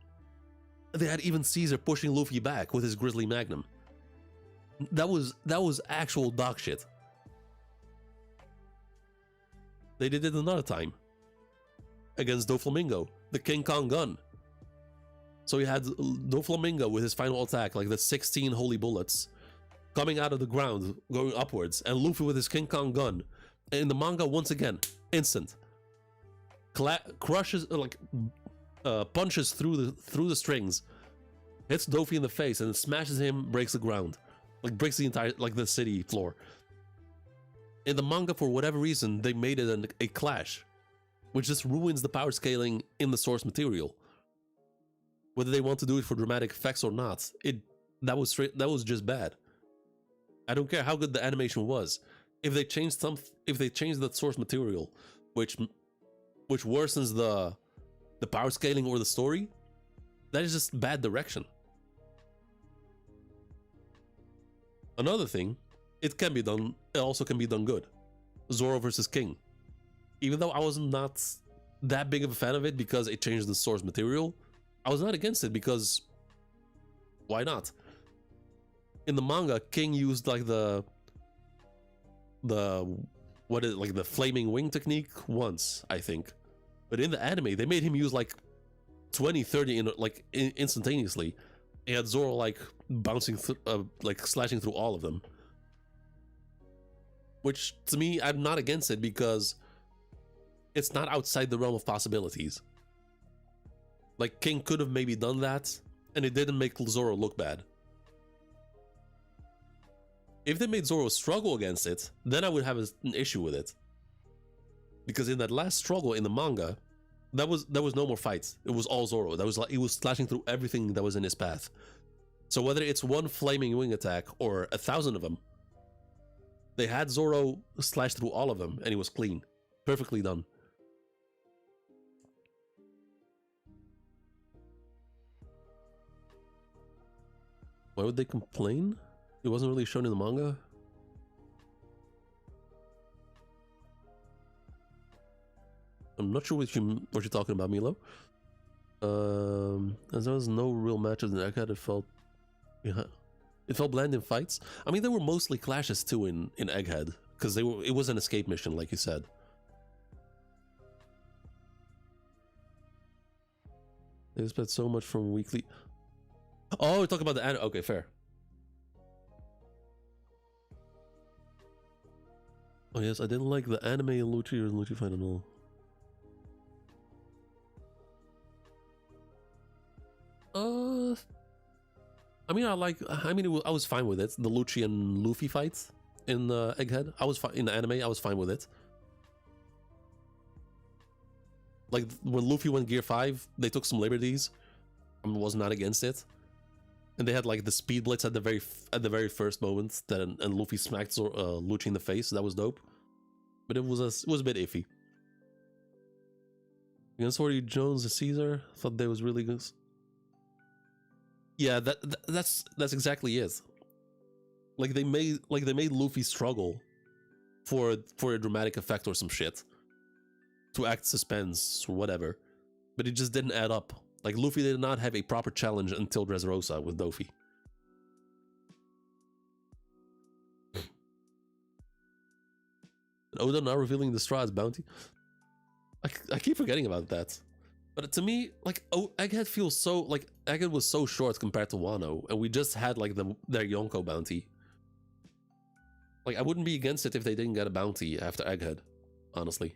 They had even Caesar pushing Luffy back with his Grizzly Magnum. That was actual dog shit. They did it another time. Against Doflamingo, the King Kong gun. So he had Doflamingo with his final attack, like the 16 holy bullets, coming out of the ground, going upwards, and Luffy with his King Kong gun. And in the manga, once again, instant. Crushes, punches through the strings, hits Dofi in the face, and smashes him, breaks the ground. Like, breaks the entire, like, the city floor. In the manga, for whatever reason, they made it a clash, which just ruins the power scaling in the source material. Whether they want to do it for dramatic effects or not, that was just bad. I don't care how good the animation was. If they changed the source material, which worsens the power scaling or the story, that is just bad direction. Another thing, it also can be done good. Zoro versus King. Even though I was not that big of a fan of it because it changed the source material, I was not against it because why not? In the manga, King used like the flaming wing technique once, I think. But in the anime, they made him use like 20, 30 instantaneously. He had Zoro like bouncing like slashing through all of them. Which to me, I'm not against it because it's not outside the realm of possibilities. Like, King could have maybe done that, and it didn't make Zoro look bad. If they made Zoro struggle against it, then I would have an issue with it. Because in that last struggle in the manga, there was no more fights. It was all Zoro. That was like, he was slashing through everything that was in his path. So whether it's one flaming wing attack or 1,000 of them, they had Zoro slash through all of them, and he was clean, perfectly done. Why would they complain? It wasn't really shown in the manga. I'm not sure what you're talking about, Milo. As there was no real matches in Egghead, it felt bland in fights. I mean, there were mostly clashes too in Egghead because it was an escape mission, like you said. They expect so much from weekly. Oh, we're talking about the anime. Okay, fair. Oh yes, I didn't like the anime in Lucci or Lucci fight at all. I mean, I was fine with it. The Lucci and Luffy fight in Egghead, I was fine in the anime. I was fine with it. Like when Luffy went Gear 5, they took some liberties. I was not against it. And they had like the speed blitz at the very first moment, and Luffy smacked Lucci in the face. That was dope, but it was a bit iffy. Against Horty Jones and Caesar, thought they was really good. Yeah, that's exactly it. Like they made Luffy struggle for a dramatic effect or some shit to act suspense or whatever, but it just didn't add up. Like, Luffy did not have a proper challenge until Dressrosa with Dofi. Oda not revealing the straw as bounty. I keep forgetting about that. But to me, like, oh, Egghead feels so, like, Egghead was so short compared to Wano, and we just had, like, their Yonko bounty. Like, I wouldn't be against it if they didn't get a bounty after Egghead, honestly.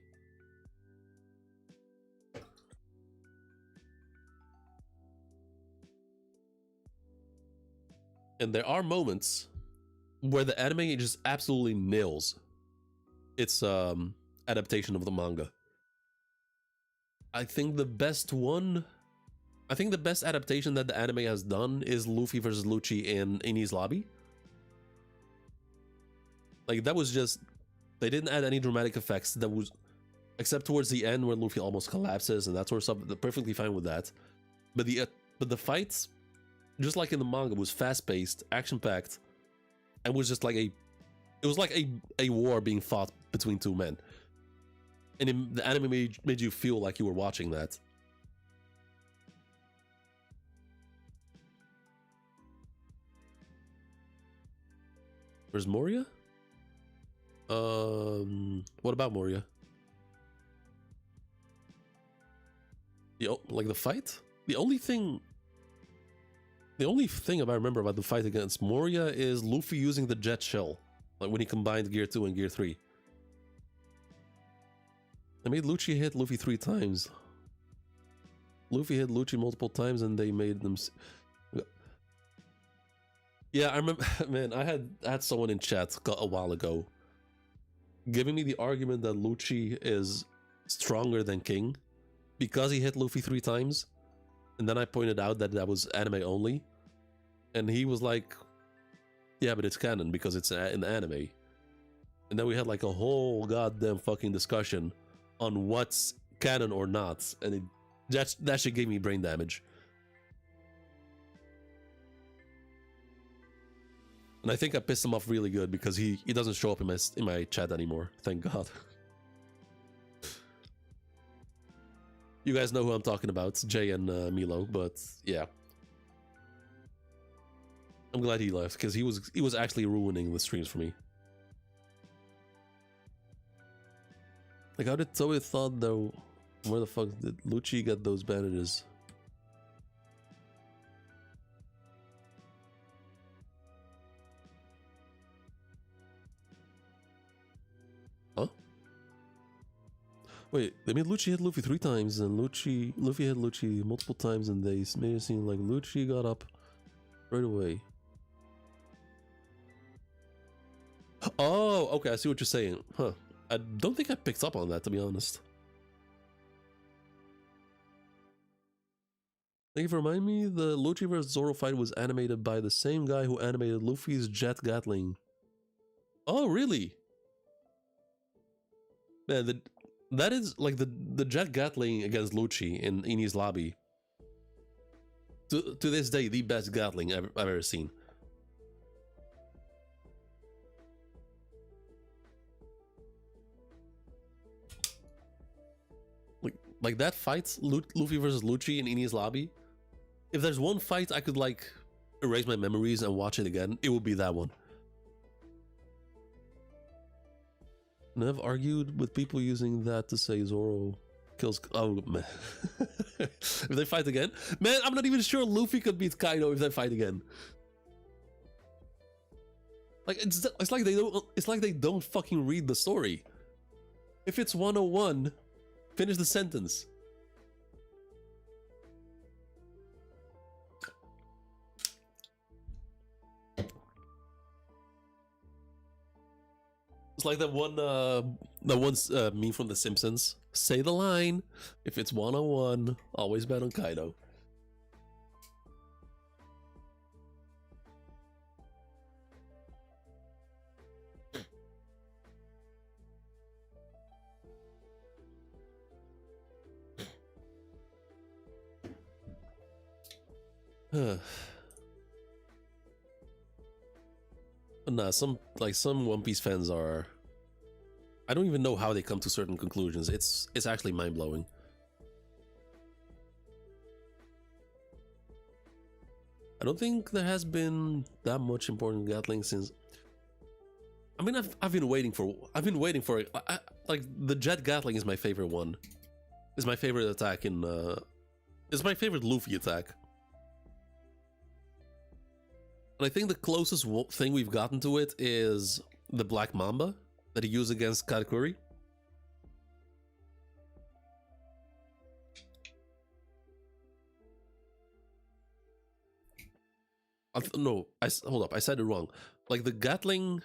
And there are moments where the anime just absolutely nails its adaptation of the manga. I think the best adaptation that the anime has done is Luffy versus Lucci in Enies Lobby. Like, that was just, they didn't add any dramatic effects. That was, except towards the end where Luffy almost collapses and that sort of stuff. They're perfectly fine with that. But the fights, just like in the manga, was fast-paced, action-packed, and was just like it was like a war being fought between two men. And the anime made you feel like you were watching that. Where's Moria? What about Moria? Like the fight? The only thing I remember about the fight against Moria is Luffy using the jet shell, like when he combined Gear 2 and Gear 3. They made Lucci hit Luffy 3 times. Luffy hit Lucci multiple times and they made them... Yeah, I remember, man, I had someone in chat a while ago giving me the argument that Lucci is stronger than King because he hit Luffy 3 times. And then I pointed out that that was anime only. And he was like, yeah, but it's canon because it's in anime. And then we had like a whole goddamn fucking discussion on what's canon or not. And that shit gave me brain damage. And I think I pissed him off really good because he doesn't show up in my chat anymore. Thank God. You guys know who I'm talking about, Jay and Milo, but yeah. I'm glad he left because he was actually ruining the streams for me. Like, how did Toei thought though? Where the fuck did Lucci get those bandages? Huh? Wait, they made Lucci hit Luffy 3 times, and Luffy hit Lucci multiple times, and they made it seem like Lucci got up right away. Oh, okay, I see what you're saying. Huh. I don't think I picked up on that, to be honest. Thank you for reminding me, the Lucci vs Zoro fight was animated by the same guy who animated Luffy's Jet Gatling. Oh, really? Man, that is like the Jet Gatling against Lucci in Enies Lobby. To this day, the best Gatling I've ever seen. Like that fight, Luffy versus Lucci in Enies Lobby. If there's one fight I could like erase my memories and watch it again, it would be that one. And I've argued with people using that to say Zoro kills... Oh, man. If they fight again? Man, I'm not even sure Luffy could beat Kaido if they fight again. Like, it's like they don't fucking read the story. If it's 101, finish the sentence. It's like that one meme from The Simpsons. Say the line. If it's 101, always bet on Kaido. Nah, some One Piece fans are... I don't even know how they come to certain conclusions. It's actually mind-blowing. I don't think there has been that much important Gatling since... I mean, I've been waiting for it. Like the jet gatling is my favorite one. Is my favorite attack in. It's my favorite Luffy attack. And I think the closest thing we've gotten to it is the Black Mamba that he used against Katakuri. No, hold up. I said it wrong. Like the Gatling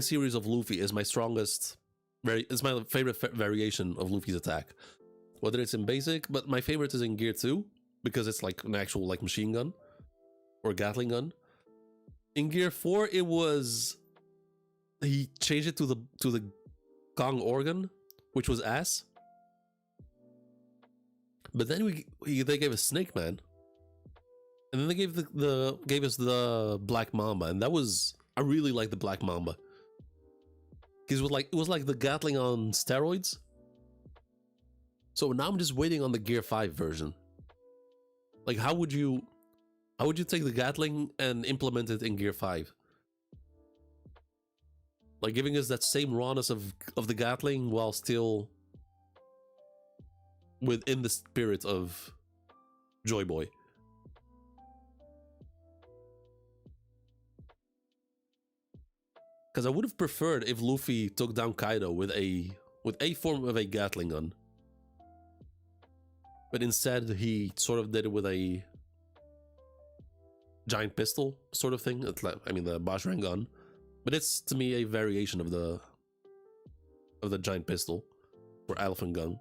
series of Luffy is my strongest. It's my favorite variation of Luffy's attack. Whether it's in basic, but my favorite is in Gear 2 because it's like an actual like machine gun or Gatling gun. In Gear 4, it was he changed it to the Kong organ, which was ass. But then they gave us Snake Man. And then they gave us the Black Mamba, and that was I really like the Black Mamba. Because it was like the Gatling on steroids. So now I'm just waiting on the Gear 5 version. Like how would you take the Gatling and implement it in Gear 5? Like giving us that same rawness of the Gatling while still within the spirit of Joy Boy. Because I would have preferred if Luffy took down Kaido with a form of a Gatling gun. But instead he sort of did it with a giant pistol sort of thing. It's like, I mean the Bajrang gun. But it's to me a variation of the giant pistol or elephant gun.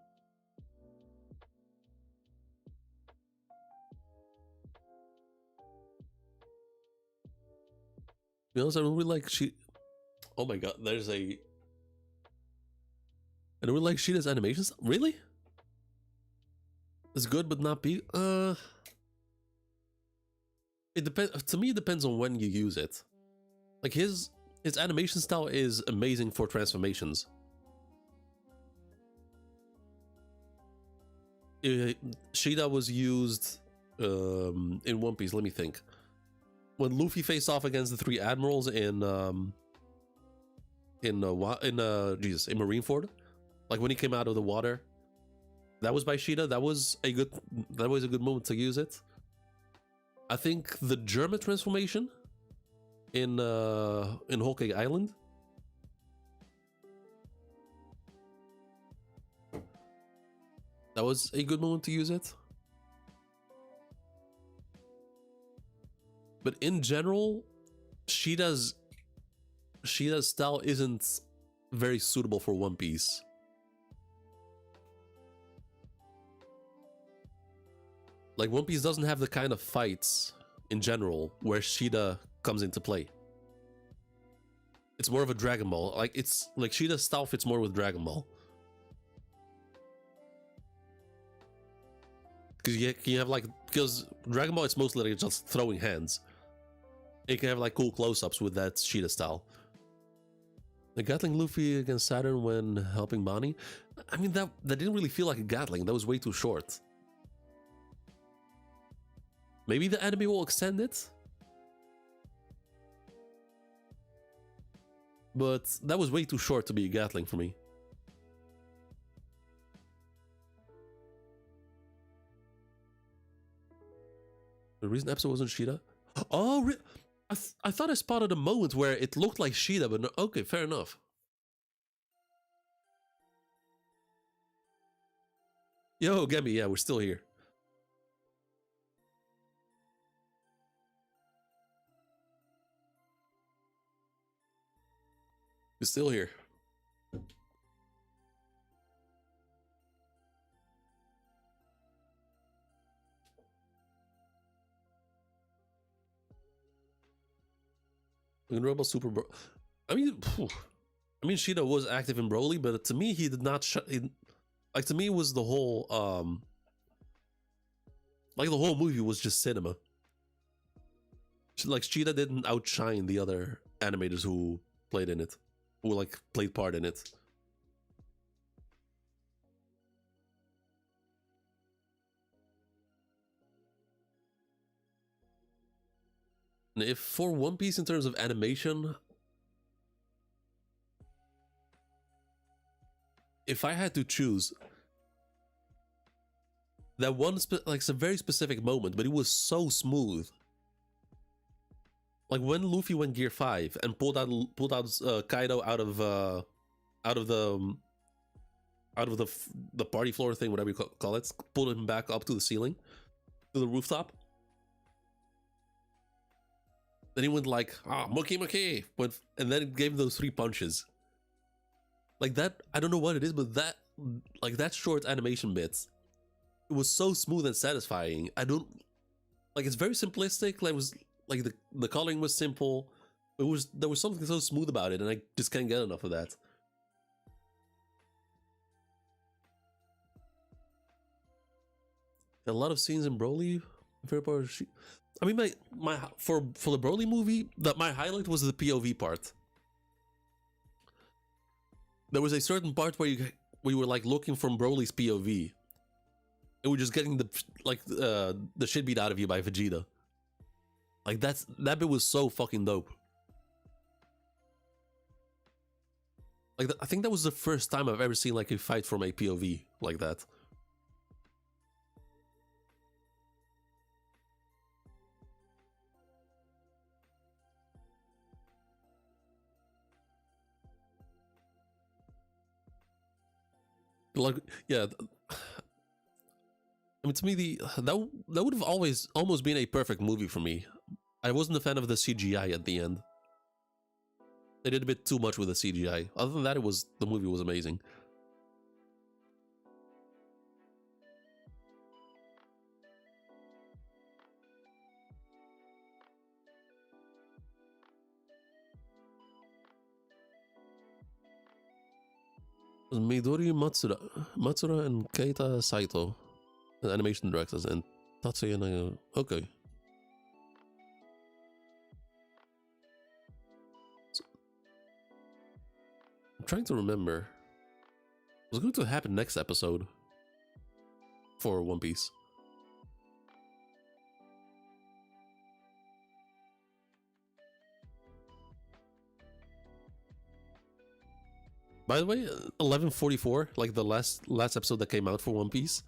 To be honest, I don't really like oh my god, I don't really like Sheeta's animations. Really? It's good, but not be. It depends. To me, it depends on when you use it. Like his animation style is amazing for transformations. Sheeta was used in One Piece. Let me think. When Luffy faced off against the three admirals in Marineford, like when he came out of the water, that was by Sheeta. That was a good moment to use it. I think the German transformation in Whole Cake Island, that was a good moment to use it. But in general, Sheeta's style isn't very suitable for One Piece. Like One Piece doesn't have the kind of fights in general where Sheeta comes into play. It's more of a Dragon Ball. Like it's like Sheeta's style fits more with Dragon Ball. Because Dragon Ball it's mostly like just throwing hands. You can have like cool close-ups with that Sheeta style. The Gatling Luffy against Saturn when helping Bonnie. I mean that didn't really feel like a Gatling. That was way too short. Maybe the anime will extend it. But that was way too short to be a Gatling for me. The recent episode wasn't Sheeta? Oh, I thought I spotted a moment where it looked like Sheeta, but no, okay, fair enough. Yo, Gemi, yeah, we're still here. We're still here. In Rebel Super Bro, I mean, Sheeta was active in Broly, but to me, he did not. Like to me, it was the whole like the whole movie was just cinema. Like Sheeta didn't outshine the other animators who played in it, who like played part in it. And if for One Piece in terms of animation, if I had to choose that one, like it's a very specific moment, but it was so smooth. Like when Luffy went Gear 5 and pulled out Kaido out of the party floor thing, whatever you call it, pulled him back up to the ceiling, to the rooftop. Then he went like, Moki Moki, and then it gave him those 3 punches. Like that, I don't know what it is, but that short animation bit, it was so smooth and satisfying. I don't, like, it's very simplistic. Like, it was like the coloring was simple. There was something so smooth about it, and I just can't get enough of that. A lot of scenes in Broly. I mean, my for the Broly movie, my highlight was the POV part. There was a certain part where we were like looking from Broly's POV, and we're just getting the shit beat out of you by Vegeta. Like that bit was so fucking dope. Like I think that was the first time I've ever seen like a fight from a POV like that. Like, yeah, I mean, to me, that would have almost been a perfect movie for me. I wasn't a fan of the CGI at the end. They did a bit too much with the CGI. Other than that, the movie was amazing. Midori Matsura and Keita Saito, the animation directors, and Tatsuya Naga. Okay. I'm trying to remember. What's going to happen next episode for One Piece? By the way, 1144, like the last episode that came out for One Piece,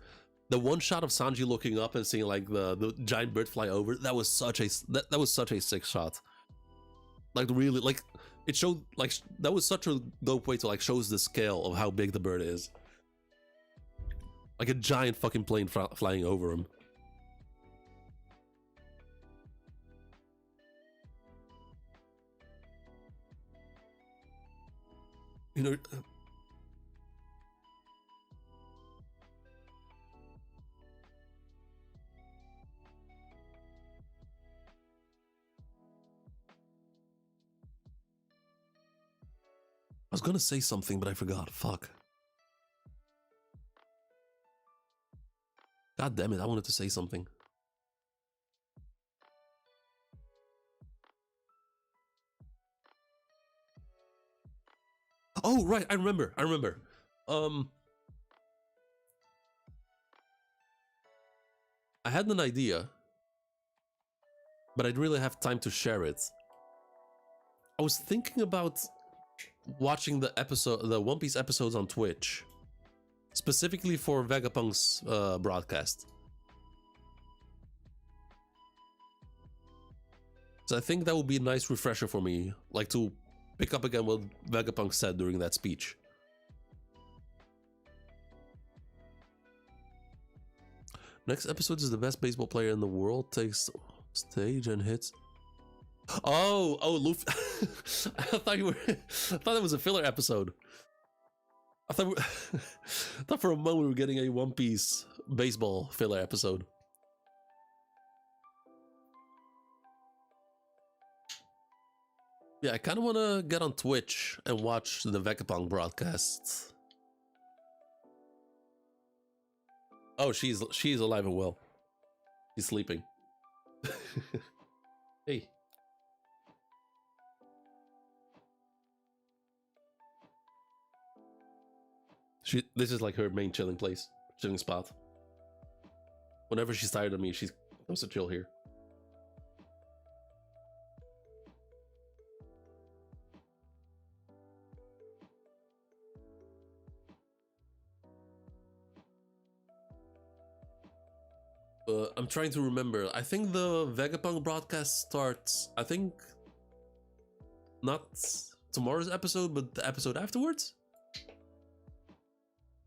the one shot of Sanji looking up and seeing like the giant bird fly over, that was such a sick shot. Like really, like it showed, like that was such a dope way to like shows the scale of how big the bird is. Like a giant fucking plane flying over him. You know, I was gonna say something, but I forgot. Fuck. God damn it, I wanted to say something. Oh, right, I remember. I had an idea, but I didn't really have time to share it. I was thinking about watching the One Piece episodes on Twitch, specifically for Vegapunk's broadcast. So I think that would be a nice refresher for me, like to pick up again what Vegapunk said during that speech. Next episode is the best baseball player in the world takes stage and hits. Oh, Luffy. I thought that was a filler episode. I thought for a moment we were getting a One Piece baseball filler episode. Yeah, I kind of want to get on Twitch and watch the Vegapunk broadcasts. Oh, she's alive and well. She's sleeping. Hey. This is like her main chilling spot. Whenever she's tired of me, she comes to chill here. I'm trying to remember. I think the Vegapunk broadcast starts, I think, not tomorrow's episode, but the episode afterwards?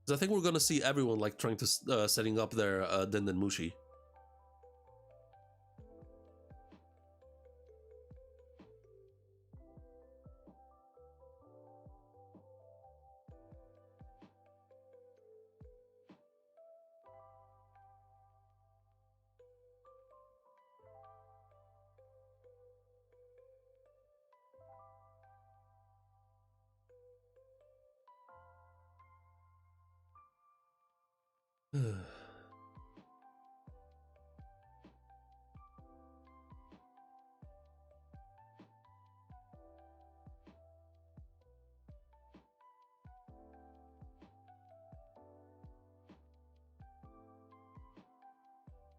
Because I think we're gonna see everyone like trying to setting up their Denden Mushi.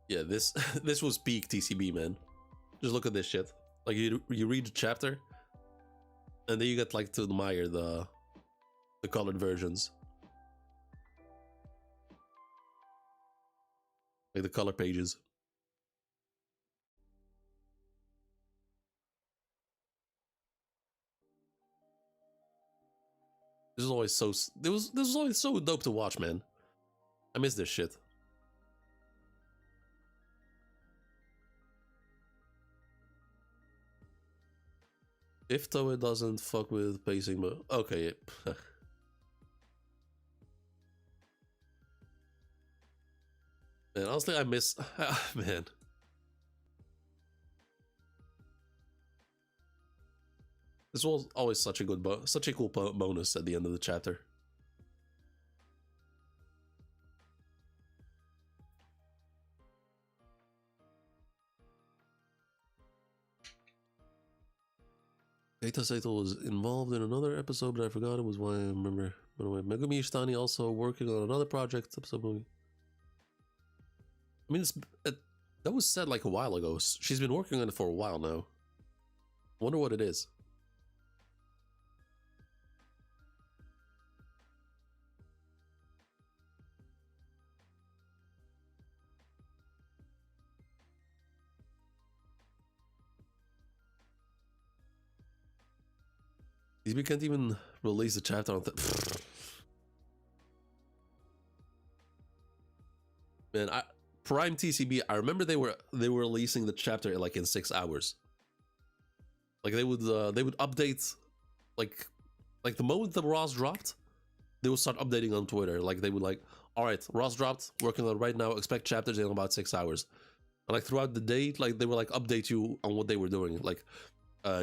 Yeah, this this was peak TCB, man. Just look at this shit. Like you read the chapter, and then you get like to admire the colored versions, like the color pages. This is always so. This was always so dope to watch, man. I miss this shit. If Toei doesn't fuck with pacing, but okay. Man, honestly, I miss. Man. This was always such a good, such a cool bonus at the end of the chapter. Data Saito was involved in another episode, but I forgot it was why I remember. By the way, Megumi Ishitani also working on another project episode movie. I mean, that was said like a while ago. She's been working on it for a while now. Wonder what it is. We can't even release the chapter on Man, Prime TCB, I remember they were releasing the chapter like in 6 hours. Like they would update like the moment the Ross dropped, they would start updating on Twitter. Like they would like, all right, Ross dropped, working on it right now, expect chapters in about 6 hours. And like throughout the day, like they would like update you on what they were doing, like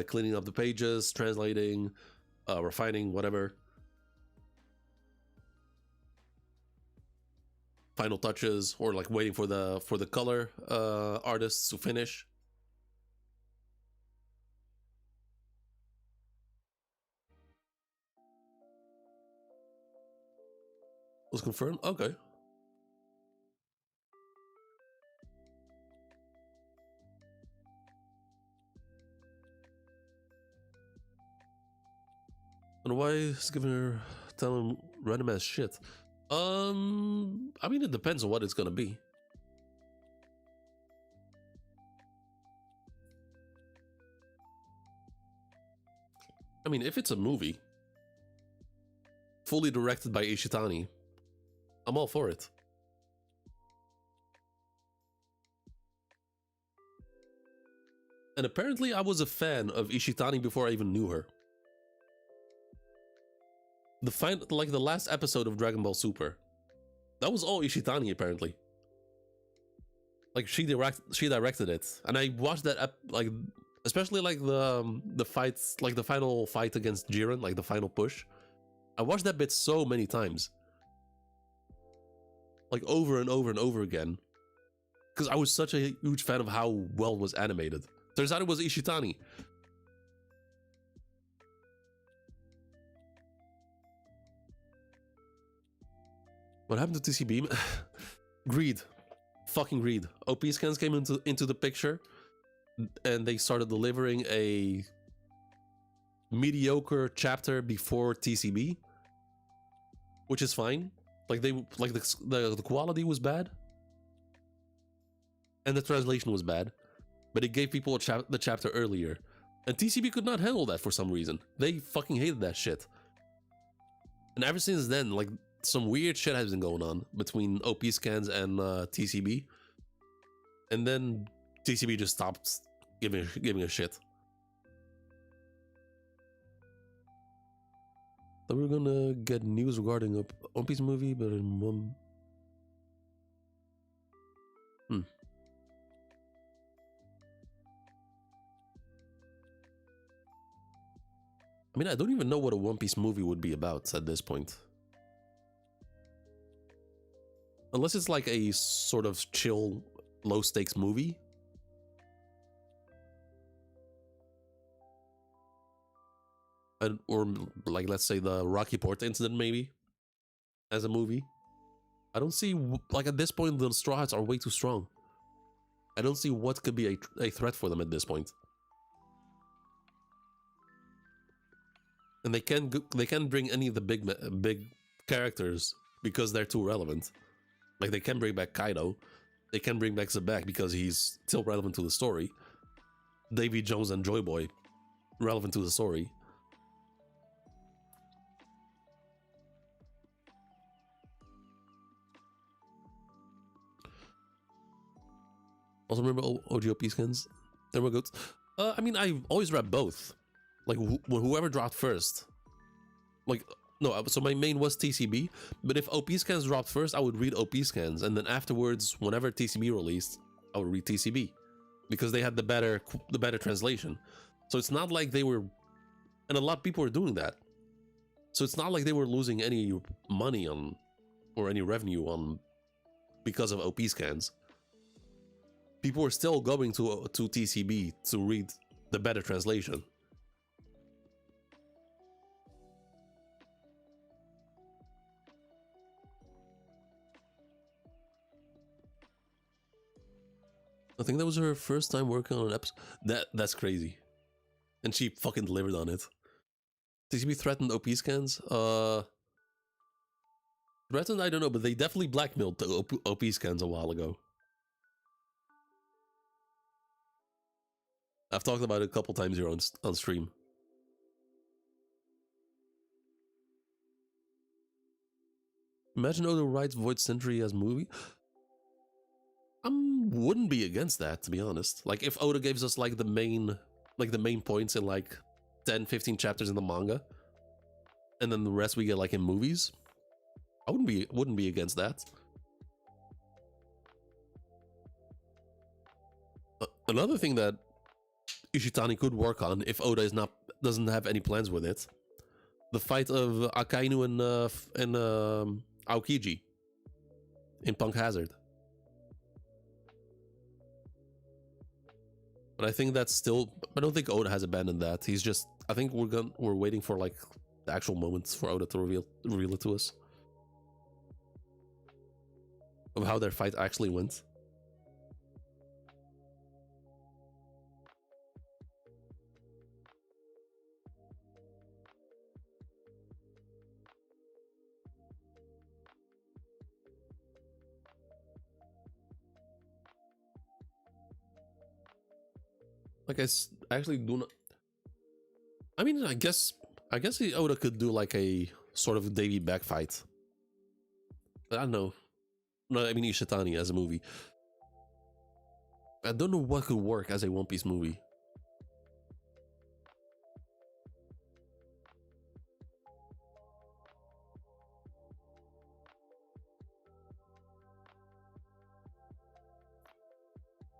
cleaning up the pages, translating, refining, whatever. Final touches, or like waiting for the color artists to finish. Was confirmed? Okay. And why is giving her telling random ass shit? I mean, it depends on what it's gonna be. I mean, if it's a movie fully directed by Ishitani, I'm all for it. And apparently I was a fan of Ishitani before I even knew her. Like the last episode of Dragon Ball Super, that was all Ishitani apparently. Like she directed it, and I watched that like, especially like the fights, like the final fight against Jiren, like the final push. I watched that bit so many times, like over and over and over again, because I was such a huge fan of how well it was animated. Turns out it was Ishitani. What happened to TCB? Greed. Fucking greed. OP scans came into the picture, and they started delivering a mediocre chapter before TCB, which is fine. Like the quality was bad, and the translation was bad, but it gave people the chapter earlier. And TCB could not handle that for some reason. They fucking hated that shit. And ever since then, like, some weird shit has been going on between OP scans and TCB. And then TCB just stopped giving a shit. So we're gonna get news regarding a One Piece movie, but in one... I mean, I don't even know what a One Piece movie would be about at this point. Unless it's like a sort of chill, low-stakes movie. Or, like, let's say the Rocky Port incident, maybe, as a movie. I don't see, like, at this point, the Straw Hats are way too strong. I don't see what could be a threat for them at this point. And they can't bring any of the big characters because they're too relevant. Like, they can bring back Kaido. They can bring back Zebek because he's still relevant to the story. Davy Jones and Joy Boy, relevant to the story. Also remember OGOP skins? There we go. I mean, I always read both. Like, whoever dropped first. Like, no, so my main was TCB, but if OP scans dropped first, I would read OP scans, and then afterwards, whenever TCB released, I would read TCB. Because they had the better translation. So it's not like they were... And a lot of people were doing that. So it's not like they were losing any money on... Or any revenue on... Because of OP scans. People were still going to TCB to read the better translation. I think that was her first time working on an episode. That's crazy. And she fucking delivered on it. TCB threatened OP scans? Threatened? I don't know, but they definitely blackmailed the OP scans a while ago. I've talked about it a couple times here on stream. Imagine Oda writes Void Century as movie. Wouldn't be against that, to be honest. Like, if Oda gives us like the main points in like 10-15 chapters in the manga, and then the rest we get like in movies, I wouldn't be against that. Another thing that Ishitani could work on if Oda doesn't have any plans with it, the fight of Akainu and Aokiji in Punk Hazard. But I think that's still... I don't think Oda has abandoned that. He's just... I think we're waiting for like the actual moments for Oda to reveal it to us. Of how their fight actually went. Like, I actually do not... I mean, I guess Oda could do like a sort of Davy back fight. I don't know. No, I mean Ishitani as a movie. I don't know what could work as a One Piece movie.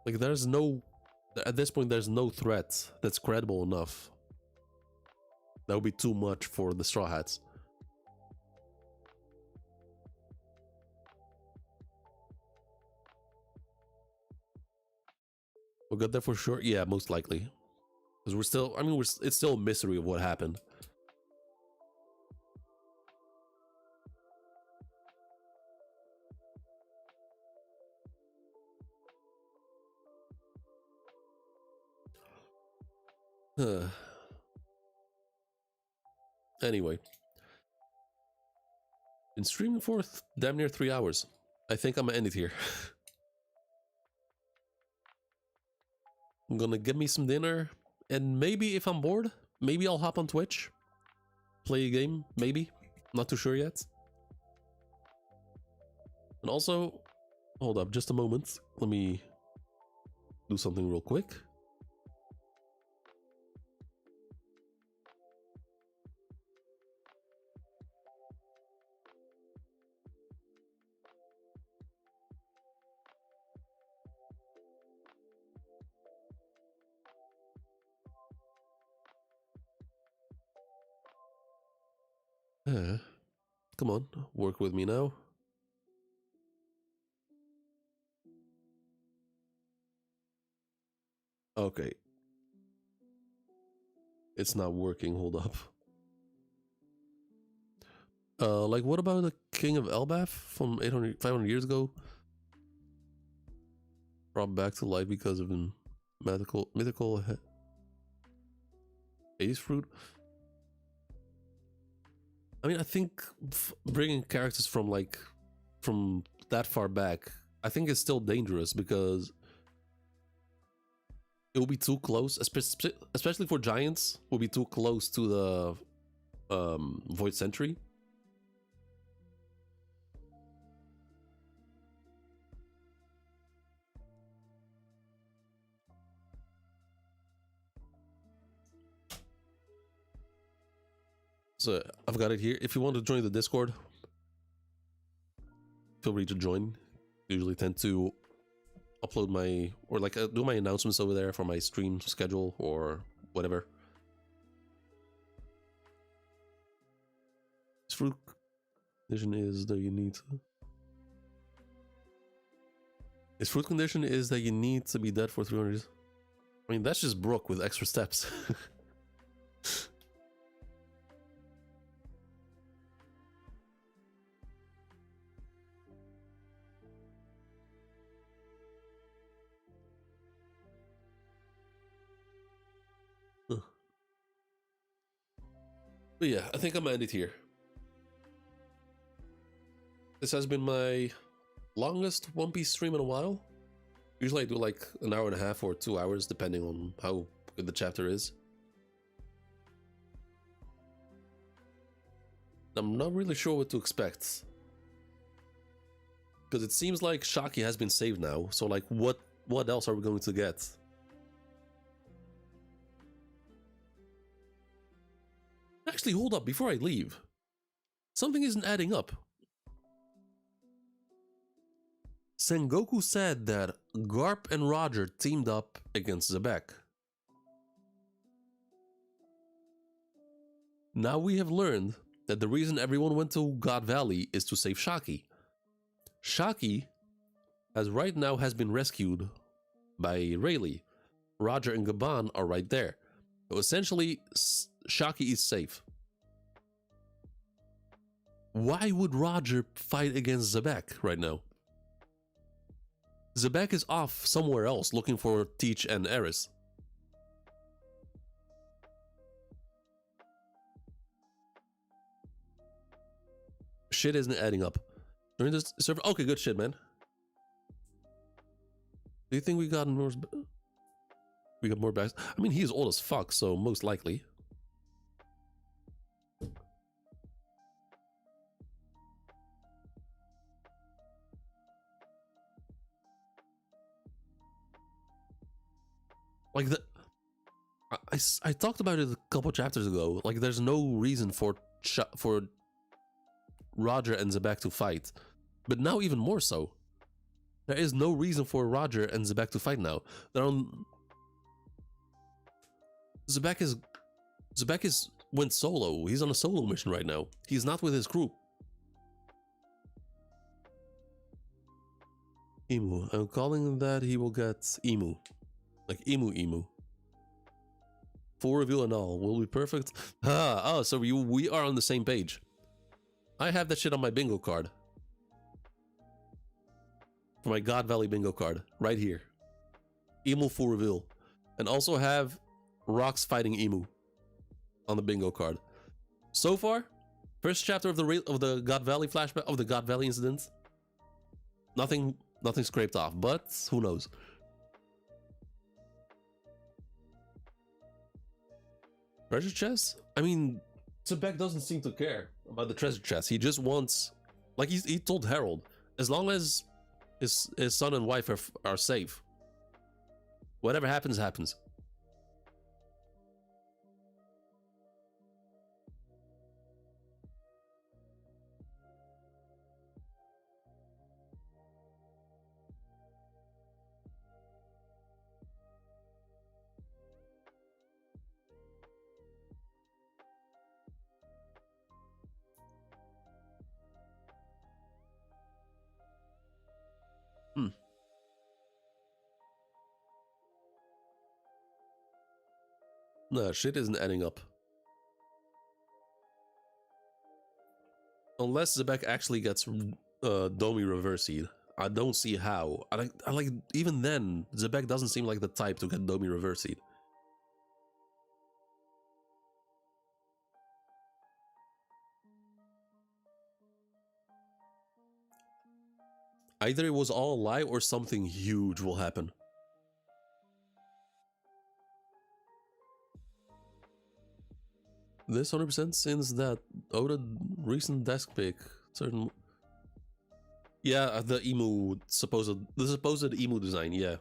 Like, there's no... At this point, there's no threat that's credible enough. That would be too much for the Straw Hats. We'll get there for sure? Yeah, most likely. Because we're still... I mean, it's still a mystery of what happened. Anyway. Been streaming for damn near 3 hours. I think I'm gonna end it here. I'm gonna get me some dinner, and maybe if I'm bored, maybe I'll hop on Twitch, play a game, maybe. Not too sure yet. And also, hold up, just a moment. Let me do something real quick. Come on, work with me now. Okay. It's not working, hold up. Like what about the King of Elbaf from 500 years ago? Brought back to life because of a mythical ace fruit. I mean, I think bringing characters from that far back, I think it's still dangerous because it will be too close, especially for giants. Will be too close to the Void Sentry. So I've got it here. If you want to join the Discord, feel free to join. Usually tend to upload my, or like do my announcements over there for my stream schedule or whatever. This fruit condition is that you need to... Its fruit condition is that you need to be dead for 300 years. I mean, that's just broke with extra steps. But yeah, I think I'm gonna end it here. This has been my longest One Piece stream in a while. Usually I do like an hour and a half or 2 hours, depending on how good the chapter is. I'm not really sure what to expect. Because it seems like Shaki has been saved now, so like what else are we going to get? Actually, hold up, before I leave. Something isn't adding up. Sengoku said that Garp and Roger teamed up against Zebek. Now we have learned that the reason everyone went to God Valley is to save Shaki. Shaki, as right now, has been rescued by Rayleigh. Roger and Gaban are right there. So essentially, Shaki is safe. Why would Roger fight against Zebek right now? Zebek is off somewhere else looking for Teach and Eris. Shit isn't adding up. During this server, okay, good shit, man. Do you think we got more? We got more bags. I mean, he's old as fuck, so most likely. Like I talked about it a couple chapters ago. Like, there's no reason for Roger and Zebek to fight, but now even more so. There is no reason for Roger and Zebek to fight now. They're on. Zebek went solo. He's on a solo mission right now. He's not with his crew. Emu. I'm calling that he will get Emu. Like Emu. Full reveal and all. Will be perfect. Oh, so we are on the same page. I have that shit on my bingo card. For my God Valley bingo card. Right here. Emu full reveal. And also have Rocks fighting Emu on the bingo card. So far, first chapter of the God Valley flashback, of the God Valley incident. Nothing scraped off, but who knows? Treasure chest? I mean, Trebek doesn't seem to care about the treasure chest. He just wants, like he told Harold, as long as his son and wife are safe, whatever happens, happens. Nah, shit isn't adding up. Unless Zebek actually gets Domi reversied. I don't see how. I like even then, Zebek doesn't seem like the type to get Domi reversied. Either it was all a lie or something huge will happen. This 100% since that Oda recent desk pick. Certain. Yeah, the supposed emu design, yeah.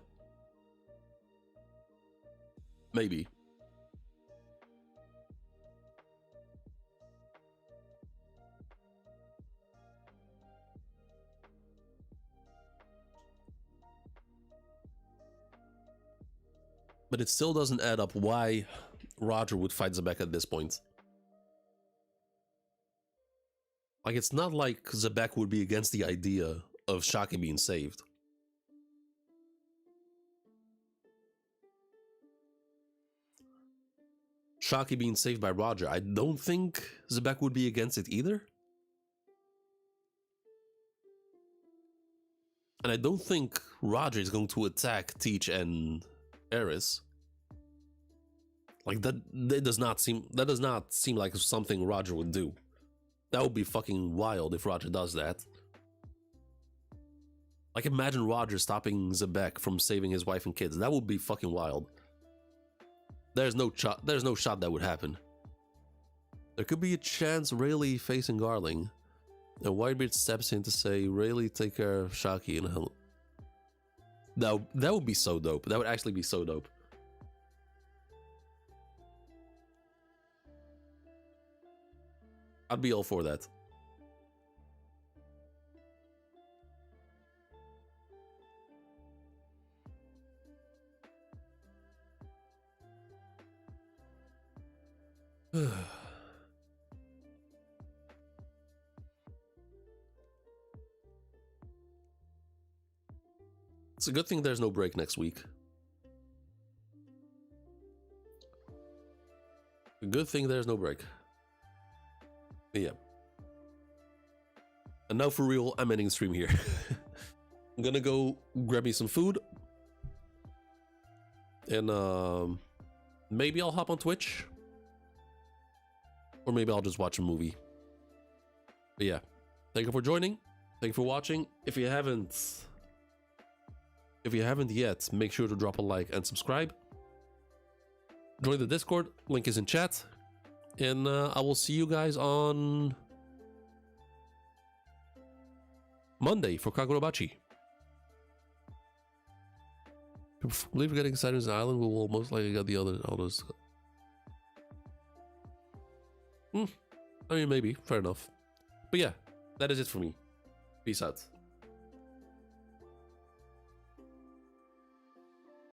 Maybe. But it still doesn't add up why Roger would fight Zebek at this point. Like, it's not like Zebek would be against the idea of Shaki being saved. Shaki being saved by Roger, I don't think Zebek would be against it either. And I don't think Roger is going to attack Teach and Eris. Like, that does not seem like something Roger would do. That would be fucking wild if Roger does that. Like, imagine Roger stopping Zebek from saving his wife and kids. That would be fucking wild. There's no shot that would happen. There could be a chance Rayleigh facing Garling. And Whitebeard steps in to say, Rayleigh, take care of Shaki and Helen. That would be so dope. That would actually be so dope. I'd be all for that. It's a good thing there's no break next week. A good thing there's no break. But yeah. And now for real, I'm ending the stream here. I'm gonna go grab me some food. And maybe I'll hop on Twitch. Or maybe I'll just watch a movie. But yeah. Thank you for joining. Thank you for watching. If you haven't yet, make sure to drop a like and subscribe. Join the Discord, link is in chat. And I will see you guys on Monday for Kagurabachi. If we believe getting Saturn's Island, we will most likely get the others. I mean, maybe. Fair enough. But yeah, that is it for me. Peace out.